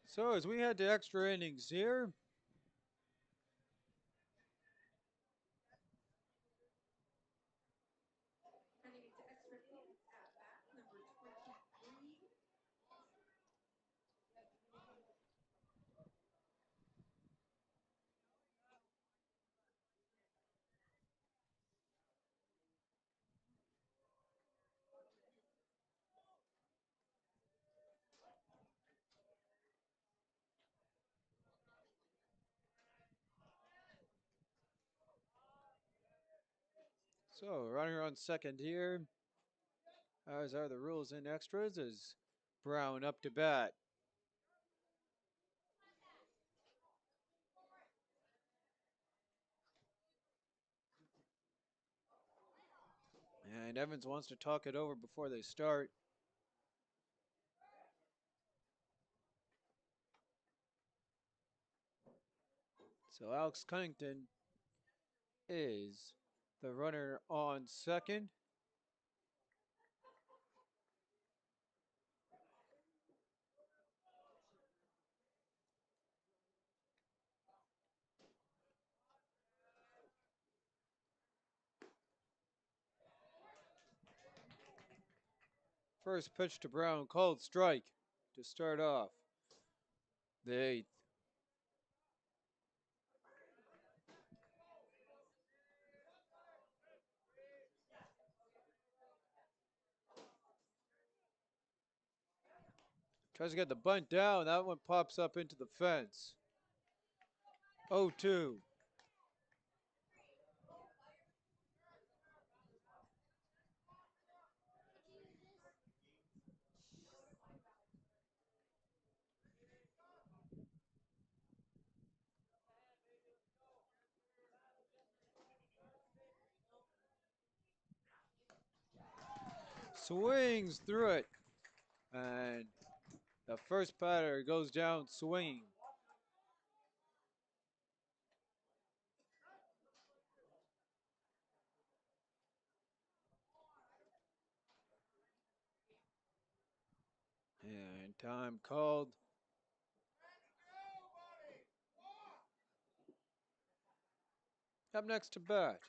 So as we head to extra innings here, so runner on second here, as are the rules in extras, is Brown up to bat. And Evans wants to talk it over before they start. So Alex Cunnington is the runner on second. First pitch to Brown, called strike to start off the 8th. Tries to get the bunt down. That one pops up into the fence. 0-2. Swings through it. And the first batter goes down swinging. And time called. Up next to bat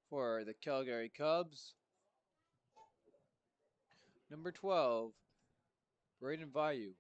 for the Calgary Cubs, number 12, Braden Vayu.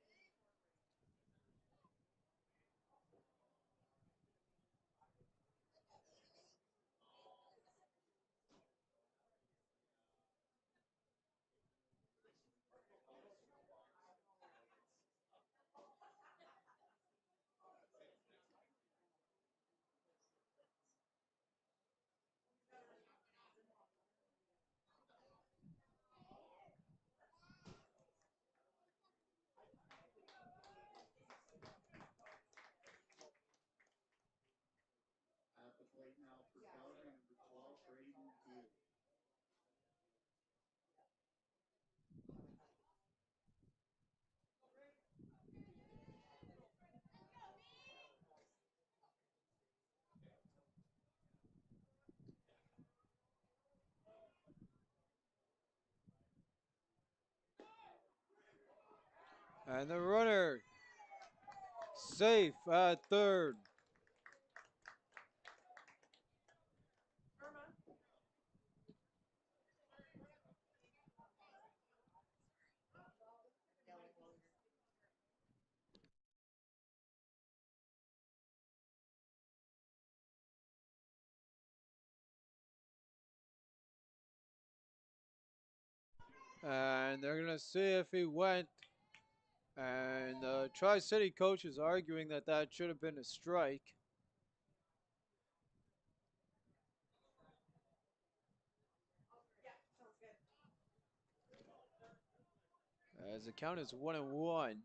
At the plate now for Calgary, number 12, Braden Field. And the runner safe at third. And they're going to see if he went. And the Tri-City coach is arguing that that should have been a strike. As the count is 1-1.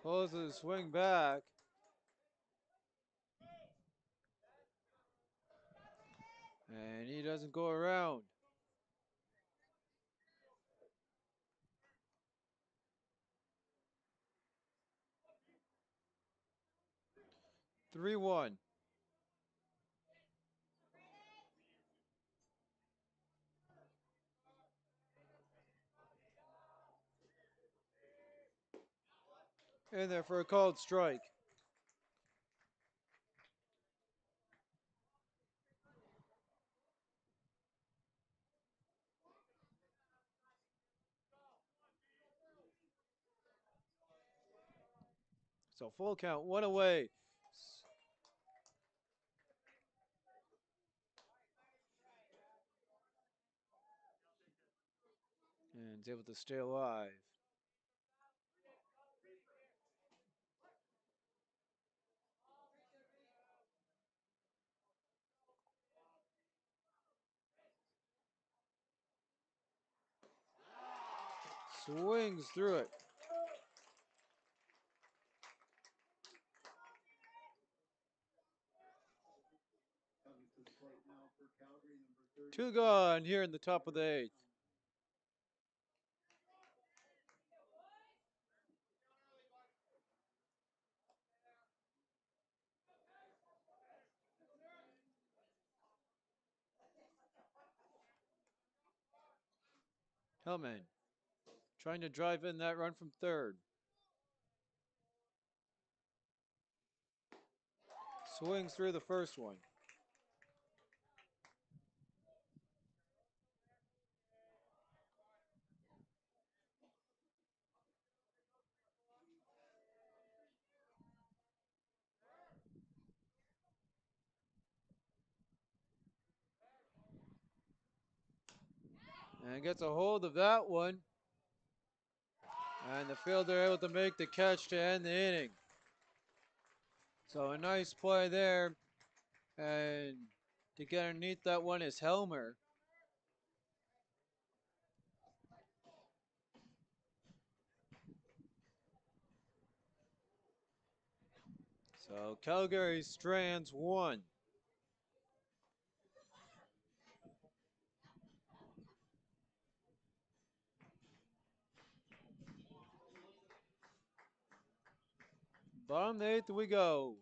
Pulls the swing back. And he doesn't go around. Three one. In there for a called strike. So full count, one away. And is able to stay alive. Swings through it. Coming to the plate now for Calgary, number 30. Two gone here in the top of the eighth. Hellman trying to drive in that run from third. Swings through the first one. And gets a hold of that one. And the fielder able to make the catch to end the inning. So a nice play there. And to get underneath that one is Helmer. So Calgary strands one. Bottom of the eighth we go.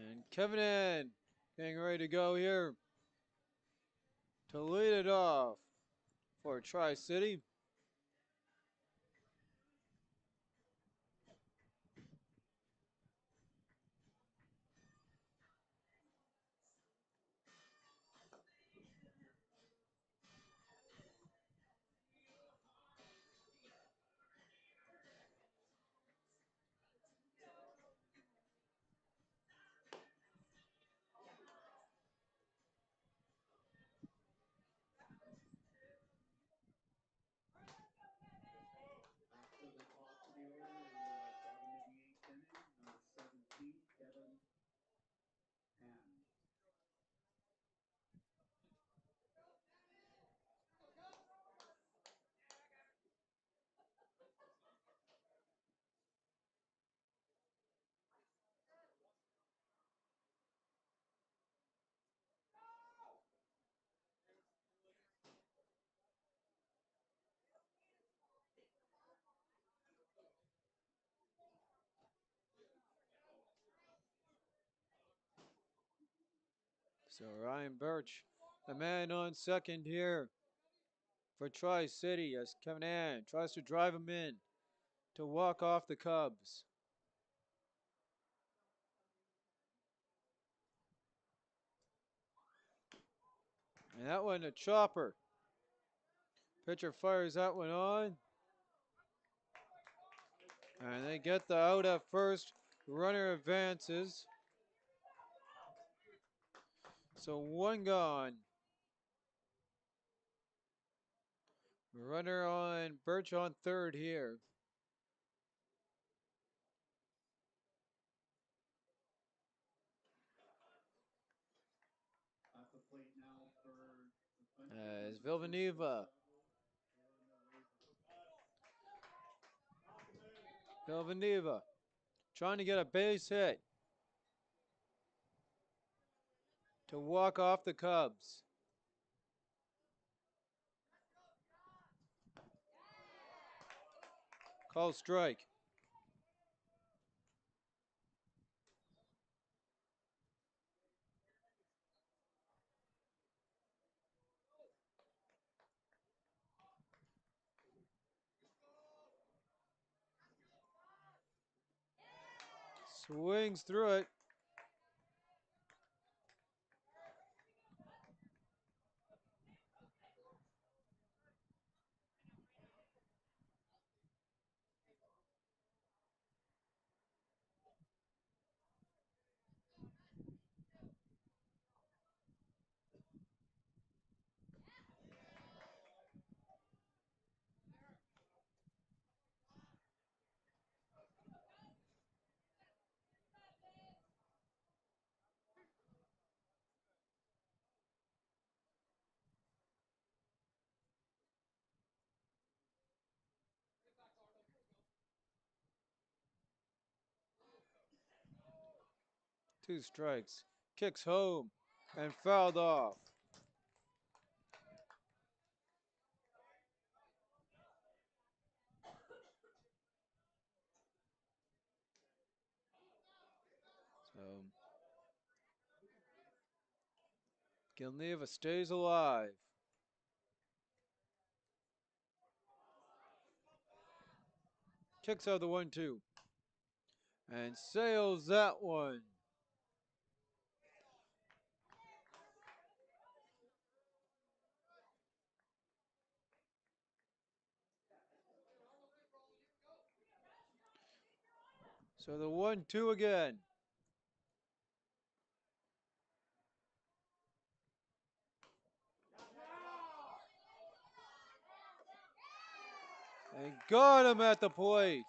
And Kevin getting ready to go here to lead it off for Tri-City. So Ryan Birch, the man on second here for Tri-City as Kevin Ann tries to drive him in to walk off the Cubs. And that one a chopper. Pitcher fires that one on. And they get the out at first. Runner advances. So one gone. Runner on Birch on third here. As Villaneva trying to get a base hit to walk off the Cubs. Call strike. Swings through it. 2 strikes. Kicks home and fouled off. So Gilneva stays alive. Kicks out the 1-2. And sails that one. So the 1-2 again. And got him at the plate.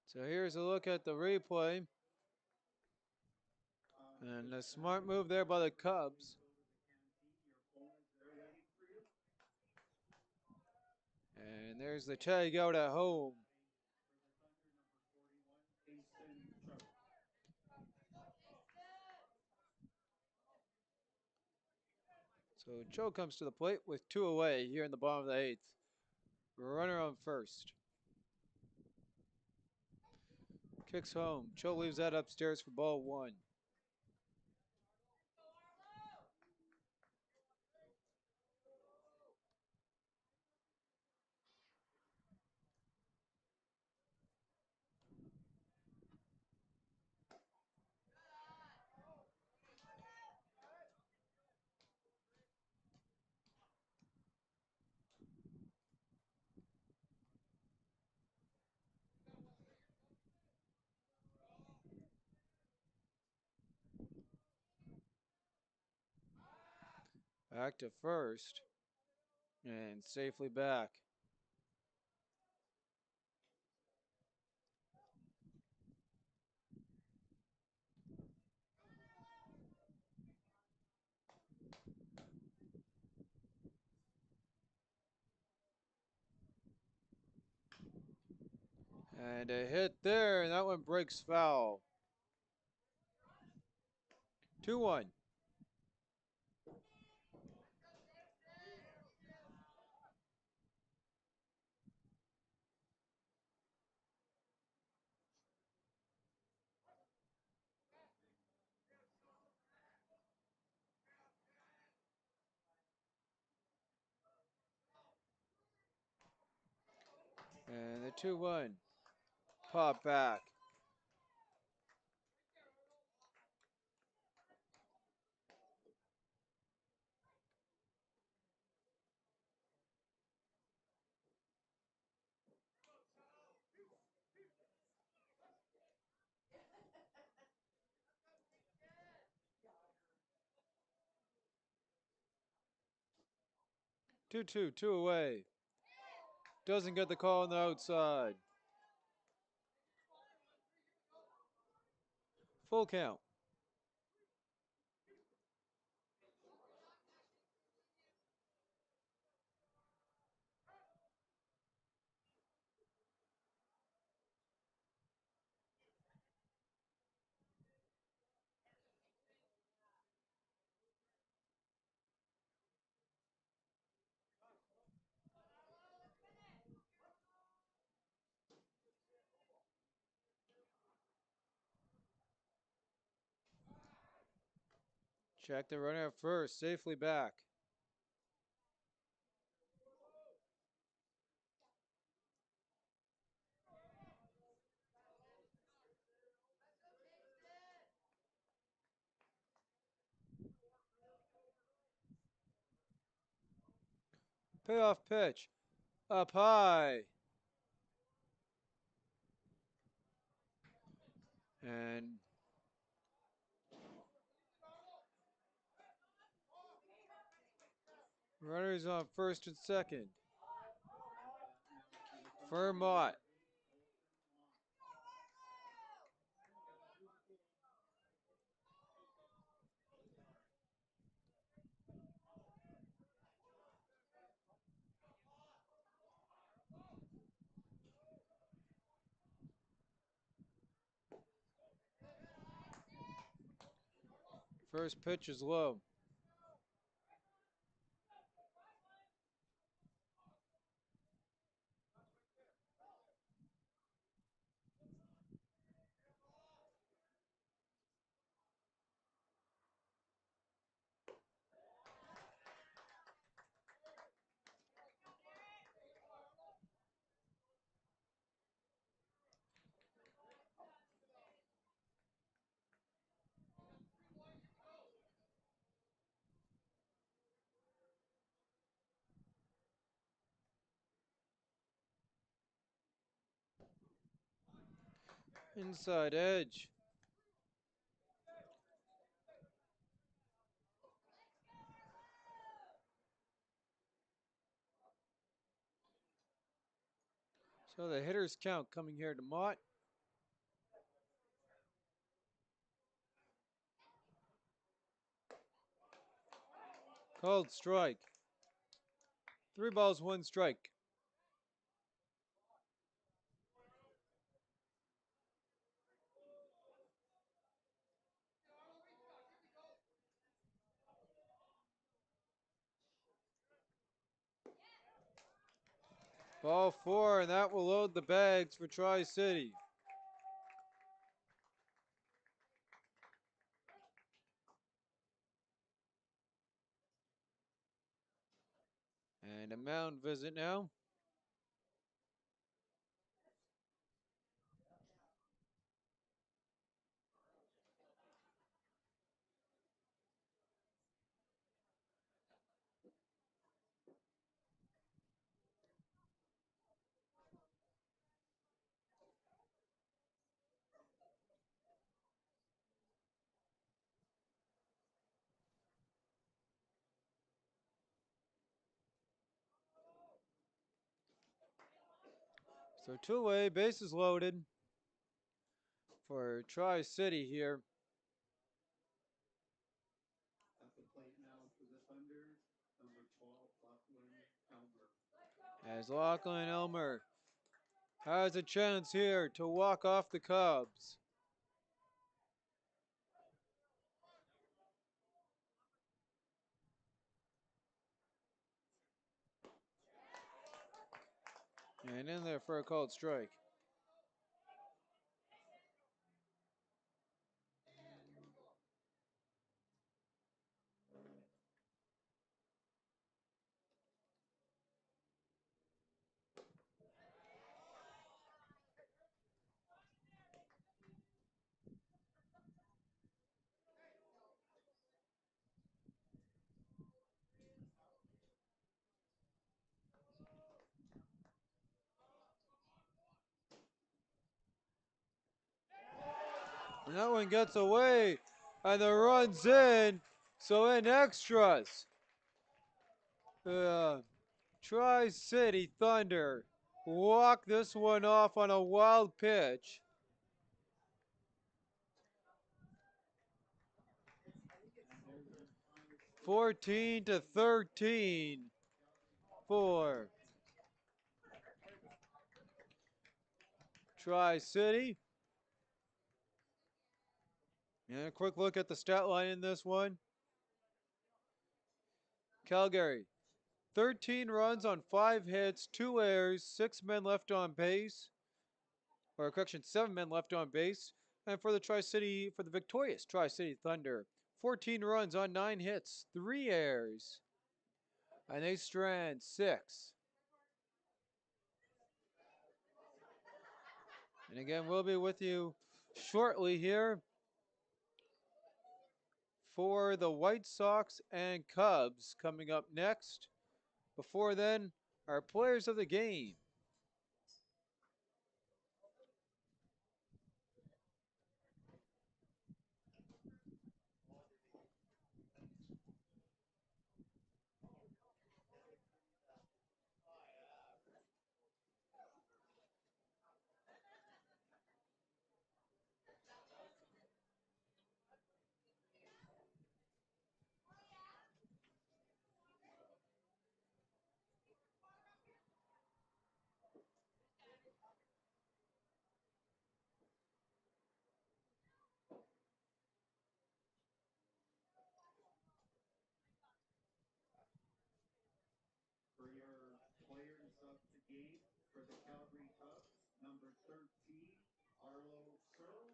So here's a look at the replay. And a smart move there by the Cubs. And there's the tag out at home. So Joe comes to the plate with 2 away here in the bottom of the 8th. Runner on first. Kicks home. Joe leaves that upstairs for ball 1. Back to first. And safely back. And a hit there, and that one breaks foul. 2-1. And the 2-1. Pop back. Two away. Doesn't get the call on the outside. Full count. Check the runner at first, safely back. Payoff pitch. Up high. And runners on first and second. Vermont. First pitch is low. Inside edge. So the hitters count coming here to Mott. Called strike. 3 balls, 1 strike. Ball 4, and that will load the bags for Tri-City. And a mound visit now. So 2-way, bases loaded for Tri-City here. At the plate now for the Thunder, number 12, Lachlan Elmer. As Lachlan Elmer has a chance here to walk off the Cubs. And in there for a called strike. And that one gets away, and the run's in. So in extras, Tri-City Thunder walk this one off on a wild pitch. And there's our final 14-13 for Tri-City. And a quick look at the stat line in this one. Calgary, 13 runs on 5 hits, 2 errors, 6 men left on base. Or correction, 7 men left on base. And for the victorious Tri-City Thunder, 14 runs on 9 hits, 3 errors. And they strand 6. And again, we'll be with you shortly here for the White Sox and Cubs coming up next. Before then, our players of the game. for the Calgary Cubs, number 13, Arlo Searle.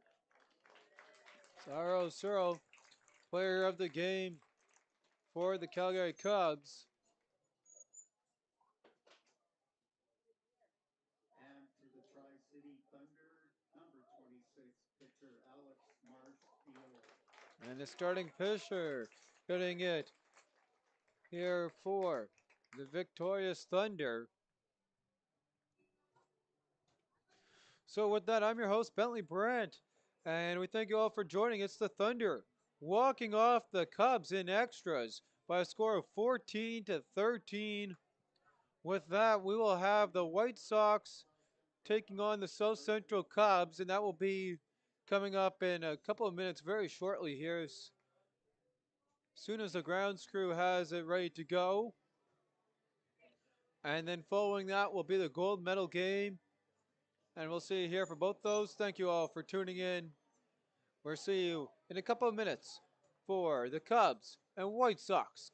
Saro Searle, player of the game for the Calgary Cubs. And to the Tri-City Thunder, number 26, pitcher Alex Marsh-Field. And the starting pitcher hitting it here for the victorious Thunder. So with that, I'm your host, Bentley Brandt, and we thank you all for joining. It's the Thunder walking off the Cubs in extras by a score of 14-13. With that, we will have the White Sox taking on the South Central Cubs, and that will be coming up in a couple of minutes very shortly here. As soon as the grounds crew has it ready to go. And then following that will be the gold medal game. And we'll see you here for both those. Thank you all for tuning in. We'll see you in a couple of minutes for the Cubs and White Sox.